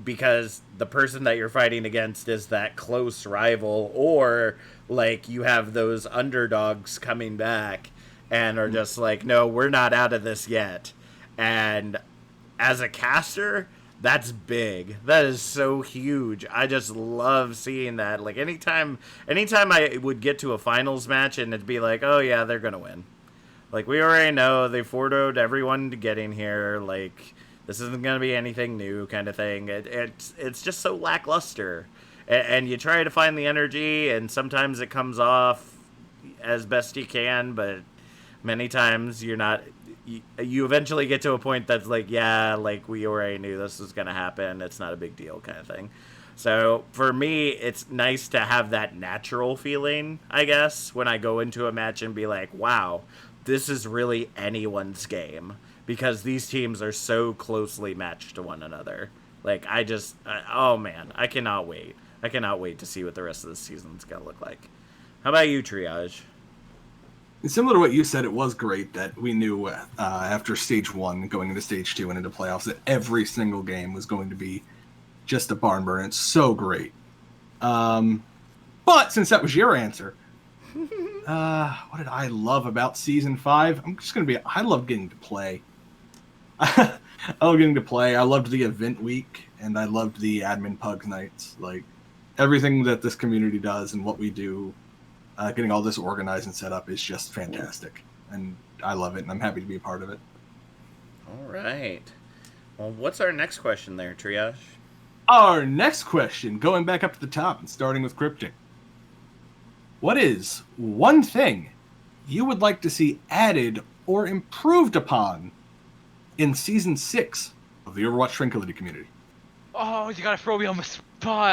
because the person that you're fighting against is that close rival, or like you have those underdogs coming back and are just like, no, we're not out of this yet. And as a caster, that's big. That is so huge. I just love seeing that. Like anytime I would get to a finals match and it'd be like, oh yeah, they're gonna win. Like we already know they foretold everyone to getting here. Like this isn't gonna be anything new, kind of thing. It's just so lackluster, and you try to find the energy, and sometimes it comes off as best you can, but many times you're not. You eventually get to a point that's like, yeah, like we already knew this was going to happen. It's not a big deal kind of thing. So for me, it's nice to have that natural feeling, I guess, when I go into a match and be like, wow, this is really anyone's game because these teams are so closely matched to one another. Like, oh man, I cannot wait. I cannot wait to see what the rest of the season's going to look like. How about you, Triage? Similar to what you said, it was great that we knew after stage 1 going into stage 2 and into playoffs that every single game was going to be just a barn burn. It's so great. But since that was your answer, what did I love about season 5? I love getting to play. I love getting to play. I loved the event week, and I loved the admin pug nights. Like everything that this community does and what we do. Getting all this organized and set up is just fantastic, and I love it, and I'm happy to be a part of it. All right. Well, what's our next question there, Triage? Our next question, going back up to the top and starting with Cryptic. What is one thing you would like to see added or improved upon in Season 6 of the Overwatch Tranquility community? Oh, you gotta throw me on the spot.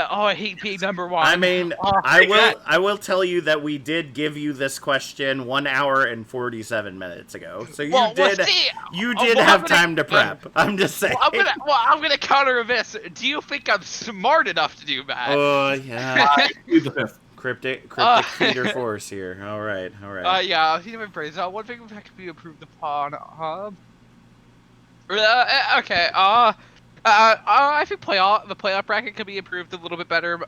Oh, I hate being number 1. I mean, I will tell you that we did give you this question 1 hour and 47 minutes ago, so you did have time to prep. I'm just saying. I'm gonna counter this. Do you think I'm smart enough to do that? Oh yeah. Cryptic feeder force here. All right. Yeah. Human praise. One thing that could be improved upon. Okay. I think the playoff bracket could be improved a little bit better.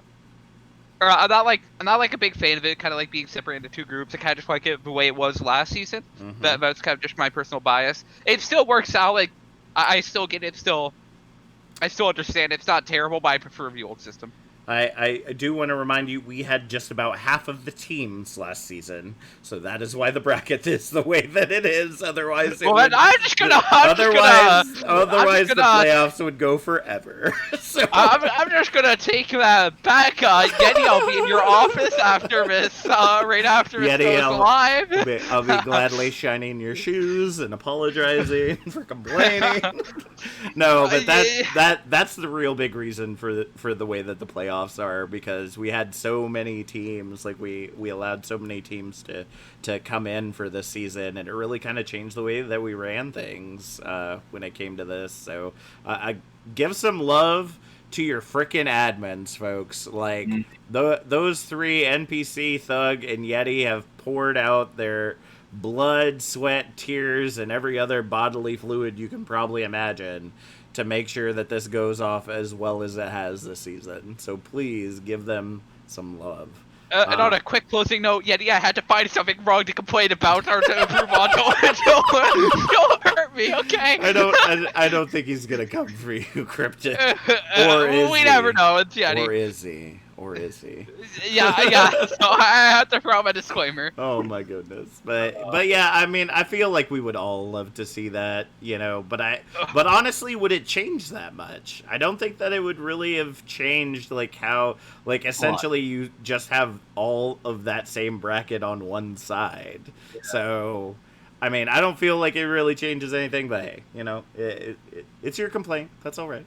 Or I'm not like a big fan of it, kind of like being separated into 2 groups. I kind of just like it the way it was last season. That's kind of just my personal bias. It still works out. Like I still get it. I still understand. It's not terrible, but I prefer the old system. I do want to remind you, we had just about half of the teams last season, so that is why the bracket is the way that it is. Otherwise, Otherwise, the playoffs would go forever. So I'm just gonna take that back. Yeti, I'll be in your office after this, right after this Yeti, goes live. I'll be gladly shining your shoes and apologizing for complaining. No, but that's the real big reason for the way that the playoffs are, because we had so many teams, like we allowed so many teams to come in for this season, and it really kind of changed the way that we ran things when it came to this. So I give some love to your frickin' admins, folks. Like those three, NPC, Thug, and Yeti, have poured out their blood, sweat, tears, and every other bodily fluid you can probably imagine to make sure that this goes off as well as it has this season. So please give them some love. And on a quick closing note, Yeti, I had to find something wrong to complain about or to improve on. Don't hurt me, okay? I don't think he's gonna come for you, Cryptic. Or is we never know. It's Yeti. Or is he? Yeah. So I have to throw out my disclaimer. Oh my goodness, but yeah, I mean, I feel like we would all love to see that, you know. But honestly, would it change that much? I don't think that it would really have changed, like how, like essentially you just have all of that same bracket on one side. Yeah. So, I mean, I don't feel like it really changes anything. But hey, you know, it's your complaint. That's all right.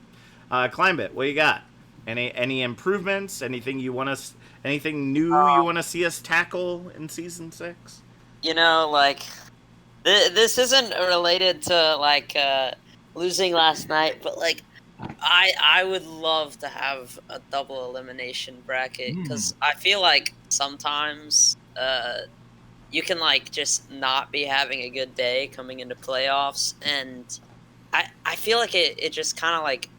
Climate, what you got? Any improvements? Anything you want us? Anything new you want to see us tackle in season 6? You know, like this isn't related to like losing last night, but like I would love to have a double elimination bracket, because I feel like sometimes you can like just not be having a good day coming into playoffs, and I feel like it just kind of like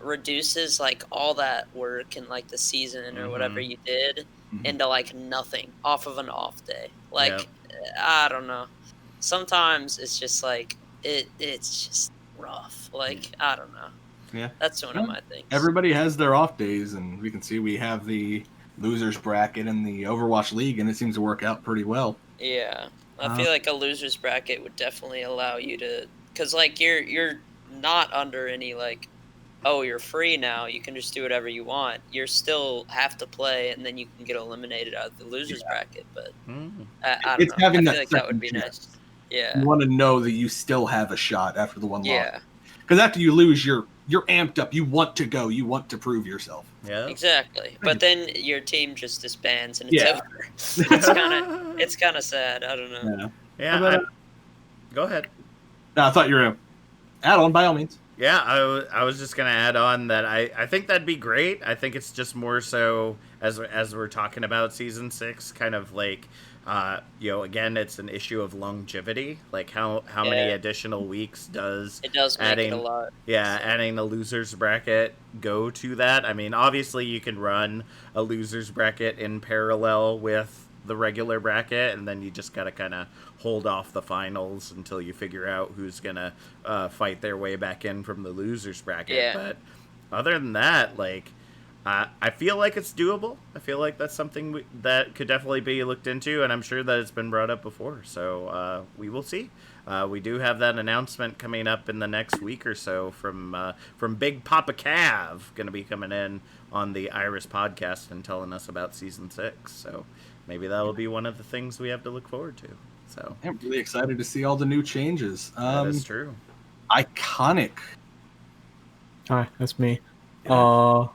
reduces like all that work and like the season or whatever you did into like nothing off of an off day. Like I don't know. Sometimes it's just like it's just rough. Like I don't know. Yeah, that's one of my things. Everybody has their off days, and we can see we have the losers bracket in the Overwatch League, and it seems to work out pretty well. Yeah, I feel like a losers bracket would definitely allow you to, because like you're not under any like, oh, you're free now, you can just do whatever you want. You still have to play, and then you can get eliminated out of the losers bracket. But I don't know. I feel like that would be nice. Yeah. You want to know that you still have a shot after the one loss. Yeah. Because after you lose, you're amped up. You want to go. You want to prove yourself. Yeah. Exactly. But then your team just disbands and it's over. It's kind of sad. I don't know. Yeah. Go ahead. No, I thought you were going to add on, by all means. Yeah, I was just going to add on that I think that'd be great. I think it's just more so, as we're talking about Season 6, kind of like, you know, again, it's an issue of longevity. Like, how many additional weeks does... It does make it a lot. Yeah, adding a loser's bracket go to that. I mean, obviously, you can run a loser's bracket in parallel with the regular bracket, and then you just got to kind of hold off the finals until you figure out who's gonna fight their way back in from the losers bracket. Yeah. But other than that, like, I feel like it's doable. I feel like that's something that could definitely be looked into, and I'm sure that it's been brought up before. So we will see. We do have that announcement coming up in the next week or so from Big Papa Cav, going to be coming in on the Iris podcast and telling us about Season 6. So maybe that'll be one of the things we have to look forward to. So I'm really excited to see all the new changes. That is true. Iconic. Hi, that's me. I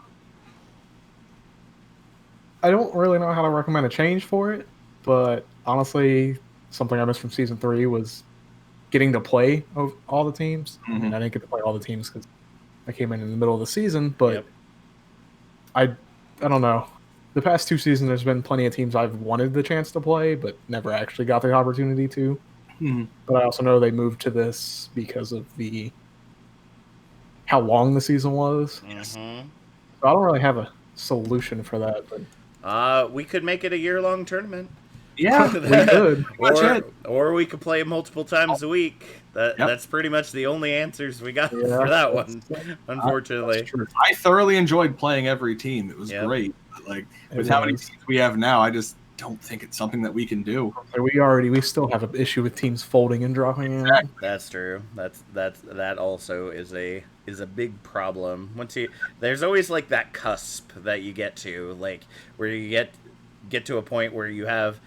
don't really know how to recommend a change for it, but honestly, something I missed from Season 3 was getting to play all the teams. And I didn't get to play all the teams because I came in the middle of the season, but I don't know. The past 2 seasons, there's been plenty of teams I've wanted the chance to play, but never actually got the opportunity to. But I also know they moved to this because of how long the season was. So I don't really have a solution for that. But we could make it a year-long tournament. Yeah, we could. Or we could play multiple times a week. That's pretty much the only answers we got for that one, unfortunately. I thoroughly enjoyed playing every team. It was great. But, like, with how many teams we have now, I just don't think it's something that we can do. We still have an issue with teams folding and dropping in. That's true. That also is a big problem. There's always like that cusp that you get to, like where you get to a point where you have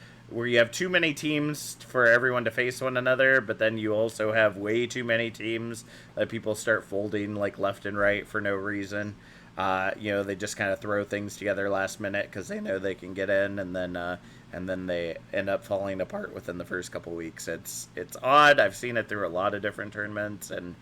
too many teams for everyone to face one another, but then you also have way too many teams that people start folding like left and right for no reason. They just kind of throw things together last minute because they know they can get in, and then they end up falling apart within the first couple weeks. It's odd. I've seen it through a lot of different tournaments, and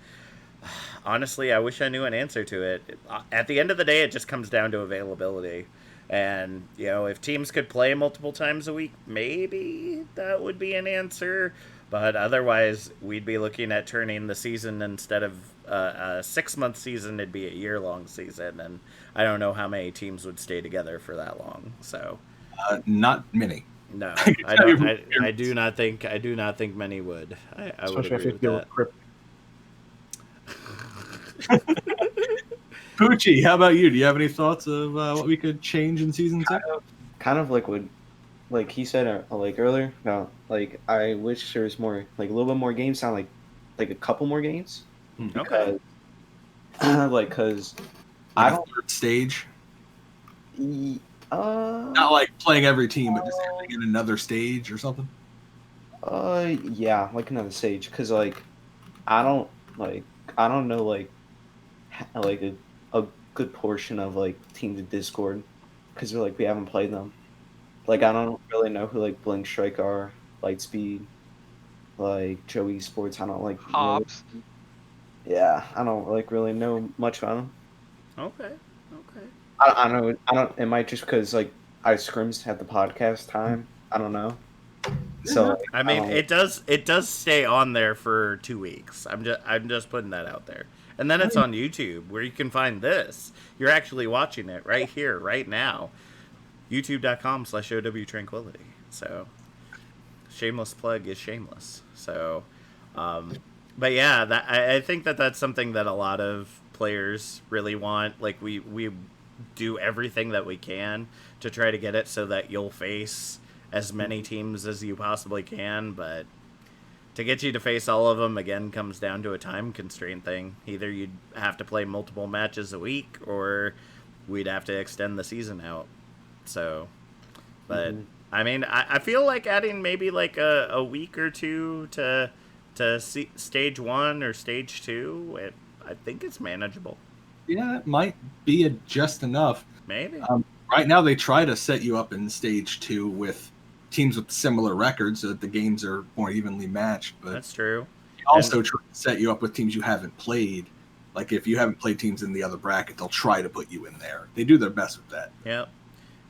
honestly, I wish I knew an answer to it. At the end of the day, it just comes down to availability. And, if teams could play multiple times a week, maybe that would be an answer. But otherwise, we'd be looking at turning the season, instead of a 6-month season, it'd be a year-long season. And I don't know how many teams would stay together for that long. So, not many. No, I do not think many would. I would agree with that. Poochie, how about you? Do you have any thoughts of what we could change in season 6? Kind of like what, like he said, like earlier. No, like I wish there was more, like a little bit more games. Sound like a couple more games. Okay. Because I don't third stage. Not like playing every team, but just adding in another stage or something. Yeah, like another stage. Because I don't know like a good portion of like teams in Discord, because we haven't played them. Like I don't really know who like Blink Strike are, Lightspeed, like Joey Sports. I don't like Hobbs. Yeah, I don't really know much about them. Okay. I don't. It might just because I scrims at the podcast time. I don't know. So I mean, it does stay on there for 2 weeks. I'm just putting that out there. And then it's on YouTube, where you can find this. You're actually watching it right here, right now. YouTube.com/OW Tranquility. So, shameless plug is shameless. So, but yeah, I think that's something that a lot of players really want. Like, we do everything that we can to try to get it so that you'll face as many teams as you possibly can, but to get you to face all of them, again, comes down to a time constraint thing. Either you'd have to play multiple matches a week, or we'd have to extend the season out. So, but, I mean, I feel like adding maybe like a week or two to stage 1 or stage 2, I think it's manageable. Yeah, it might be just enough. Maybe. Right now, they try to set you up in stage 2 with teams with similar records so that the games are more evenly matched. But that's true. They also try to set you up with teams you haven't played. Like if you haven't played teams in the other bracket, they'll try to put you in there. They do their best with that. Yeah.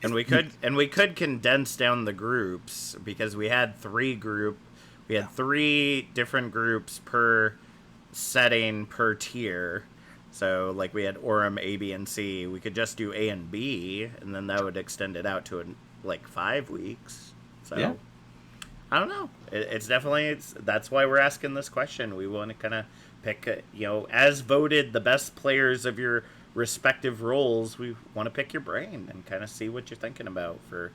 And we could condense down the groups, because we had 3 different groups per setting per tier. So like we had Orem, A, B, and C. We could just do A and B, and then that would extend it out to 5 weeks. So, yeah. I don't know. It's definitely that's why we're asking this question. We want to kind of pick, as voted the best players of your respective roles. We want to pick your brain and kind of see what you're thinking about for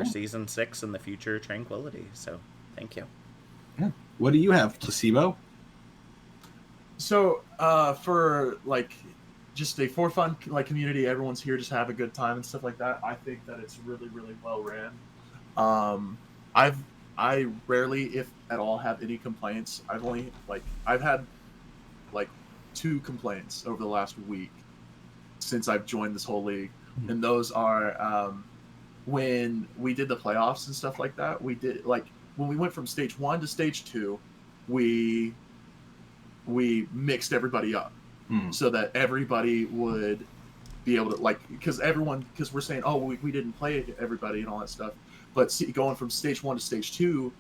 season 6 and the future Tranquility. So, thank you. Yeah. What do you have, Placebo? So, for just a for fun community, everyone's here just to have a good time and stuff like that. I think that it's really, really well ran. I rarely, if at all, have any complaints. I've had 2 complaints over the last week since I've joined this whole league, and those are when we did the playoffs and stuff like that. We did when we went from stage 1 to stage 2, we mixed everybody up so that everybody would be able to because we're saying, oh, we didn't play everybody and all that stuff. But going from stage 1 to stage 2,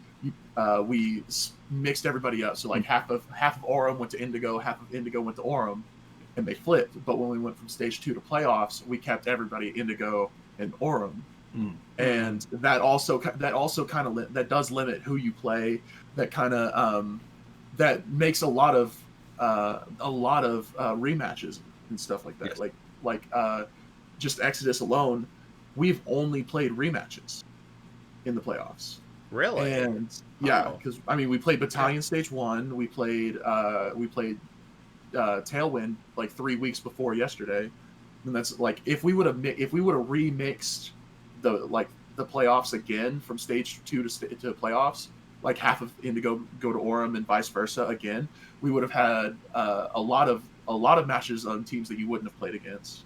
we mixed everybody up. So half of Orem went to Indigo, half of Indigo went to Orem, and they flipped. But when we went from stage 2 to playoffs, we kept everybody Indigo and Orem, and that also kind of that does limit who you play. That kind of that makes a lot of rematches and stuff like that. Like just Exodus alone, we've only played rematches in the playoffs. Really? And yeah, because I mean, we played Battalion Stage 1. We played Tailwind like 3 weeks before yesterday, and that's like if we would have remixed the playoffs again from Stage 2 to playoffs, like half of Indigo go to Orem and vice versa again, we would have had a lot of matches on teams that you wouldn't have played against.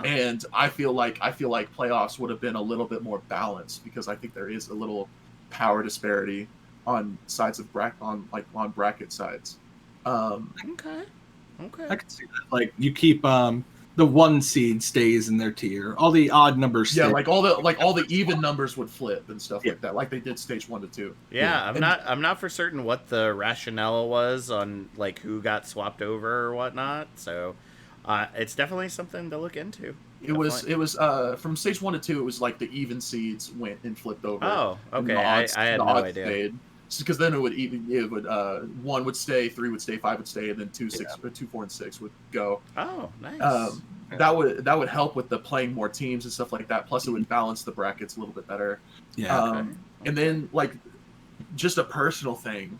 And I feel like playoffs would have been a little bit more balanced, because I think there is a little power disparity on sides of bracket sides. Okay. I can see that. Like you keep the 1 seed stays in their tier. All the odd numbers. Yeah, like all the even numbers would flip and stuff like that, like they did Stage 1 to 2. Yeah, I'm not for certain what the rationale was on like who got swapped over or whatnot. So it's definitely something to look into. It was from Stage 1 to 2. It was like the even seeds went and flipped over. Oh, okay. I had no idea. Because then it would 1 would stay, 3 would stay, 5 would stay, and then 2, 4, and 6 would go. Oh, nice. That would help with the playing more teams and stuff like that. Plus, it would balance the brackets a little bit better. Yeah. And then like just a personal thing,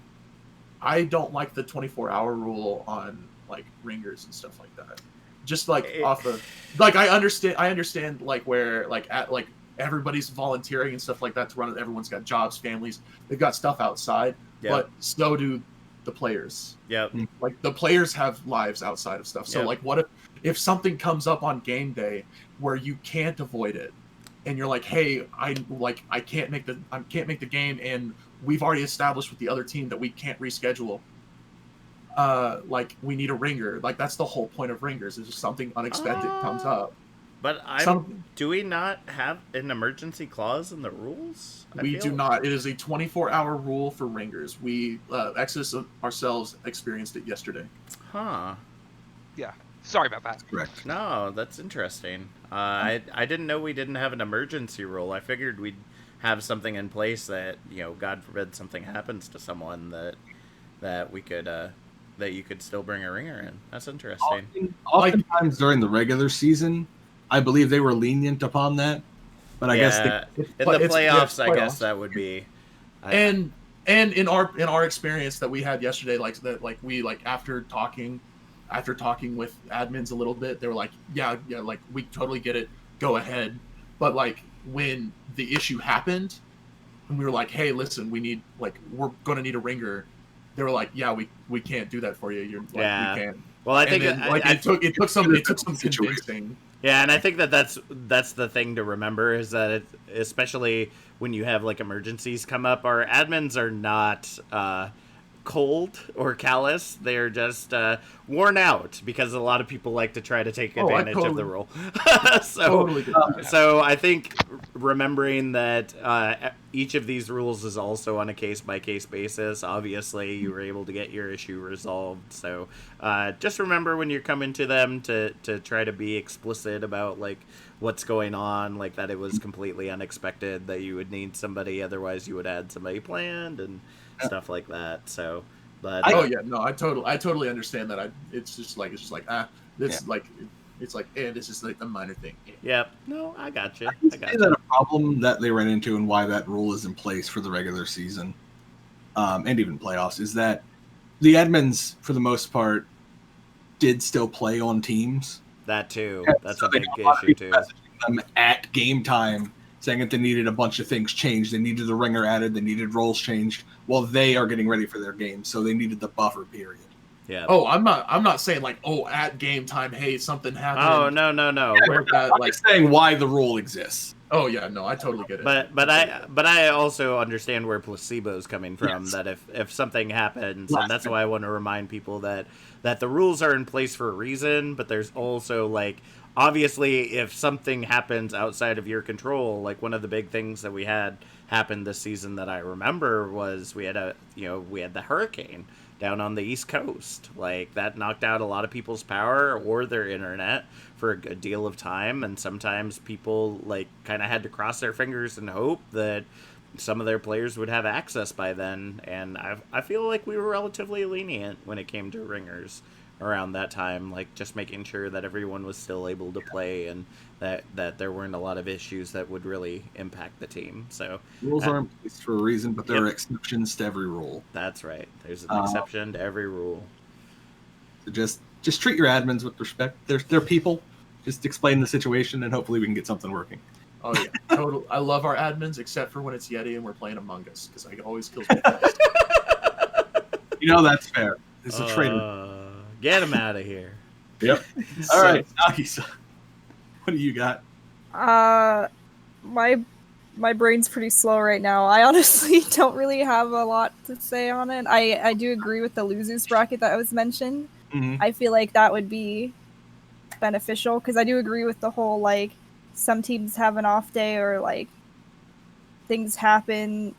I don't like the 24-hour rule on like ringers and stuff like that. Just like off of like I understand like where like at like everybody's volunteering and stuff like that to run it. Everyone's got jobs, families, they've got stuff outside, but so do the players. Yep. Like the players have lives outside of stuff. So like what if something comes up on game day where you can't avoid it, and you're like, hey, I can't make the game, and we've already established with the other team that we can't reschedule. Like we need a ringer. Like that's the whole point of ringers, is just something unexpected comes up. But do we not have an emergency clause in the rules? We do not. It is a 24-hour rule for ringers. We Exodus ourselves experienced it yesterday. Huh. Yeah. Sorry about that. Correct. No, that's interesting. I didn't know we didn't have an emergency rule. I figured we'd have something in place that, you know, God forbid something happens to someone that we could that you could still bring a ringer in. That's interesting. Oftentimes during the regular season, I believe they were lenient upon that, but I guess in the playoffs, I guess that would be. And in our experience that we had yesterday, after talking with admins a little bit, they were like, yeah, like we totally get it, go ahead. But like when the issue happened, and we were like, hey, listen, we're gonna need a ringer. They were like, yeah, we can't do that for you. You're like, we can't. Well, I think it took some convincing. Yeah, and I think that's the thing to remember, is that especially when you have like emergencies come up, our admins are not cold or callous. They're just worn out, because a lot of people like to try to take advantage of the rule. So I think remembering that each of these rules is also on a case-by-case basis. Obviously, you were able to get your issue resolved. So just remember when you're coming to them to try to be explicit about like what's going on, like that it was completely unexpected that you would need somebody, otherwise you would add somebody planned and stuff like that. So, but I totally understand that. It's just like this is like a minor thing. Yep. No, I got you. I got that a problem that they ran into, and why that rule is in place for the regular season, and even playoffs, is that the admins, for the most part, did still play on teams. That too. Yeah, that's so a big issue too. Them at game time, saying that they needed a bunch of things changed. They needed the ringer added. They needed roles changed while they are getting ready for their game. So they needed the buffer period. Yeah. Oh, I'm not saying like, at game time, hey, something happened. Oh, no. Yeah, I'm just saying why the rule exists. Oh yeah, no, I totally get it. But I also understand where placebo's coming from. Yes. That if something happens, and that's why I want to remind people that the rules are in place for a reason. But there's also like obviously, if something happens outside of your control, like one of the big things that we had happen this season that I remember was we had the hurricane down on the East Coast. Like, that knocked out a lot of people's power or their internet for a good deal of time, and sometimes people, like, kind of had to cross their fingers and hope that some of their players would have access by then, and I feel like we were relatively lenient when it came to ringers around that time, like just making sure that everyone was still able to play and that there weren't a lot of issues that would really impact the team. So rules are in place for a reason, but there are exceptions to every rule. That's right. There's an exception to every rule. So just treat your admins with respect. They're people. Just explain the situation, and hopefully we can get something working. Oh yeah, total. I love our admins, except for when it's Yeti and we're playing Among Us, because I always kills me fast. That's fair. It's a traitor. Get him out of here. Yep. All right, Nagisa. What do you got? My brain's pretty slow right now. I honestly don't really have a lot to say on it. I do agree with the losers bracket that was mentioned. Mm-hmm. I feel like that would be beneficial because I do agree with the whole, like, some teams have an off day or, like, things happen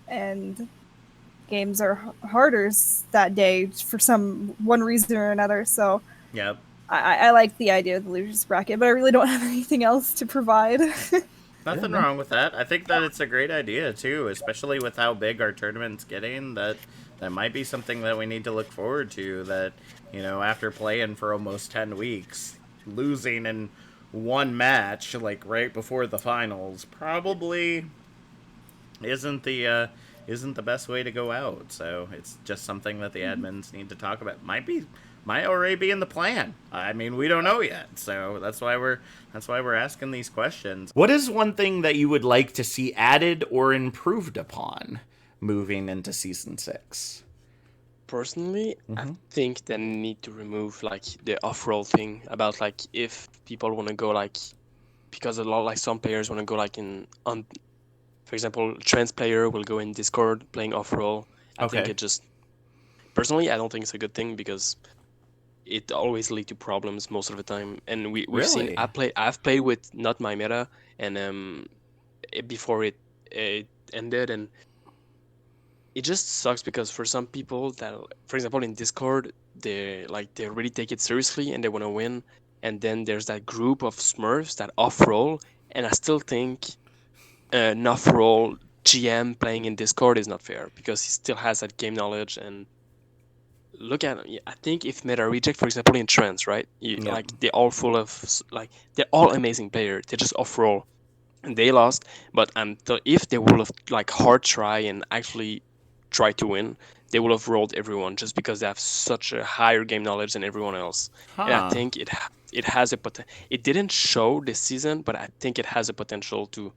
and games are harder that day for one reason or another. So yep. I like the idea of the losers bracket, but I really don't have anything else to provide. Nothing wrong with that. I think that it's a great idea too, especially with how big our tournament's getting. That might be something that we need to look forward to. That, after playing for almost 10 weeks, losing in one match, like right before the finals, probably isn't the best way to go out. So it's just something that the admins need to talk about. Might already be in the plan. I mean, we don't know yet. So that's why we're asking these questions. What is one thing that you would like to see added or improved upon moving into season 6? Personally, I think they need to remove like the off-roll thing about like if people want to go like, because a lot like some players want to go like for example, trans player will go in Discord playing off-roll. I think it just, personally, I don't think it's a good thing because it always leads to problems most of the time. And we've seen, I've played with not my meta and before it ended, and it just sucks because for some people that, for example, in Discord, they really take it seriously and they want to win. And then there's that group of Smurfs that off-roll, and I still think an off-roll GM playing in Discord is not fair because he still has that game knowledge. And look at, I think if Meta Reject, for example, in Trends, right? Like they're all full of, like, they're all amazing players. They just off-roll and they lost. But if they would have like hard try and actually try to win, they would have rolled everyone just because they have such a higher game knowledge than everyone else. And I think it has a potential. It didn't show this season, but I think it has a potential to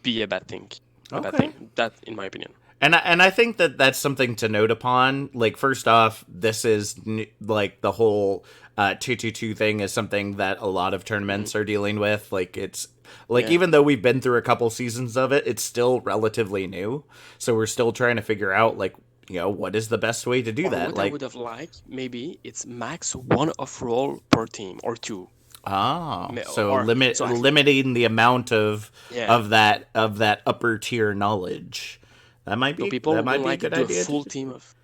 be a bad thing. That, in my opinion. And I think that that's something to note upon. Like, first off, this is like the whole 2-2-2 thing is something that a lot of tournaments are dealing with. Like, it's like, even though we've been through a couple seasons of it, it's still relatively new. So we're still trying to figure out, like, what is the best way to do that. What I would have liked, maybe it's max one off-roll per team or two. So limiting the amount of that upper tier knowledge. That might be people that might be like a good idea. Full team of,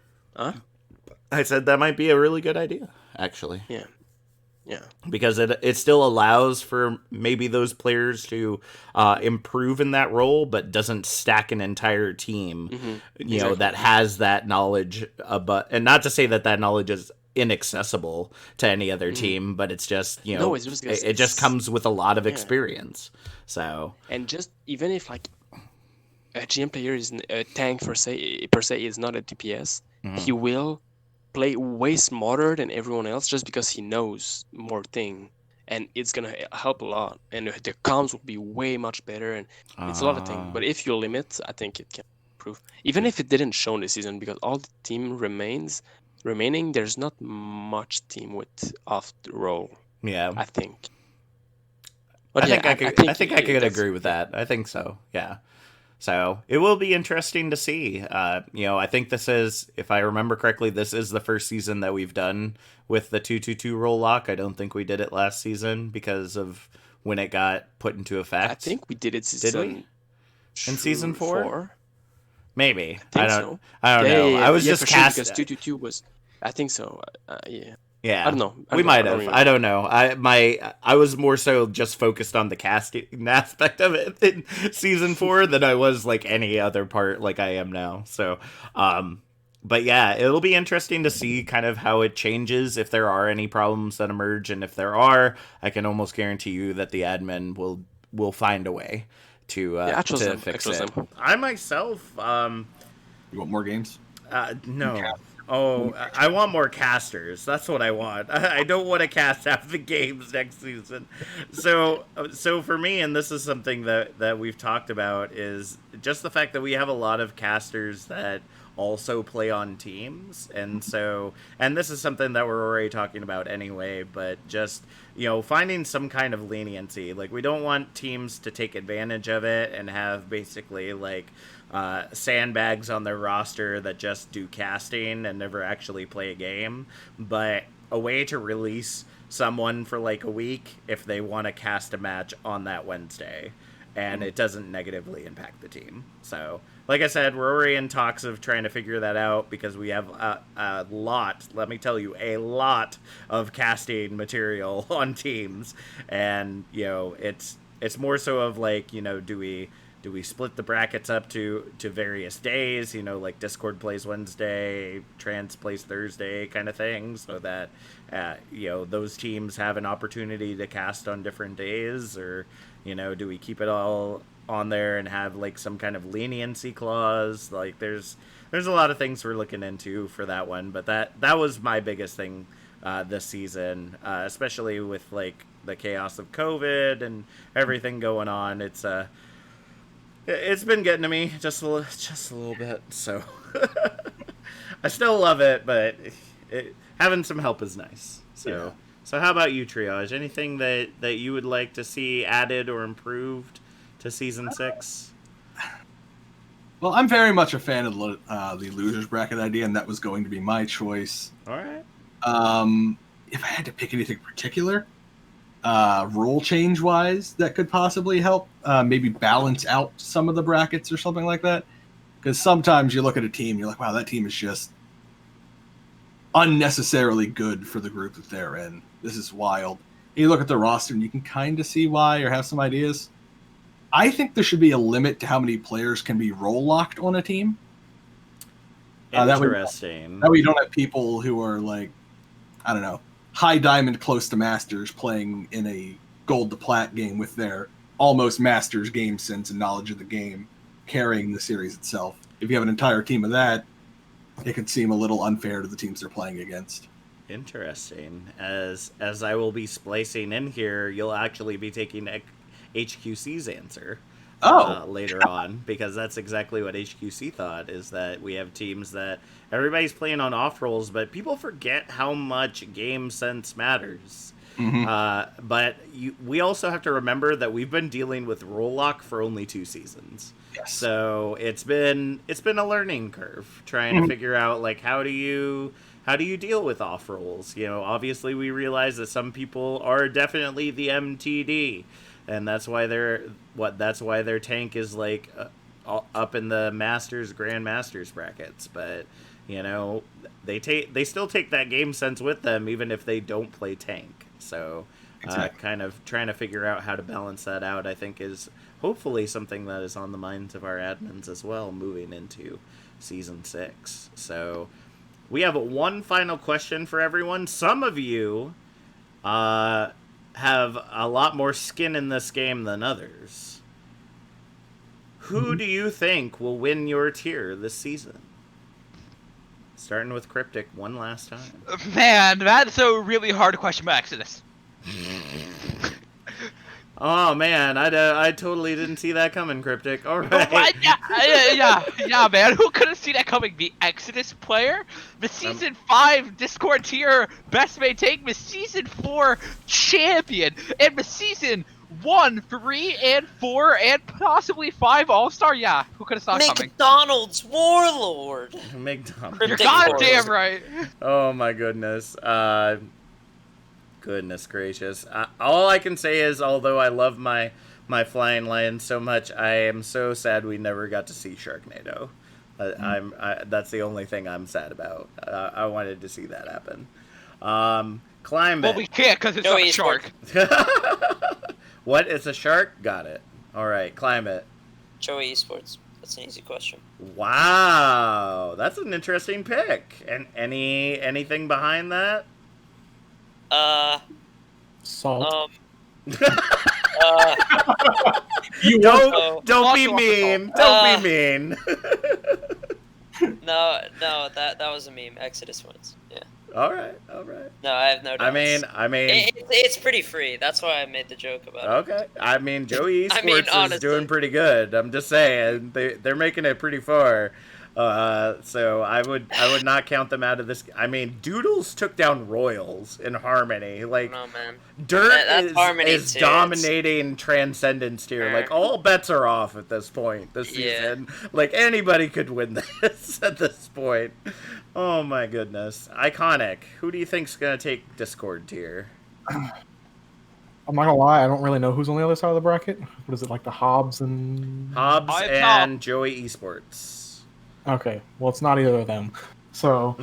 I said that might be a really good idea, actually. Yeah. Because it still allows for maybe those players to improve in that role, but doesn't stack an entire team, that has that knowledge. And not to say that knowledge is inaccessible to any other team, but it's just, it just comes with a lot of experience. So, and just even if like a GM player is a tank per se is not a DPS, he will play way smarter than everyone else just because he knows more thing, and it's gonna help a lot, and the comms will be way much better, and it's a lot of things. But if you limit, I think it can improve, even if it didn't show in this season, because all the team remaining, there's not much team with off the roll. I think. But I think I could agree with that. I think so. Yeah. So it will be interesting to see. I think this is, if I remember correctly, this is the first season that we've done with the 2-2-2 roll lock. I don't think we did it last season because of when it got put into effect. I think we did it Did we? In season 4? Maybe. I think so. I don't know. I was just for cast sure, because 2-2-2 was. I think so. Yeah. Yeah, I don't know. We might have. I don't know. I was more so just focused on the casting aspect of it in season 4 than I was like any other part like I am now. So, but yeah, it'll be interesting to see kind of how it changes if there are any problems that emerge, and if there are, I can almost guarantee you that the admin will find a way to fix it. I myself, you want more games? No. Oh, I want more casters. That's what I want. I don't want to cast half the games next season. So for me, and this is something that we've talked about, is just the fact that we have a lot of casters that also play on teams. And this is something that we're already talking about anyway, but just, finding some kind of leniency. Like, we don't want teams to take advantage of it and have basically like sandbags on their roster that just do casting and never actually play a game, but a way to release someone for like a week if they want to cast a match on that Wednesday, and it doesn't negatively impact the team. So, like I said, we're already in talks of trying to figure that out, because we have a lot, let me tell you, a lot of casting material on teams, and it's more so of like, do we split the brackets up to various days, like Discord plays Wednesday, Trans plays Thursday kind of thing, so that, those teams have an opportunity to cast on different days? Or, do we keep it all on there and have like some kind of leniency clause? Like, there's a lot of things we're looking into for that one, but that was my biggest thing this season, especially with like the chaos of COVID and everything going on. It's been getting to me just a little bit, so I still love it, but having some help is nice. So how about you, Triage? Anything that you would like to see added or improved to season 6? Well, I'm very much a fan of the losers bracket idea, and that was going to be my choice. All right. If I had to pick anything particular, rule change wise, that could possibly help maybe balance out some of the brackets or something like that, because sometimes you look at a team, you're like, wow, that team is just unnecessarily good for the group that they're in. This is wild. And you look at the roster and you can kind of see why, or have some ideas. I think there should be a limit to how many players can be role locked on a team. Interesting. That way you don't have people who are like, I don't know, high diamond close to masters playing in a gold to plat game with their almost masters game sense and knowledge of the game carrying the series itself. If you have an entire team of that, it could seem a little unfair to the teams they're playing against. Interesting. As I will be splicing in here, you'll actually be taking HQC's answer later on, because that's exactly what HQC thought, is that we have teams that everybody's playing on off rolls, but people forget how much game sense matters. Mm-hmm. But we also have to remember that we've been dealing with roll lock for only 2 seasons. Yes. So it's been a learning curve trying to figure out like how do you deal with off rolls. Obviously we realize that some people are definitely the MTD, and that's why their tank is like up in the Masters, Grand Masters brackets. But they still take that game sense with them even if they don't play tank. So exactly. Kind of trying to figure out how to balance that out, I think, is hopefully something that is on the minds of our admins as well moving into season 6. So we have one final question for everyone. Some of you have a lot more skin in this game than others. Who do you think will win your tier this season? Starting with Cryptic one last time. Man, that's a really hard question by Exodus. Oh man, I totally didn't see that coming, Cryptic. All right. Yeah, man. Who could have seen that coming? The Exodus player, the season 5 Discord tier best maintained, the season 4 champion, and the season 1, 3, and 4, and possibly 5 All-Star. Yeah, who could have saw it coming? McDonald's Warlord. McDonald's. You're Cryptic goddamn Warlord. right. Oh my goodness. Goodness gracious. All I can say is, although I love my Flying Lions so much, I am so sad we never got to see Sharknado. That's the only thing I'm sad about. I wanted to see that happen. Climate. Well, we can't because it's not a shark. What? It's a shark? Got it. All right, climate. Joey Esports. That's an easy question. Wow, that's an interesting pick. And anything behind that? Salt. Don't be mean. Don't be mean. No, that was a meme. Exodus wins. Yeah. All right. No, I have no doubts. I mean, it's pretty free. That's why I made the joke about it. Okay. I mean, Joey Esports is doing pretty good. I'm just saying they're making it pretty far. So I would not count them out of this. I mean, Doodles took down Royals in Harmony. Like, no, man. Dirt Harmony is too. dominating Transcendence tier. Like, all bets are off at this point this season. Like, anybody could win this at this point. Oh my goodness. Iconic. Who do you think's gonna take Discord tier? I'm not gonna lie, I don't really know who's on the other side of the bracket. What is it, like the Hobbs and Joey Esports? Okay, well, it's not either of them. So,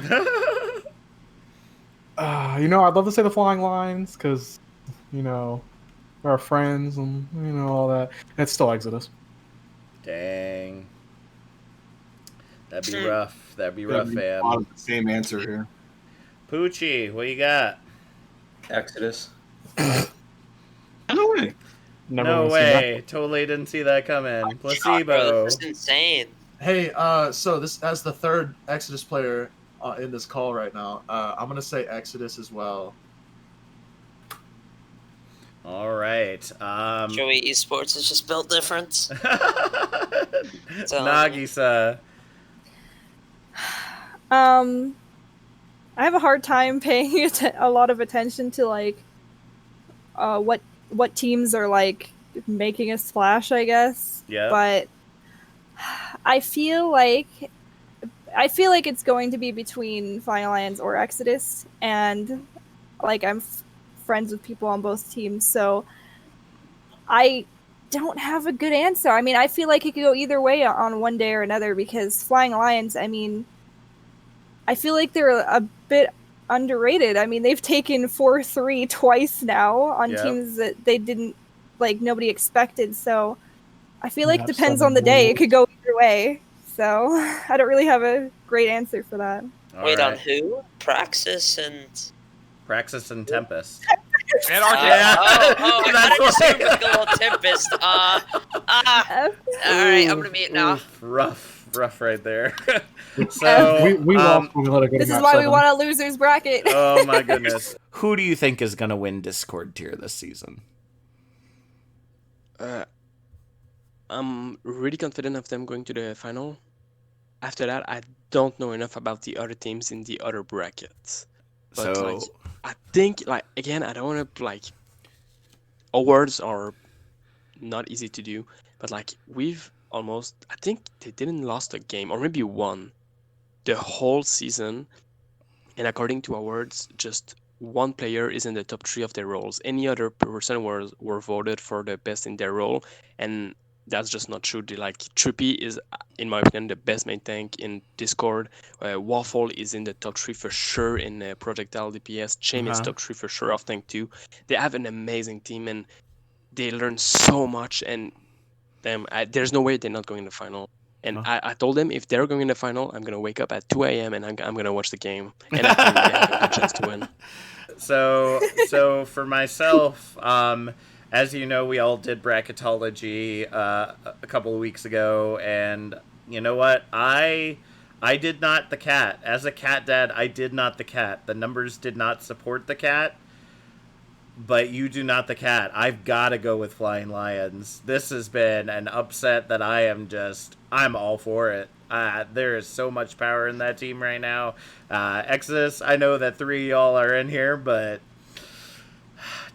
I'd love to say the Flying Lions because, they're our friends and, all that. And it's still Exodus. Dang. That'd be rough. That'd be rough, fam. Same answer here. Poochie, what you got? Exodus. No way. No way. Totally didn't see that coming. Placebo. This is insane. Hey, so this as the third Exodus player in this call right now, I'm gonna say Exodus as well. All right. Joey Esports is just built different. Nagisa. I have a hard time paying a lot of attention to like what teams are like making a splash, I guess. Yeah. But I feel like it's going to be between Flying Lions or Exodus, and like I'm friends with people on both teams, so I don't have a good answer. I mean, I feel like it could go either way on one day or another because Flying Lions, I mean, I feel like they're a bit underrated. I mean, they've taken 4-3 twice now on teams that they didn't, like, nobody expected, so I feel like depends on the day. It could go either way. So I don't really have a great answer for that. Wait, on who? Praxis and Tempest. And I just like a little Tempest. All right, I'm gonna mute now. Rough right there. So we lost when we let it go. This is why we want a losers bracket. Oh my goodness. Who do you think is gonna win Discord tier this season? I'm really confident of them going to the final. After that, I don't know enough about the other teams in the other brackets. But So I think, again, I don't want to, awards are not easy to do, but, we've almost, I think they didn't lost a game, or maybe one, the whole season. And according to awards, just one player is in the top 3 of their roles. Any other person were voted for the best in their role, and that's just not true. Trippy is, in my opinion, the best main tank in Discord. Waffle is in the top 3 for sure in projectile DPS. Chain is top 3 for sure of tank 2. They have an amazing team and they learn so much. And there's no way they're not going to the final. And I told them if they're going in the final, I'm gonna wake up at 2 a.m. and I'm gonna watch the game. And I think they have a good chance to win. So for myself, as you know, we all did bracketology a couple of weeks ago, and you know what? I did not the cat. As a cat dad, I did not the cat. The numbers did not support the cat, but you do not the cat. I've got to go with Flying Lions. This has been an upset that I'm all for it. There is so much power in that team right now. Exodus, I know that 3 of y'all are in here, but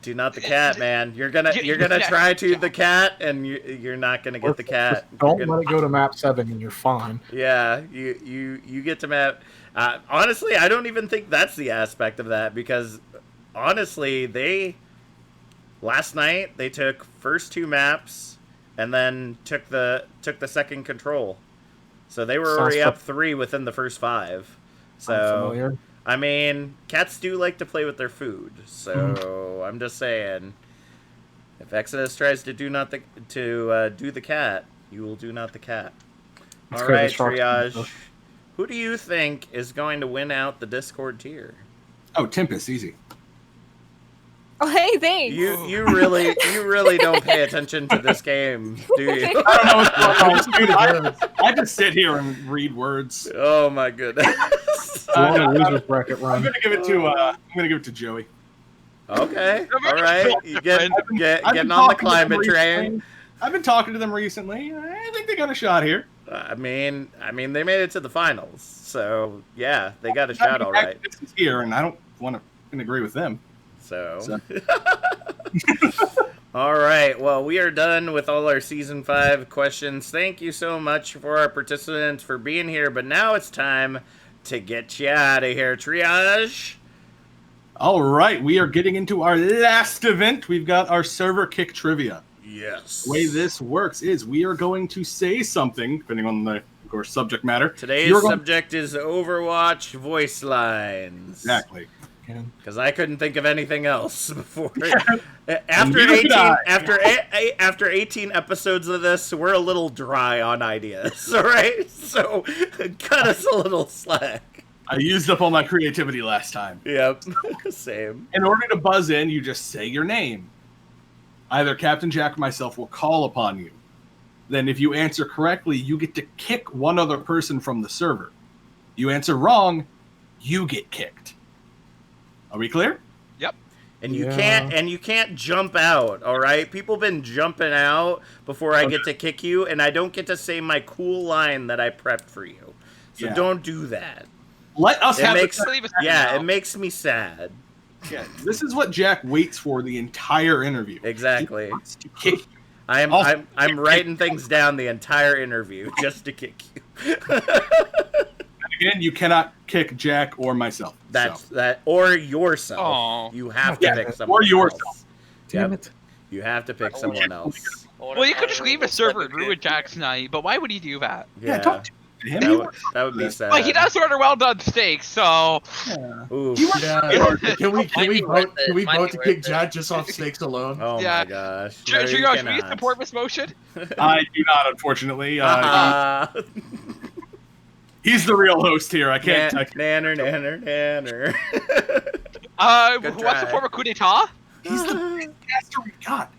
Do not the cat, man. You're gonna try to the cat, and you're not gonna get the cat. Don't let it go to map 7, and you're fine. Yeah, you get to map. Honestly, I don't even think that's the aspect of that, because honestly, last night they took first 2 maps and then took the second control, so they were already up 3 within the first 5. So I mean, cats do like to play with their food, so I'm just saying, if Exodus tries to do the cat, you will do not the cat. All right, Triage. Who do you think is going to win out the Discord tier? Oh, Tempest, easy. Oh, hey, thanks. You really don't pay attention to this game, do you? I don't know what's going on. I just sit here and read words. Oh my goodness. I'm gonna give it to Joey. Okay. All right. You getting on the climate train. I've been talking to them recently. I think they got a shot here. I mean, they made it to the finals, so yeah, they got a shot, all right. This is here, and I don't want to agree with them. So. All right. Well, we are done with all our Season 5 questions. Thank you so much for our participants for being here, but now it's time to get you out of here, Triage. All right. We are getting into our last event. We've got our server kick trivia. Yes. The way this works is we are going to say something, depending on the, of course, subject matter. Today's subject is Overwatch voice lines. Exactly. Because I couldn't think of anything else before. After 18 episodes of this, we're a little dry on ideas, all right? So cut us a little slack. I used up all my creativity last time. Yep, same. In order to buzz in, you just say your name. Either Captain Jack or myself will call upon you. Then if you answer correctly, you get to kick one other person from the server. You answer wrong, you get kicked. Are we clear? Yep. And you can't jump out, all right? People been jumping out before I get to kick you, and I don't get to say my cool line that I prepped for you. So don't do that. Let us have it makes me sad. Yeah, this is what Jack waits for the entire interview. Exactly. He wants to kick you. I'm writing things down the entire interview just to kick you. Again, you cannot kick Jack or myself. That or yourself. Aww. You have to pick someone or yourself. Else. Damn it. You have to pick someone else. Well, you could just leave a server and ruin Jack's night, but why would he do that? Yeah, talk to him. That would be sad. Well, he does order well done steaks, so. Yeah. Ooh. Can we vote to kick Jack just off steaks alone? Oh my gosh. Do you support this motion? I do not, unfortunately. He's the real host here. I can't. Nanner. What's the former coup d'etat? He's the best caster we got.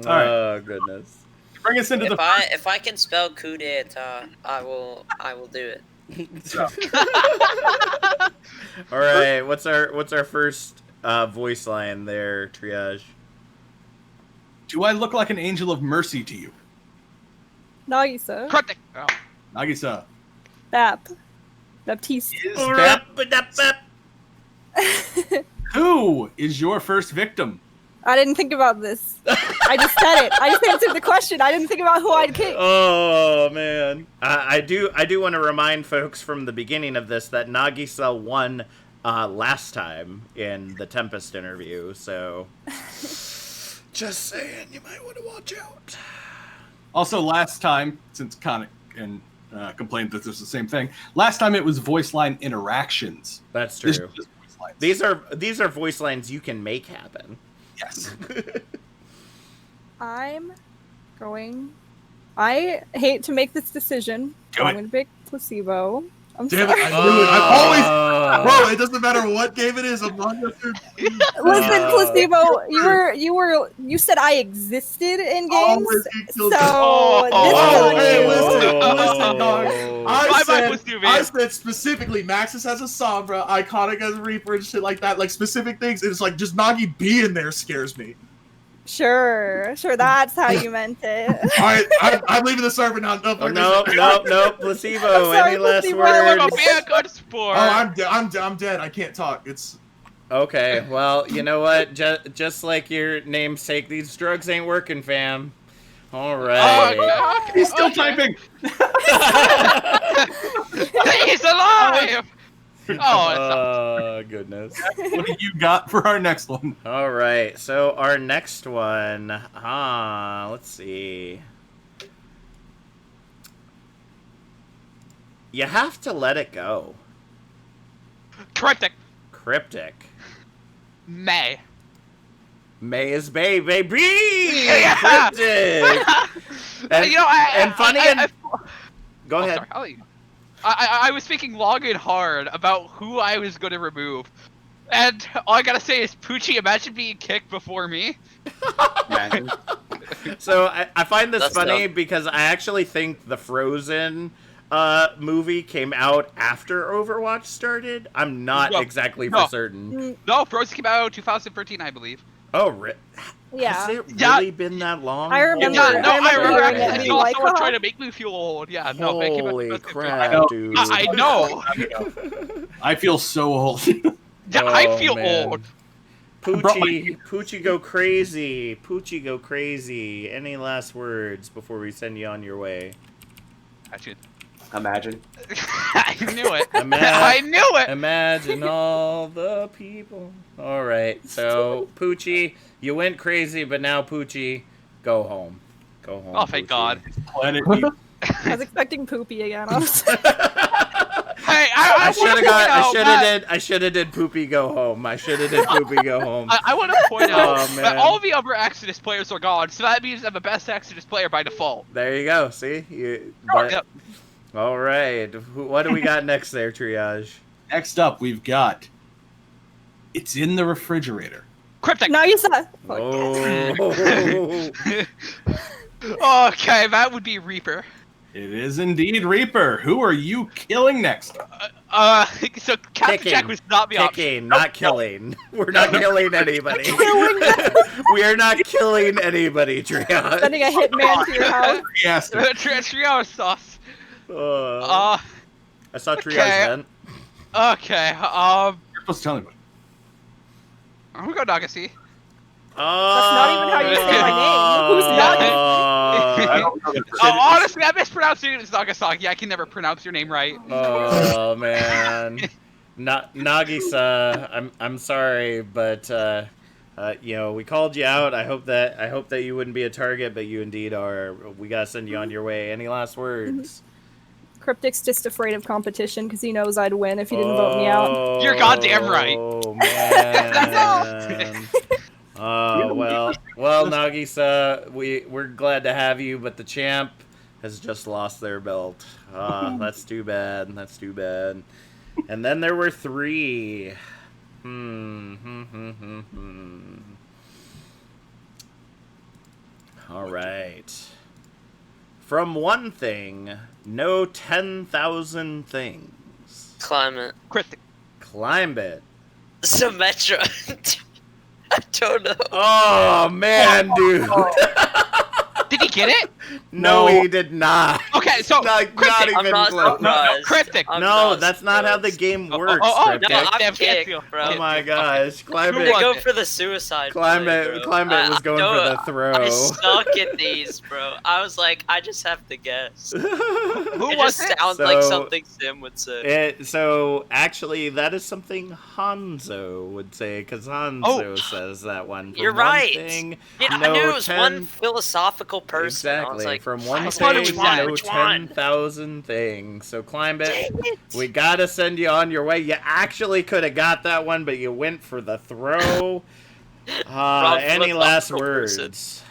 Oh goodness. Bring us into if I can spell coup d'etat, I will do it. All right. What's our first voice line there, Triage? Do I look like an angel of mercy to you? Nagisa. Nagisa. Baptiste. Who is your first victim? I didn't think about this. I just said it. I just answered the question. I didn't think about who I'd kick. Oh man, I do want to remind folks from the beginning of this that Nagisa won last time in the Tempest interview. So just saying, you might want to watch out. Also, last time, since Conic and complained that this was the same thing, last time it was voice line interactions. That's true. These are voice lines you can make happen. Yes. I hate to make this decision. I'm going to pick Placebo. I'm Damn sorry. it, I knew it. I'm always, bro, it doesn't matter what game it is. I'm not Listen, Placebo, you said I existed in games, so listen, dog. I said specifically, Maxis has a Sombra, Iconic has a Reaper, and shit like that, like specific things. It's like just Nagi being there scares me. Sure, that's how you meant it. All right, I'm leaving the server now. No, Placebo. Any last words? Oh, I'm dead. I can't talk. It's Okay, well, you know what? Just like your namesake, these drugs ain't working, fam. All right. Oh, okay, He's still typing. He's alive! Goodness. What do you got for our next one? All right, so our next one, let's see. You have to let it go. Cryptic. Cryptic. May. May is Bay, baby! Yeah. Cryptic! And, You know, go ahead. Sorry, I'll let you. I was thinking long and hard about who I was going to remove. And all I gotta say is, Poochie, imagine being kicked before me. Imagine. So I find this That's funny dumb. because I actually think the Frozen movie came out after Overwatch started. I'm not exactly for certain. No, Frozen came out 2013, I believe. Oh, Yeah. has it really been that long? I remember. Yeah, no, I remember hearing it actually and being saw like, someone "Huh." trying to make me feel old. Yeah, no, it came out Holy 2013. crap, dude. I know. I feel so old. Yeah, I Oh, feel man. old. Poochie go crazy. Poochie go crazy. Any last words before we send you on your way? Actually, Imagine. I knew it. I knew it. Imagine all the people. All right, so Poochie, you went crazy, but now Poochie, go home. Go home. Oh, thank Poochie. God. Planet be I was expecting Poopy again. Honestly. Hey, I should have did Poopy go home. I should have did Poopy go home. I want to point out Oh, man. that all the other Exodus players are gone, so that means I'm the best Exodus player by default. There you go. See, Yep. All right. What do we got next there, Triage? Next up, we've got. It's in the refrigerator. Cryptic. No, you said. Oh. Okay, that would be Reaper. It is indeed Reaper. Who are you killing next? So Captain Kicking. Jack was not the option. Kicking, not killing. We're not killing anybody. We are not killing anybody, Triage. Sending a hitman to your house. Yes. Trio sauce. I saw Triage okay. then. Okay, You're supposed to tell anybody. I'm gonna go Nagasi. That's not even how you say my name. Who's Nagasi? I don't know the Honestly, I mispronounced it as Nagasaki. I can never pronounce your name right. Oh man, Nagisa, I'm sorry, but you know, we called you out. I hope that you wouldn't be a target, but you indeed are. We gotta send you on your way. Any last words? Cryptic's just afraid of competition because he knows I'd win if he didn't vote me out. You're goddamn right. Oh man. Oh well, Nagisa, we're glad to have you, but the champ has just lost their belt. That's too bad. That's too bad. And then there were 3. All right. From one thing, no 10,000 things. Climate. Cryptic. Climb it. Symmetra. I don't know. Oh man, dude. Did he get it? No, he did not. Okay, so not Cryptic. even I'm not close. surprised. Cryptic. I'm No, not that's not how the surprised. game works. No, Cryptic. I'm Damn, can't kicked, feel. bro. Oh my gosh, I'm gonna go for the suicide. play, bro. Climate was going for the throw. I suck at these, bro. I was like, I just have to guess. Who It was just it? sounds like something Sim would say. So actually, that is something Hanzo would say, because Hanzo says that one. From You're one right. Thing, Yeah, no I knew it was 10 one philosophical person. I was Exactly. like, From one I thought thing, it was no which one? 10,000 things. So climb it. Dang it. We gotta send you on your way. You actually could have got that one, but you went for the throw. Wrong Any last philosophical words?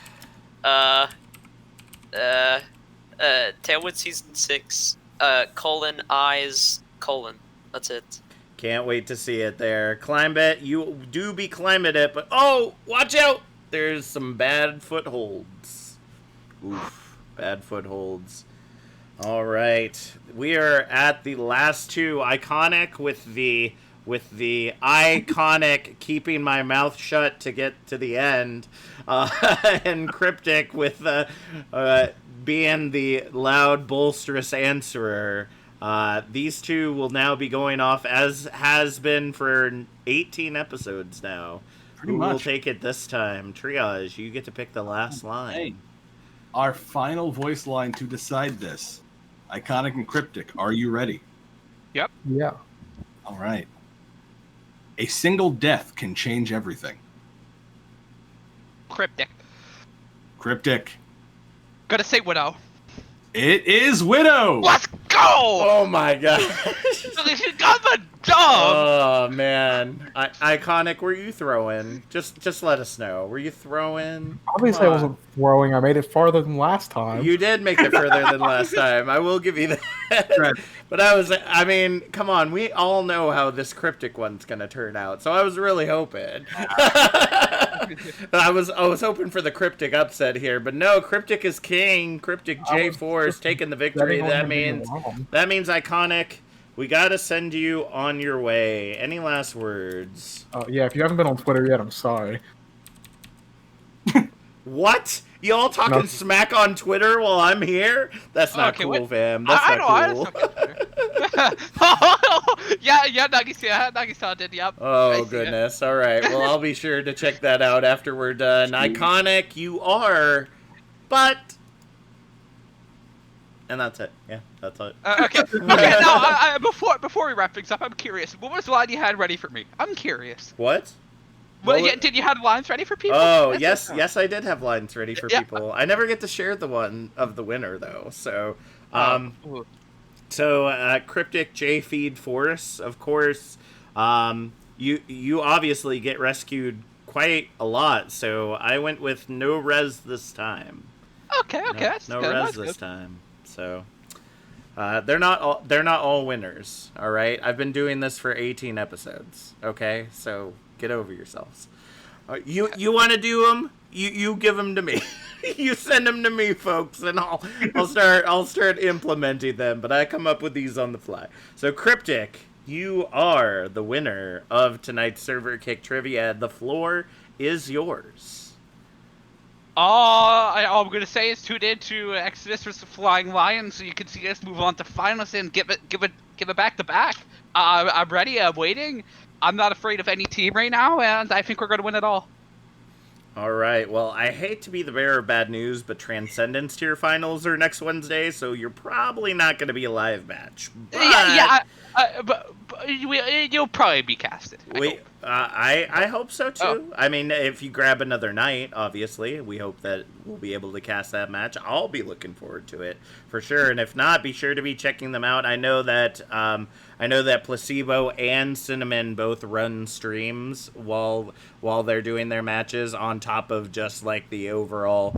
Tailwind Season 6, eyes, That's it. Can't wait to see it there. Climb it. You do be climbing it, but oh, watch out! There's some bad footholds. Oof, bad footholds. All right, we are at the last 2. Iconic with the iconic keeping my mouth shut to get to the end, and Cryptic with being the loud, bolsterous answerer. These two will now be going off, as has been for 18 episodes now. Pretty Who much. will take it this time? Triage, you get to pick the last line. Hey, our final voice line to decide this. Iconic and cryptic. Are you ready? Yep. Yeah. All right. A single death can change everything. Cryptic. Cryptic. Gotta say Widow. It is Widow. Let's go! Oh my god. She got the dub! Oh man. Iconic, were you throwing? Just let us know. Were you throwing? Obviously, I wasn't throwing. I made it farther than last time. You did make it further than last time. I will give you that. Right. But I mean, come on. We all know how this cryptic one's going to turn out. So I was really hoping. I was hoping for the cryptic upset here, but no, cryptic is king. Cryptic J4 is taking the victory. That means Iconic. We got to send you on your way. Any last words? Yeah, if you haven't been on Twitter yet, I'm sorry. What? You all talking smack on Twitter while I'm here? That's not cool, fam. That's not cool. Yeah, Nagisa did, yep. Oh, goodness. All right. Well, I'll be sure to check that out after we're done. Iconic, you are, but... And that's it. Yeah, that's it. Okay. Now, before we wrap things up, I'm curious. What was the line you had ready for me? I'm curious. What? Well, did you have lines ready for people? Oh, yes, I did have lines ready for people. I never get to share the one of the winner, though. So, Cryptic J Feed Force, of course. You obviously get rescued quite a lot, so I went with no res this time. Okay, that's no good. res That's this good. time. So, they're not all winners. All right, I've been doing this for 18 episodes. Okay, so. Get over yourselves. You want to do them? You give them to me. You send them to me, folks, and I'll start implementing them. But I come up with these on the fly. So Cryptic, you are the winner of tonight's Server Kick Trivia. The floor is yours. All I'm gonna say is tune in to Exodus vs. Flying Lion, so you can see us move on to finals and give it back to back. I'm ready. I'm waiting. I'm not afraid of any team right now, and I think we're going to win it all. All right. Well, I hate to be the bearer of bad news, but Transcendence Tier Finals are next Wednesday, so you're probably not going to be a live match. But but you'll probably be casted. I hope so, too. I mean, if you grab another night, obviously, we hope that we'll be able to cast that match. I'll be looking forward to it, for sure. And if not, be sure to be checking them out. I know that Placebo and Cinnamon both run streams while they're doing their matches on top of just like the overall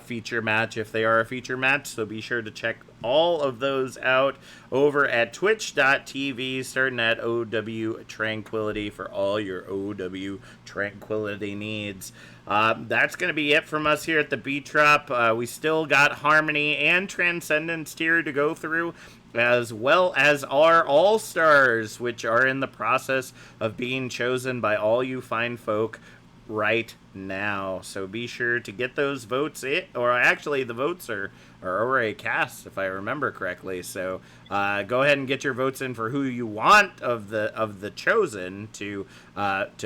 feature match if they are a feature match. So be sure to check all of those out over at twitch.tv starting at OW Tranquility for all your OW Tranquility needs. That's going to be it from us here at the BeatDrop. We still got Harmony and Transcendence tier to go through, as well as our All-Stars, which are in the process of being chosen by all you fine folk right now. So be sure to get those votes in, or actually the votes are already cast, if I remember correctly. So go ahead and get your votes in for who you want of the chosen to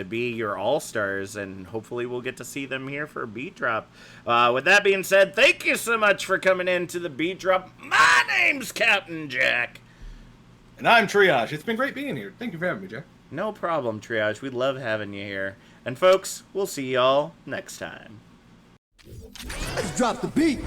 be your all-stars, and hopefully we'll get to see them here for BeatDrop. With that being said, thank you so much for coming into the BeatDrop. My name's Captain Jack. And I'm Triage. It's been great being here. Thank you for having me, Jack. No problem, Triage. We love having you here. And folks, we'll see y'all next time. Let's drop the beat.